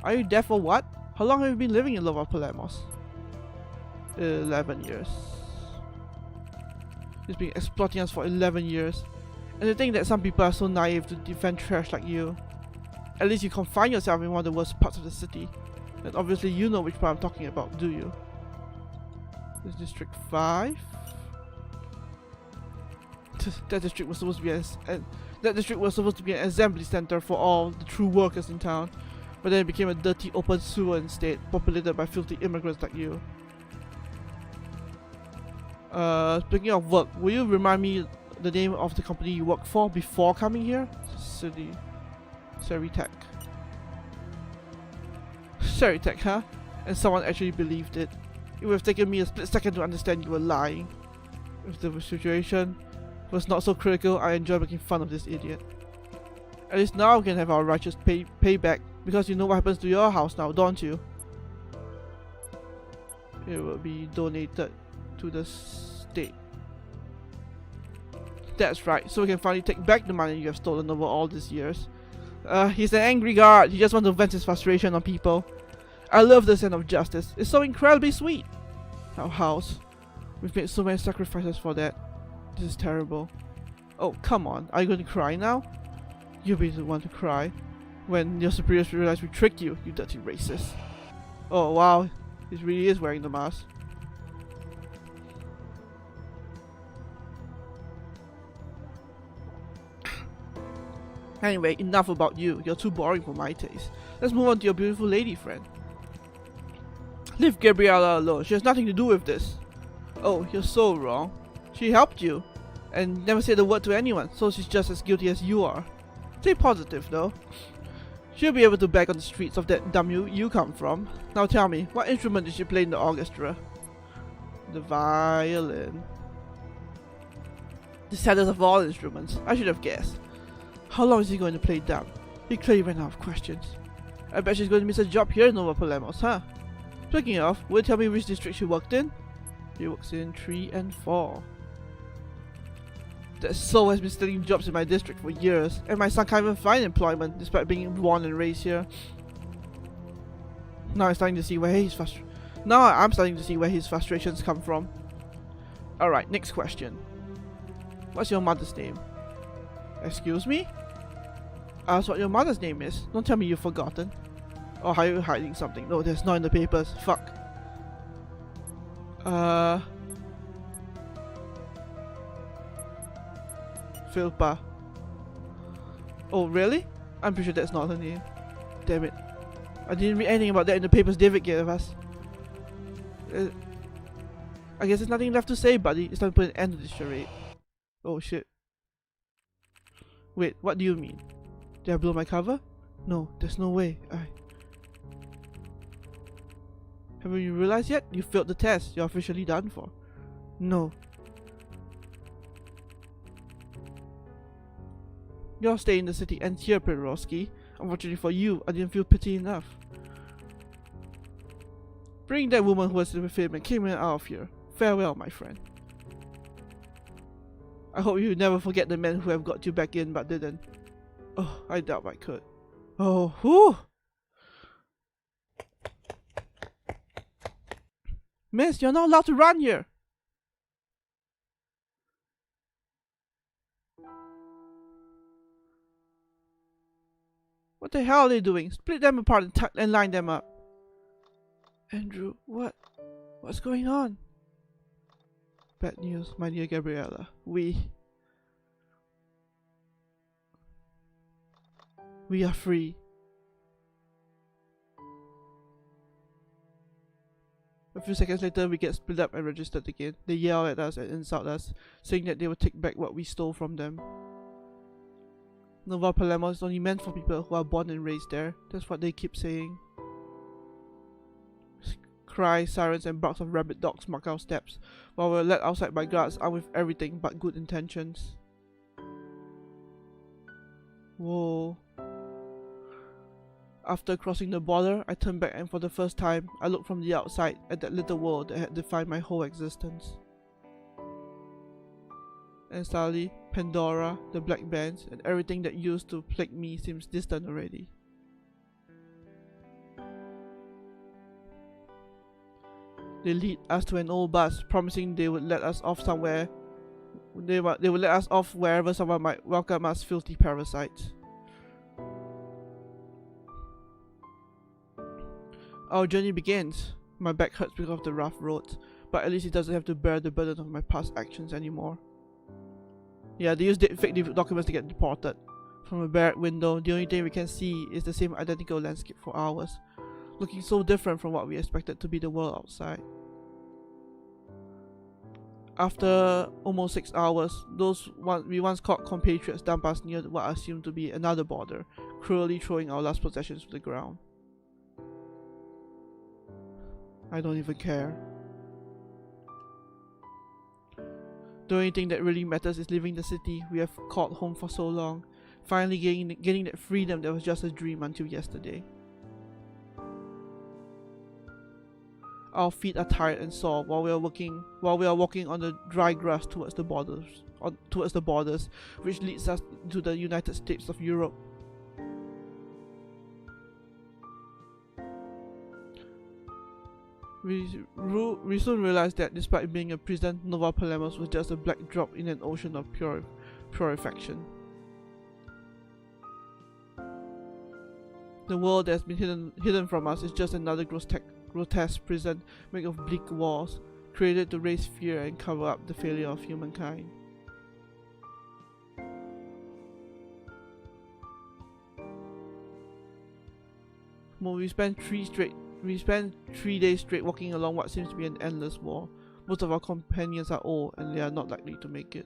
Are you deaf or what? How long have you been living in Nova Polemos? 11 years. He's been exploiting us for 11 years. And to think that some people are so naive to defend trash like you. At least you confine yourself in one of the worst parts of the city. And obviously you know which part I'm talking about, do you? This is District 5? That district was supposed to be an assembly center for all the true workers in town. But then it became a dirty open sewer instead, populated by filthy immigrants like you. Speaking of work, will you remind me the name of the company you worked for before coming here? Seritech. Seritech, huh? And someone actually believed it. It would have taken me a split second to understand you were lying. If the situation was not so critical, I enjoy making fun of this idiot. At least now we can have our righteous payback, because you know what happens to your house now, don't you? It will be donated to the state. That's right, so we can finally take back the money you have stolen over all these years. He's an angry guard. He just wants to vent his frustration on people. I love the sense of justice. It's so incredibly sweet. Our house. We've made so many sacrifices for that. This is terrible. Oh, come on. Are you going to cry now? You'll be the one to cry when your superiors realize we tricked you, you dirty racist. Oh, wow. He really is wearing the mask. Anyway, enough about you. You're too boring for my taste. Let's move on to your beautiful lady friend. Leave Gabriella alone. She has nothing to do with this. Oh, you're so wrong. She helped you and never said a word to anyone, so she's just as guilty as you are. Stay positive though. She'll be able to beg on the streets of that dumb you come from. Now tell me, what instrument did she play in the orchestra? The violin. The saddest of all instruments. I should have guessed. How long is he going to play dumb? He clearly ran out of questions. I bet she's going to miss a job here in Nova Polemos, huh? Speaking of, will you tell me which district she worked in? She works in 3 and 4. That soul has been stealing jobs in my district for years, and my son can't even find employment despite being born and raised here. Now I'm starting to see where his frustrations come from. Alright, next question. What's your mother's name? Excuse me? Ask what your mother's name is. Don't tell me you've forgotten. Or are you hiding something? No, that's not in the papers. Fuck. Philpa. Oh, really? I'm pretty sure that's not her name. Damn it. I didn't read anything about that in the papers David gave us. I guess there's nothing left to say, buddy. It's time to put an end to this charade. Oh shit. Wait, what do you mean? Did I blow my cover? No, there's no way. Haven't you realized yet? You failed the test. You're officially done for. No. Your stay in the city ends here, Pirowski. Unfortunately for you, I didn't feel pity enough. Bring that woman who was with him and came out of here. Farewell, my friend. I hope you never forget the men who have got you back in but didn't. Oh, I doubt I could. Oh, whew! Miss, you're not allowed to run here! What the hell are they doing? Split them apart and line them up. Andrew, what's going on? Bad news, my dear Gabriella. We are free. A few seconds later, we get split up and registered again. They yell at us and insult us, saying that they will take back what we stole from them. Nova Polemos is only meant for people who are born and raised there. That's what they keep saying. Cries, sirens and barks of rabid dogs mark our steps, while we're led outside by guards armed with everything but good intentions. Whoa. After crossing the border, I turned back and for the first time, I looked from the outside at that little world that had defined my whole existence. And suddenly, Pandora, the black bands, and everything that used to plague me seems distant already. They lead us to an old bus, promising they would let us off somewhere. They would let us off wherever someone might welcome us filthy parasites. Our journey begins. My back hurts because of the rough roads, but at least it doesn't have to bear the burden of my past actions anymore. Yeah, they use fake documents to get deported. From a barrack window, the only thing we can see is the same identical landscape for hours, looking so different from what we expected to be the world outside. After almost 6 hours, we once caught compatriots dump us near what I assumed to be another border, cruelly throwing our last possessions to the ground. I don't even care. The only thing that really matters is leaving the city we have called home for so long, finally getting that freedom that was just a dream until yesterday. Our feet are tired and sore while we are walking on the dry grass towards the borders, which leads us to the United States of Europe. We soon realized that despite being a prison, Nova Polemos was just a black drop in an ocean of purification. The world that has been hidden from us is just another grotesque prison made of bleak walls, created to raise fear and cover up the failure of humankind. We spent 3 days straight walking along what seems to be an endless wall. Most of our companions are old and they are not likely to make it.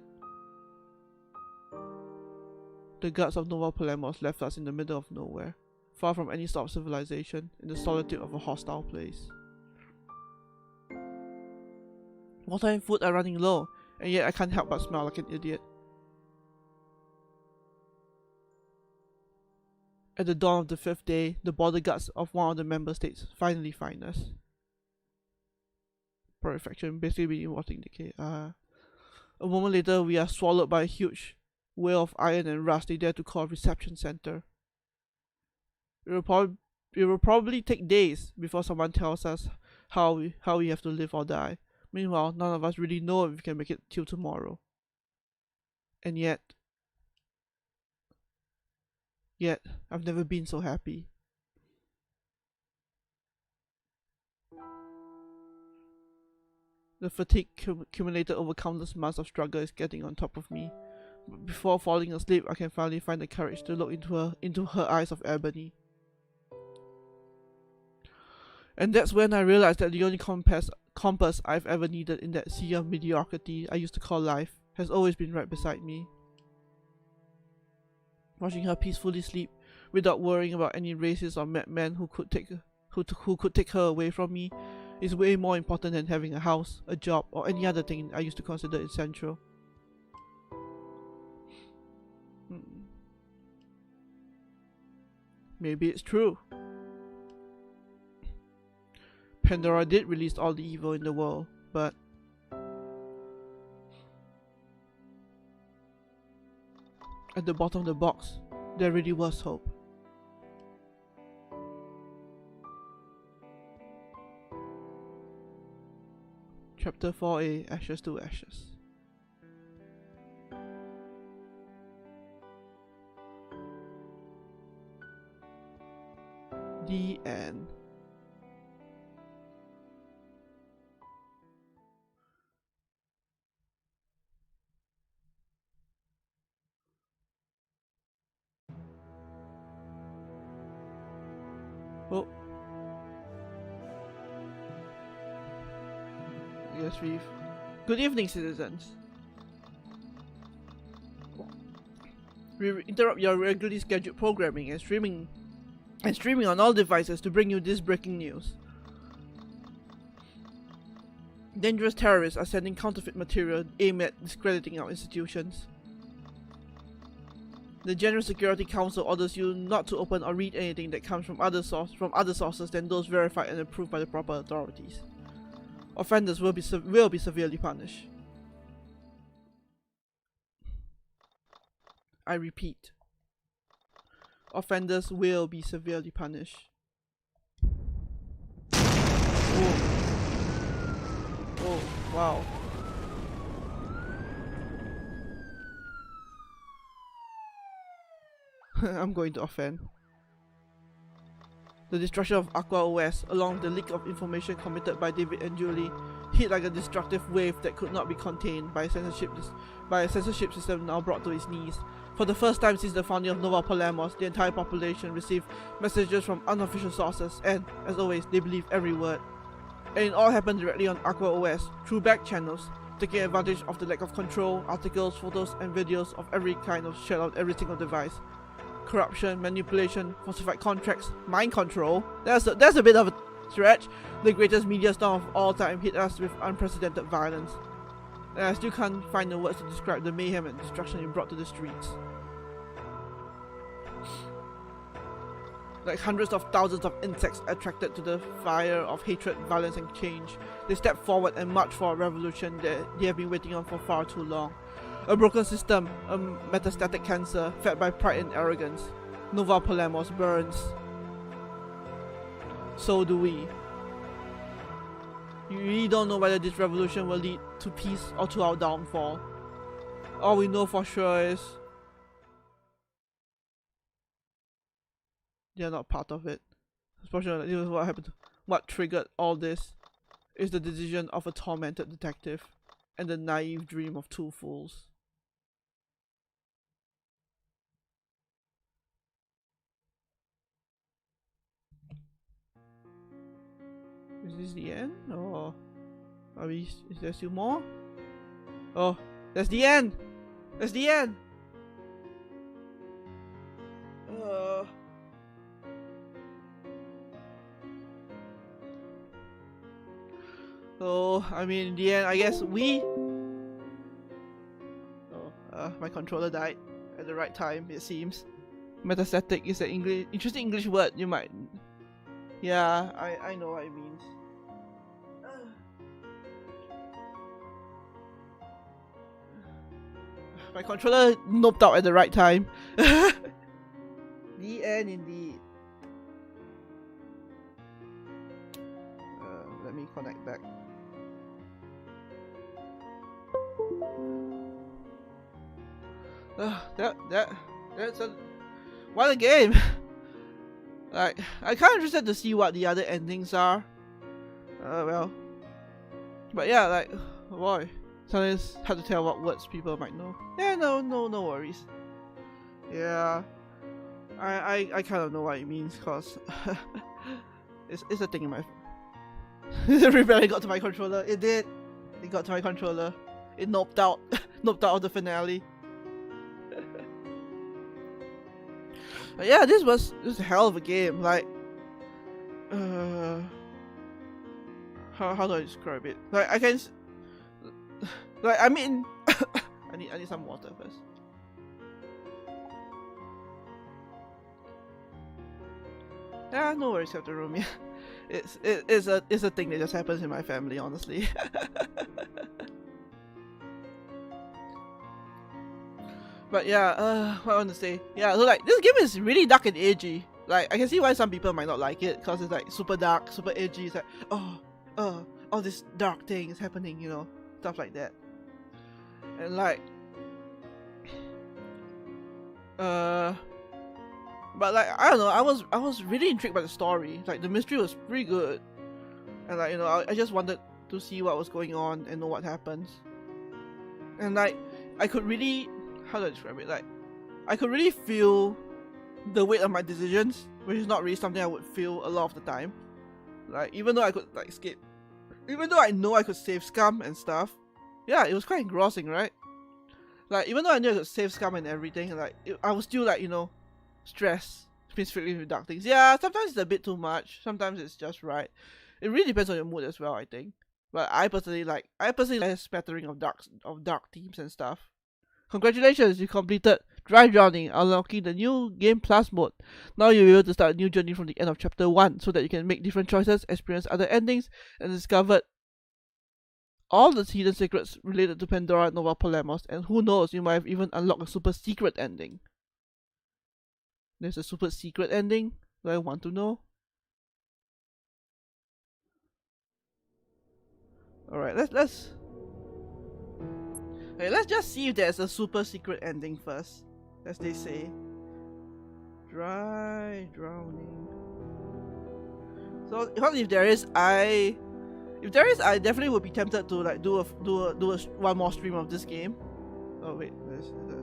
The guards of Nova Polemos left us in the middle of nowhere, far from any sort of civilization, in the solitude of a hostile place. Water and food are running low, and yet I can't help but smell like an idiot. At the dawn of the 5th day, the border guards of one of the member states finally find us. Perfection, basically being rotting decay. A moment later, we are swallowed by a huge whale of iron and rust they dare to call a reception center. It will probably take days before someone tells us how we have to live or die. Meanwhile, none of us really know if we can make it till tomorrow. And yet, I've never been so happy. The fatigue accumulated over countless months of struggle is getting on top of me. But before falling asleep, I can finally find the courage to look into her eyes of ebony. And that's when I realized that the only compass I've ever needed in that sea of mediocrity I used to call life has always been right beside me. Watching her peacefully sleep without worrying about any racist or madman who could take her away from me is way more important than having a house, a job, or any other thing I used to consider essential. Maybe it's true. Pandora did release all the evil in the world, but at the bottom of the box, there really was hope. Chapter 4a, Ashes to Ashes. The end. Oh. Yes, we've. Good evening, citizens. We interrupt your regularly scheduled programming and streaming on all devices to bring you this breaking news. Dangerous terrorists are sending counterfeit material aimed at discrediting our institutions. The General Security Council orders you not to open or read anything that comes from other sources than those verified and approved by the proper authorities. Offenders will be severely punished. I repeat. Offenders will be severely punished. Oh, wow. I'm going to offend. The destruction of Aqua OS, along with the leak of information committed by David and Julie, hit like a destructive wave that could not be contained by a censorship system now brought to its knees. For the first time since the founding of Nova Polemos, the entire population received messages from unofficial sources, and, as always, they believed every word. And it all happened directly on Aqua OS, through back channels, taking advantage of the lack of control. Articles, photos, and videos of every kind of shared on every single device. Corruption, manipulation, falsified contracts, mind control. That's a bit of a stretch. The greatest media storm of all time hit us with unprecedented violence. And I still can't find the words to describe the mayhem and destruction it brought to the streets. Like hundreds of thousands of insects attracted to the fire of hatred, violence, and change, they stepped forward and marched for a revolution that they have been waiting on for far too long. A broken system, a metastatic cancer, fed by pride and arrogance. Nova Polemos burns. So do we. You really don't know whether this revolution will lead to peace or to our downfall. All we know for sure is they are not part of it. Especially this is what happened. What triggered all this is the decision of a tormented detective and the naive dream of two fools. Is this the end? Or are we? Is there still more? Oh, that's the end! That's the end! So, I mean, in the end, I guess we... Oh, my controller died at the right time, it seems. Metastatic is an interesting English word, you might... Yeah, I know what it means. My controller noped out at the right time. The end indeed. Let me connect back. That's a... What a game! Like, I'm kind of interested to see what the other endings are. Well. But yeah, like, boy. Sometimes it's hard to tell what words people might know. Yeah, no worries. Yeah. I kind of know what it means, cause it's a thing in my... The rebellion got to my controller. It did. It got to my controller. It noped out. Noped out of the finale. But yeah, this was a hell of a game. Like, how do I describe it? Like, I can, like, I mean, I need some water first. Yeah, no worries, Captain Romeo. It's a thing that just happens in my family, honestly. But yeah, what I want to say, yeah, so like, this game is really dark and edgy. Like, I can see why some people might not like it, because it's like super dark, super edgy. It's like, all this dark thing is happening, you know, stuff like that. And like, but like, I don't know, I was really intrigued by the story. Like, the mystery was pretty good, and like, you know, I just wanted to see what was going on and know what happens. And like, I could really, how do I describe it? Like, I could really feel the weight of my decisions, which is not really something I would feel a lot of the time. Like, even though I could like skip, even though I know I could save Scum and stuff, yeah, it was quite engrossing, right? Like, even though I knew I could save Scum and everything, like, I was still like, you know, stressed, specifically with dark things. Yeah, sometimes it's a bit too much, sometimes it's just right. It really depends on your mood as well, I think. But I personally like a spattering of dark themes and stuff. Congratulations, you completed Dry Drowning, unlocking the new Game Plus mode. Now you'll be able to start a new journey from the end of Chapter 1, so that you can make different choices, experience other endings, and discover all the hidden secrets related to Pandora and Nova Polemos, and who knows, you might have even unlocked a super secret ending. There's a super secret ending? Do I want to know? Alright, let's just see if there's a super secret ending first, as they say. Dry Drowning. So, because if there is, I definitely would be tempted to like do one more stream of this game. Oh wait, there's the...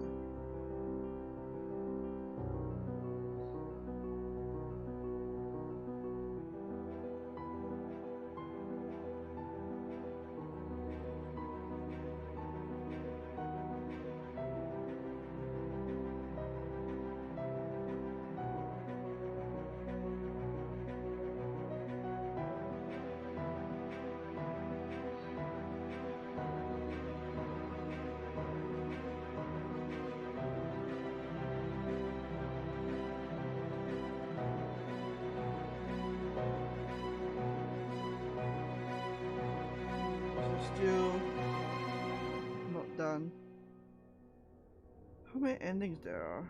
Still not done. How many endings there are?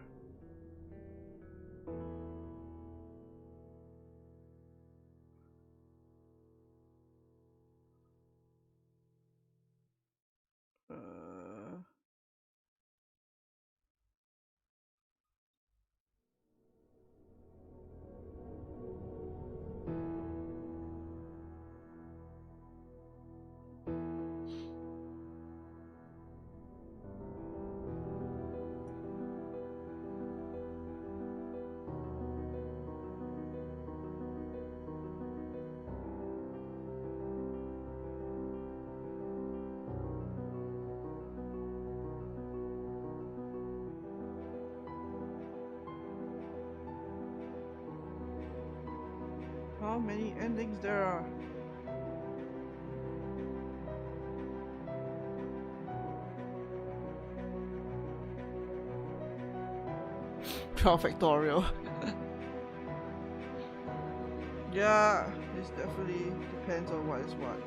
how many endings there are. Factorial. Yeah, it definitely depends on what is what.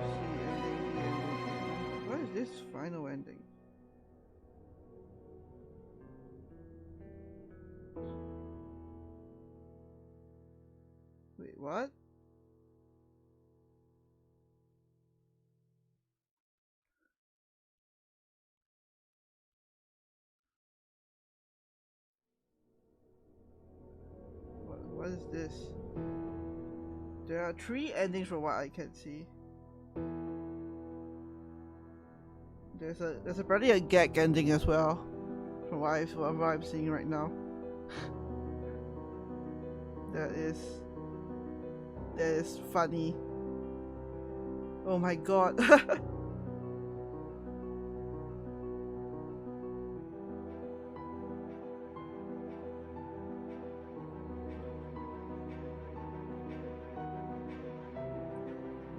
See, ending, the ending. What is this final ending? Wait, what? What is this? There are 3 endings from what I can see. There's apparently a gag ending as well, from what I'm seeing right now. That is funny. Oh my god.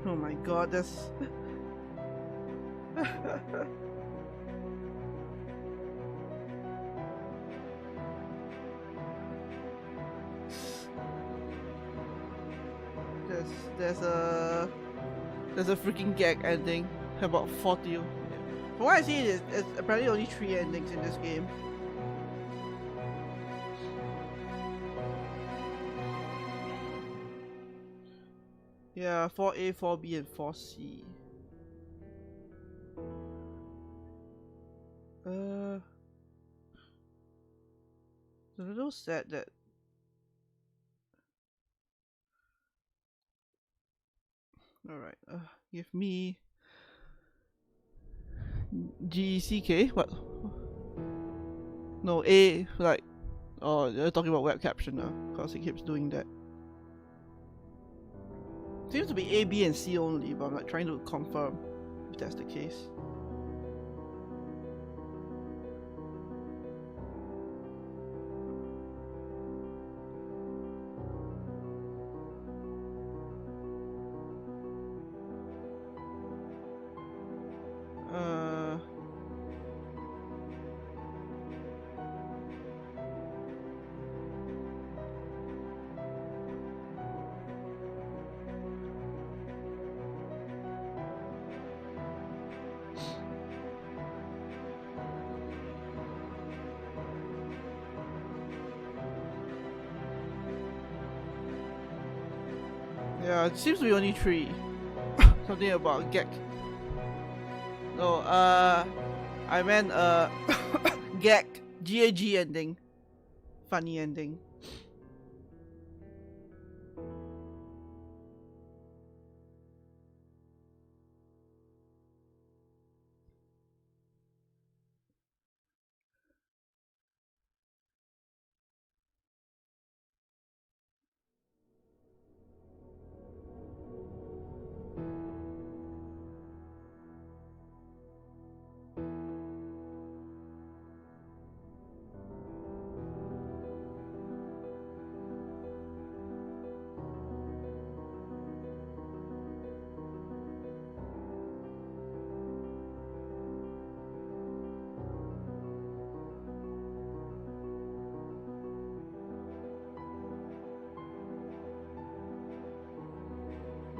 Oh my god, that's there's a freaking gag ending about 40. From what I see, it's apparently only 3 endings in this game. Yeah, 4A, 4B, and 4C. It's a little sad that. Alright, give me GCK? What? No, A, like. Oh, they're talking about web caption now, because it keeps doing that. Seems to be A, B, and C only, but I'm like trying to confirm if that's the case. Yeah, it seems to be only 3. Something about gag. No, I meant gag. GAG ending. Funny ending.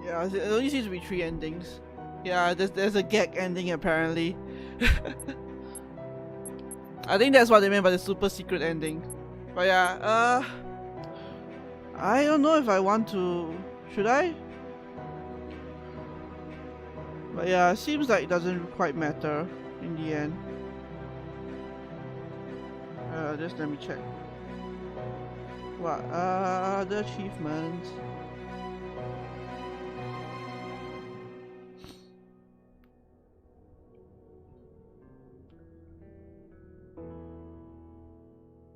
Yeah, it only seems to be 3 endings. Yeah, there's a gag ending apparently. I think that's what they meant by the super secret ending. But yeah, I don't know if I want to. Should I? But yeah, it seems like it doesn't quite matter in the end. Just let me check. What are the achievements?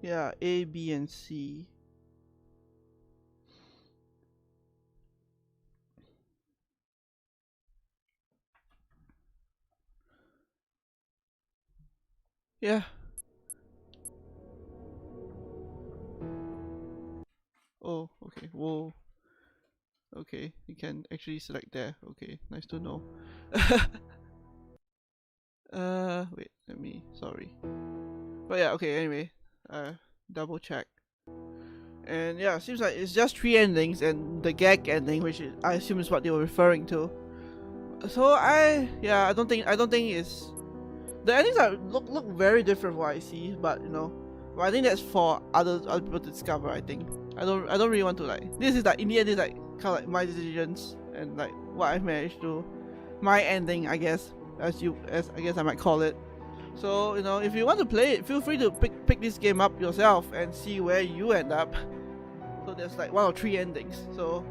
Yeah, A, B, and C. yeah. Oh, okay. Whoa. Okay, you can actually select there. Okay, nice to know. Wait, sorry. But yeah, okay, anyway. Double check. And yeah, seems like it's just 3 endings and the gag ending, which I assume is what they were referring to. So I don't think it's the endings are look very different from what I see, but you know, but I think that's for other people to discover. I think I don't really want to like, this is like, in the end, it's like kind of like my decisions and like what I've managed to, my ending, I guess, as I guess I might call it. So you know, if you want to play it, feel free to pick this game up yourself and see where you end up. So there's like 1 or 3 endings, so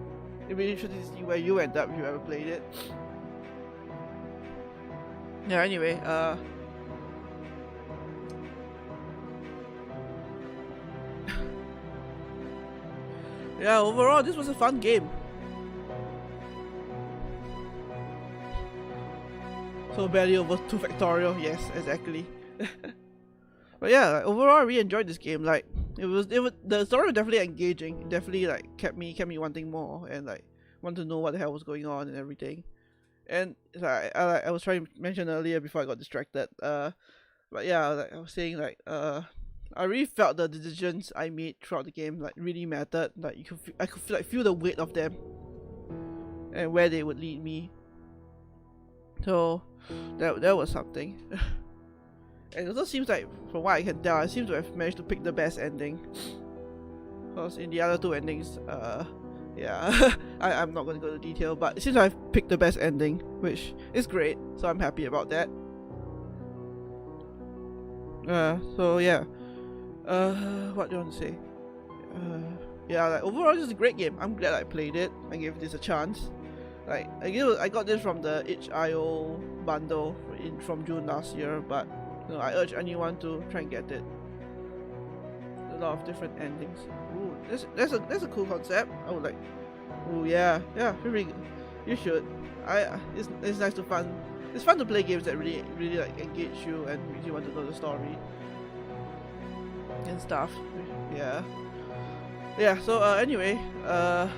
it'd be interesting to see where you end up if you ever played it. Yeah, anyway, yeah, overall this was a fun game. So barely over 2 factorial, yes, exactly. But yeah, like, overall I really enjoyed this game. Like it was the story was definitely engaging. It definitely like kept me wanting more and like want to know what the hell was going on and everything. And like I was trying to mention earlier before I got distracted. But yeah, like I was saying, like I really felt the decisions I made throughout the game like really mattered. Like I could feel the weight of them and where they would lead me. So that was something. And it also seems like, from what I can tell, I seem to have managed to pick the best ending. Because in the other 2 endings, yeah, I'm not going to go into detail, but it seems I've picked the best ending, which is great, so I'm happy about that. So yeah, what do you want to say? Yeah, like overall this is a great game. I'm glad I played it. I gave this a chance. Like I got this from the itch.io bundle from June last year, but you know, I urge anyone to try and get it. A lot of different endings. Ooh, that's a cool concept. I would like. Ooh, yeah, really, you should. It's nice to fun. It's fun to play games that really like engage you and make you want to know the story and stuff. Yeah. So anyway, I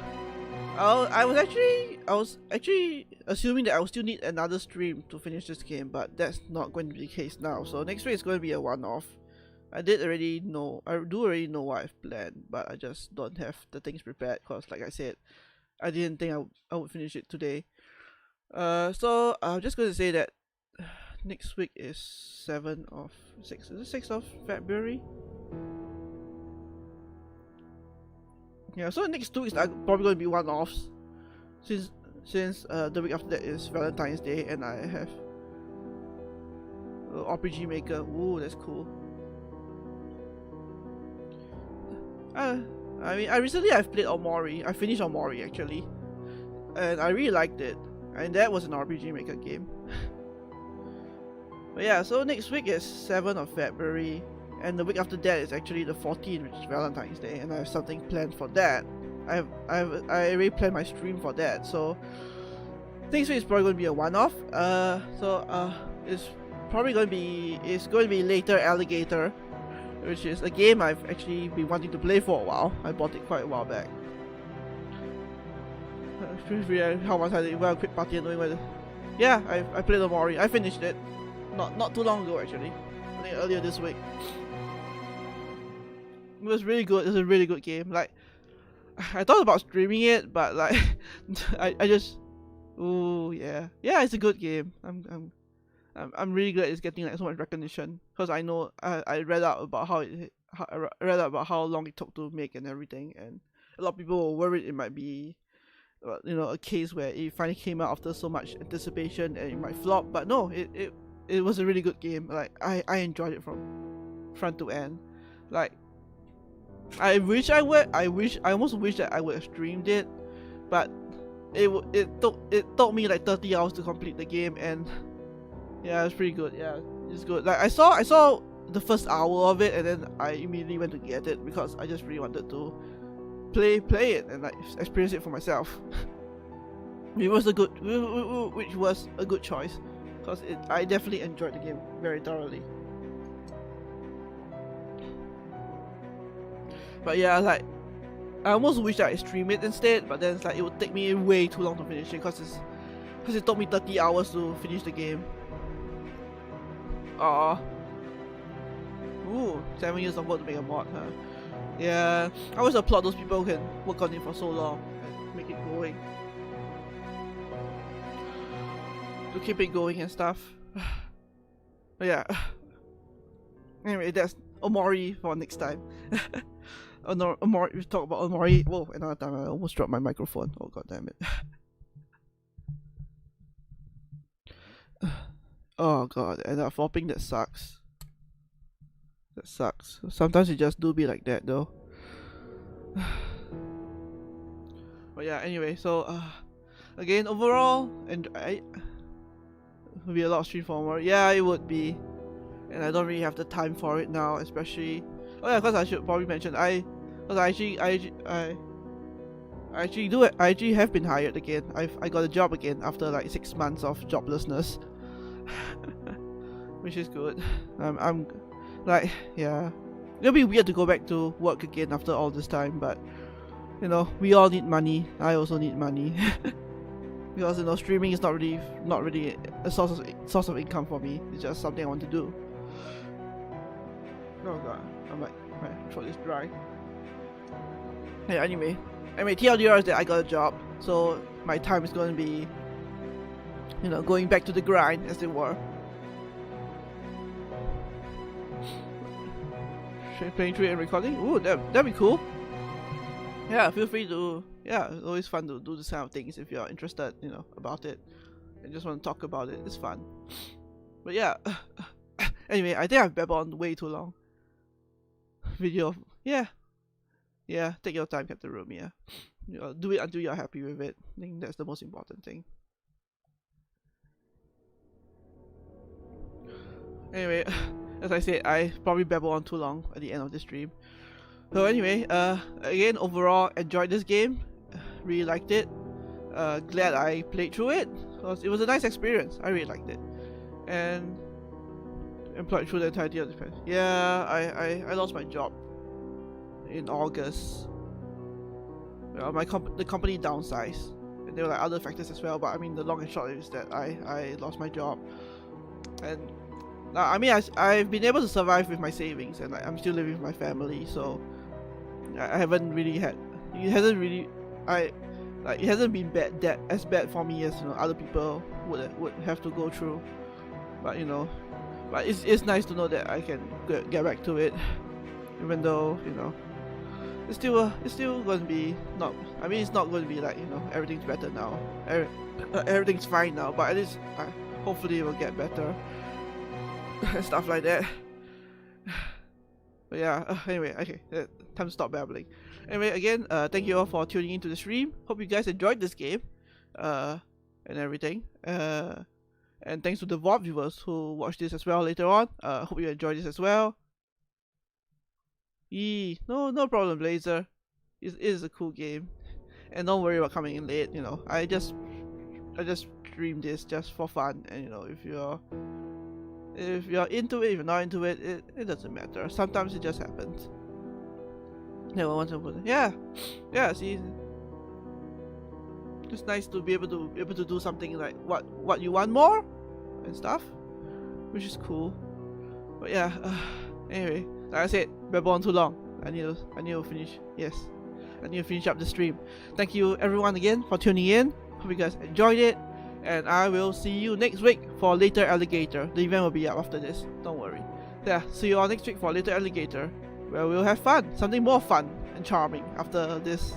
was actually assuming that I would still need another stream to finish this game, but that's not going to be the case now. So next week is going to be a one-off. I do already know what I've planned, but I just don't have the things prepared because, like I said, I didn't think I would finish it today. So I'm just going to say that next week is 6th of February? Yeah, so the next 2 weeks are probably going to be one-offs, since the week after that is Valentine's Day and I have RPG Maker. Ooh, that's cool. I mean, I've played Omori. I finished Omori actually, and I really liked it. And that was an RPG Maker game. But yeah, so next week is 7th of February, and the week after that is actually the 14th, which is Valentine's Day, and I have something planned for that. I already planned my stream for that, so next week is probably going to be a one-off. It's probably going to be Later Alligator, which is a game I've actually been wanting to play for a while. I bought it quite a while back. How much I did well, quick party and knowing whether. Yeah, I played Omori. I finished it. Not too long ago actually. I think earlier this week. It was really good. It was a really good game. Like, I thought about streaming it, but like, I just, ooh yeah, it's a good game. I'm really glad it's getting like so much recognition, because I know I read out about how long it took to make and everything, and a lot of people were worried it might be, you know, a case where it finally came out after so much anticipation and it might flop. But no, it was a really good game. Like I enjoyed it from front to end. Like I almost wish that I would have streamed it, but it took me like 30 hours to complete the game, and yeah, it was pretty good. Yeah, it's good. Like I saw the first hour of it, and then I immediately went to get it because I just really wanted to play it and like experience it for myself. Which was a good choice, because I definitely enjoyed the game very thoroughly. But yeah, like I almost wish that I stream it instead, but then it's like it would take me way too long to finish it because it took me 30 hours to finish the game. Aww. Ooh, 7 years of work to make a mod, huh? Yeah, I always applaud those people who can work on it for so long and make it going. To keep it going and stuff. But yeah. Anyway, that's Omori for next time. Oh no, Omori, we talk about Omori. Whoa, another time I almost dropped my microphone. Oh god damn it. Oh god, and that flopping, that sucks. That sucks. Sometimes it just do be like that though. But yeah, anyway, so again, overall, and it would be a lot of stream for Omori. Yeah, it would be. And I don't really have the time for it now, especially. Oh yeah, because I should probably mention I actually have been hired again. I got a job again after like 6 months of joblessness, which is good. I'm like, yeah, it'll be weird to go back to work again after all this time, but you know, we all need money. I also need money because you know, streaming is not really a source of income for me. It's just something I want to do. Oh god, I'm like, my throat is dry. Yeah, anyway, TLDR is that I got a job, so my time is going to be, you know, going back to the grind, as it were. Playing through and recording? Ooh, that'd be cool. Yeah, feel free to, yeah, it's always fun to do this kind of things if you're interested, you know, about it, and just want to talk about it. It's fun. But yeah, anyway, I think I've babbled on way too long. Video, yeah, take your time, Captain Room, yeah. You know, do it until you're happy with it. I think that's the most important thing. Anyway, as I said, I probably babbled on too long at the end of this stream. So anyway, again, overall, enjoyed this game. Really liked it. Glad I played through it, because it was a nice experience. I really liked it. And employed through the entirety of the defense. Yeah, I lost my job in August. Well, the company downsized, and there were like other factors as well. But I mean, the long and short is that I lost my job, and I mean I've been able to survive with my savings, and like, I'm still living with my family. So I haven't really had. It hasn't been as bad for me as, you know, other people would have to go through. But you know. But it's nice to know that I can get back to it, even though, you know, it's still going to be not. I mean, it's not going to be like, you know, everything's better now. Everything's fine now, but at least hopefully it will get better and stuff like that. But yeah, anyway, okay, time to stop babbling. Anyway, again, thank you all for tuning into the stream. Hope you guys enjoyed this game, and everything. And thanks to the VOD viewers who watch this as well later on. Hope you enjoy this as well. No problem, Blazer. It is a cool game, and don't worry about coming in late. You know, I just stream this just for fun, and you know, if you're into it, if you're not into it, it doesn't matter. Sometimes it just happens. Never want to put it. Yeah. See. It's nice to be able to do something like what you want more and stuff, which is cool. But yeah, anyway, like I said, babble on too long. I need to finish. Yes, I need to finish up the stream. Thank you everyone again for tuning in. Hope you guys enjoyed it, and I will see you next week for Later Alligator. The event will be up after this. Don't worry. Yeah, see you all next week for Later Alligator, where we'll have fun, something more fun and charming after this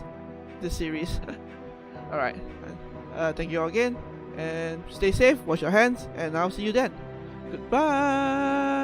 series. Alright, thank you all again, and stay safe, wash your hands, and I'll see you then. Goodbye!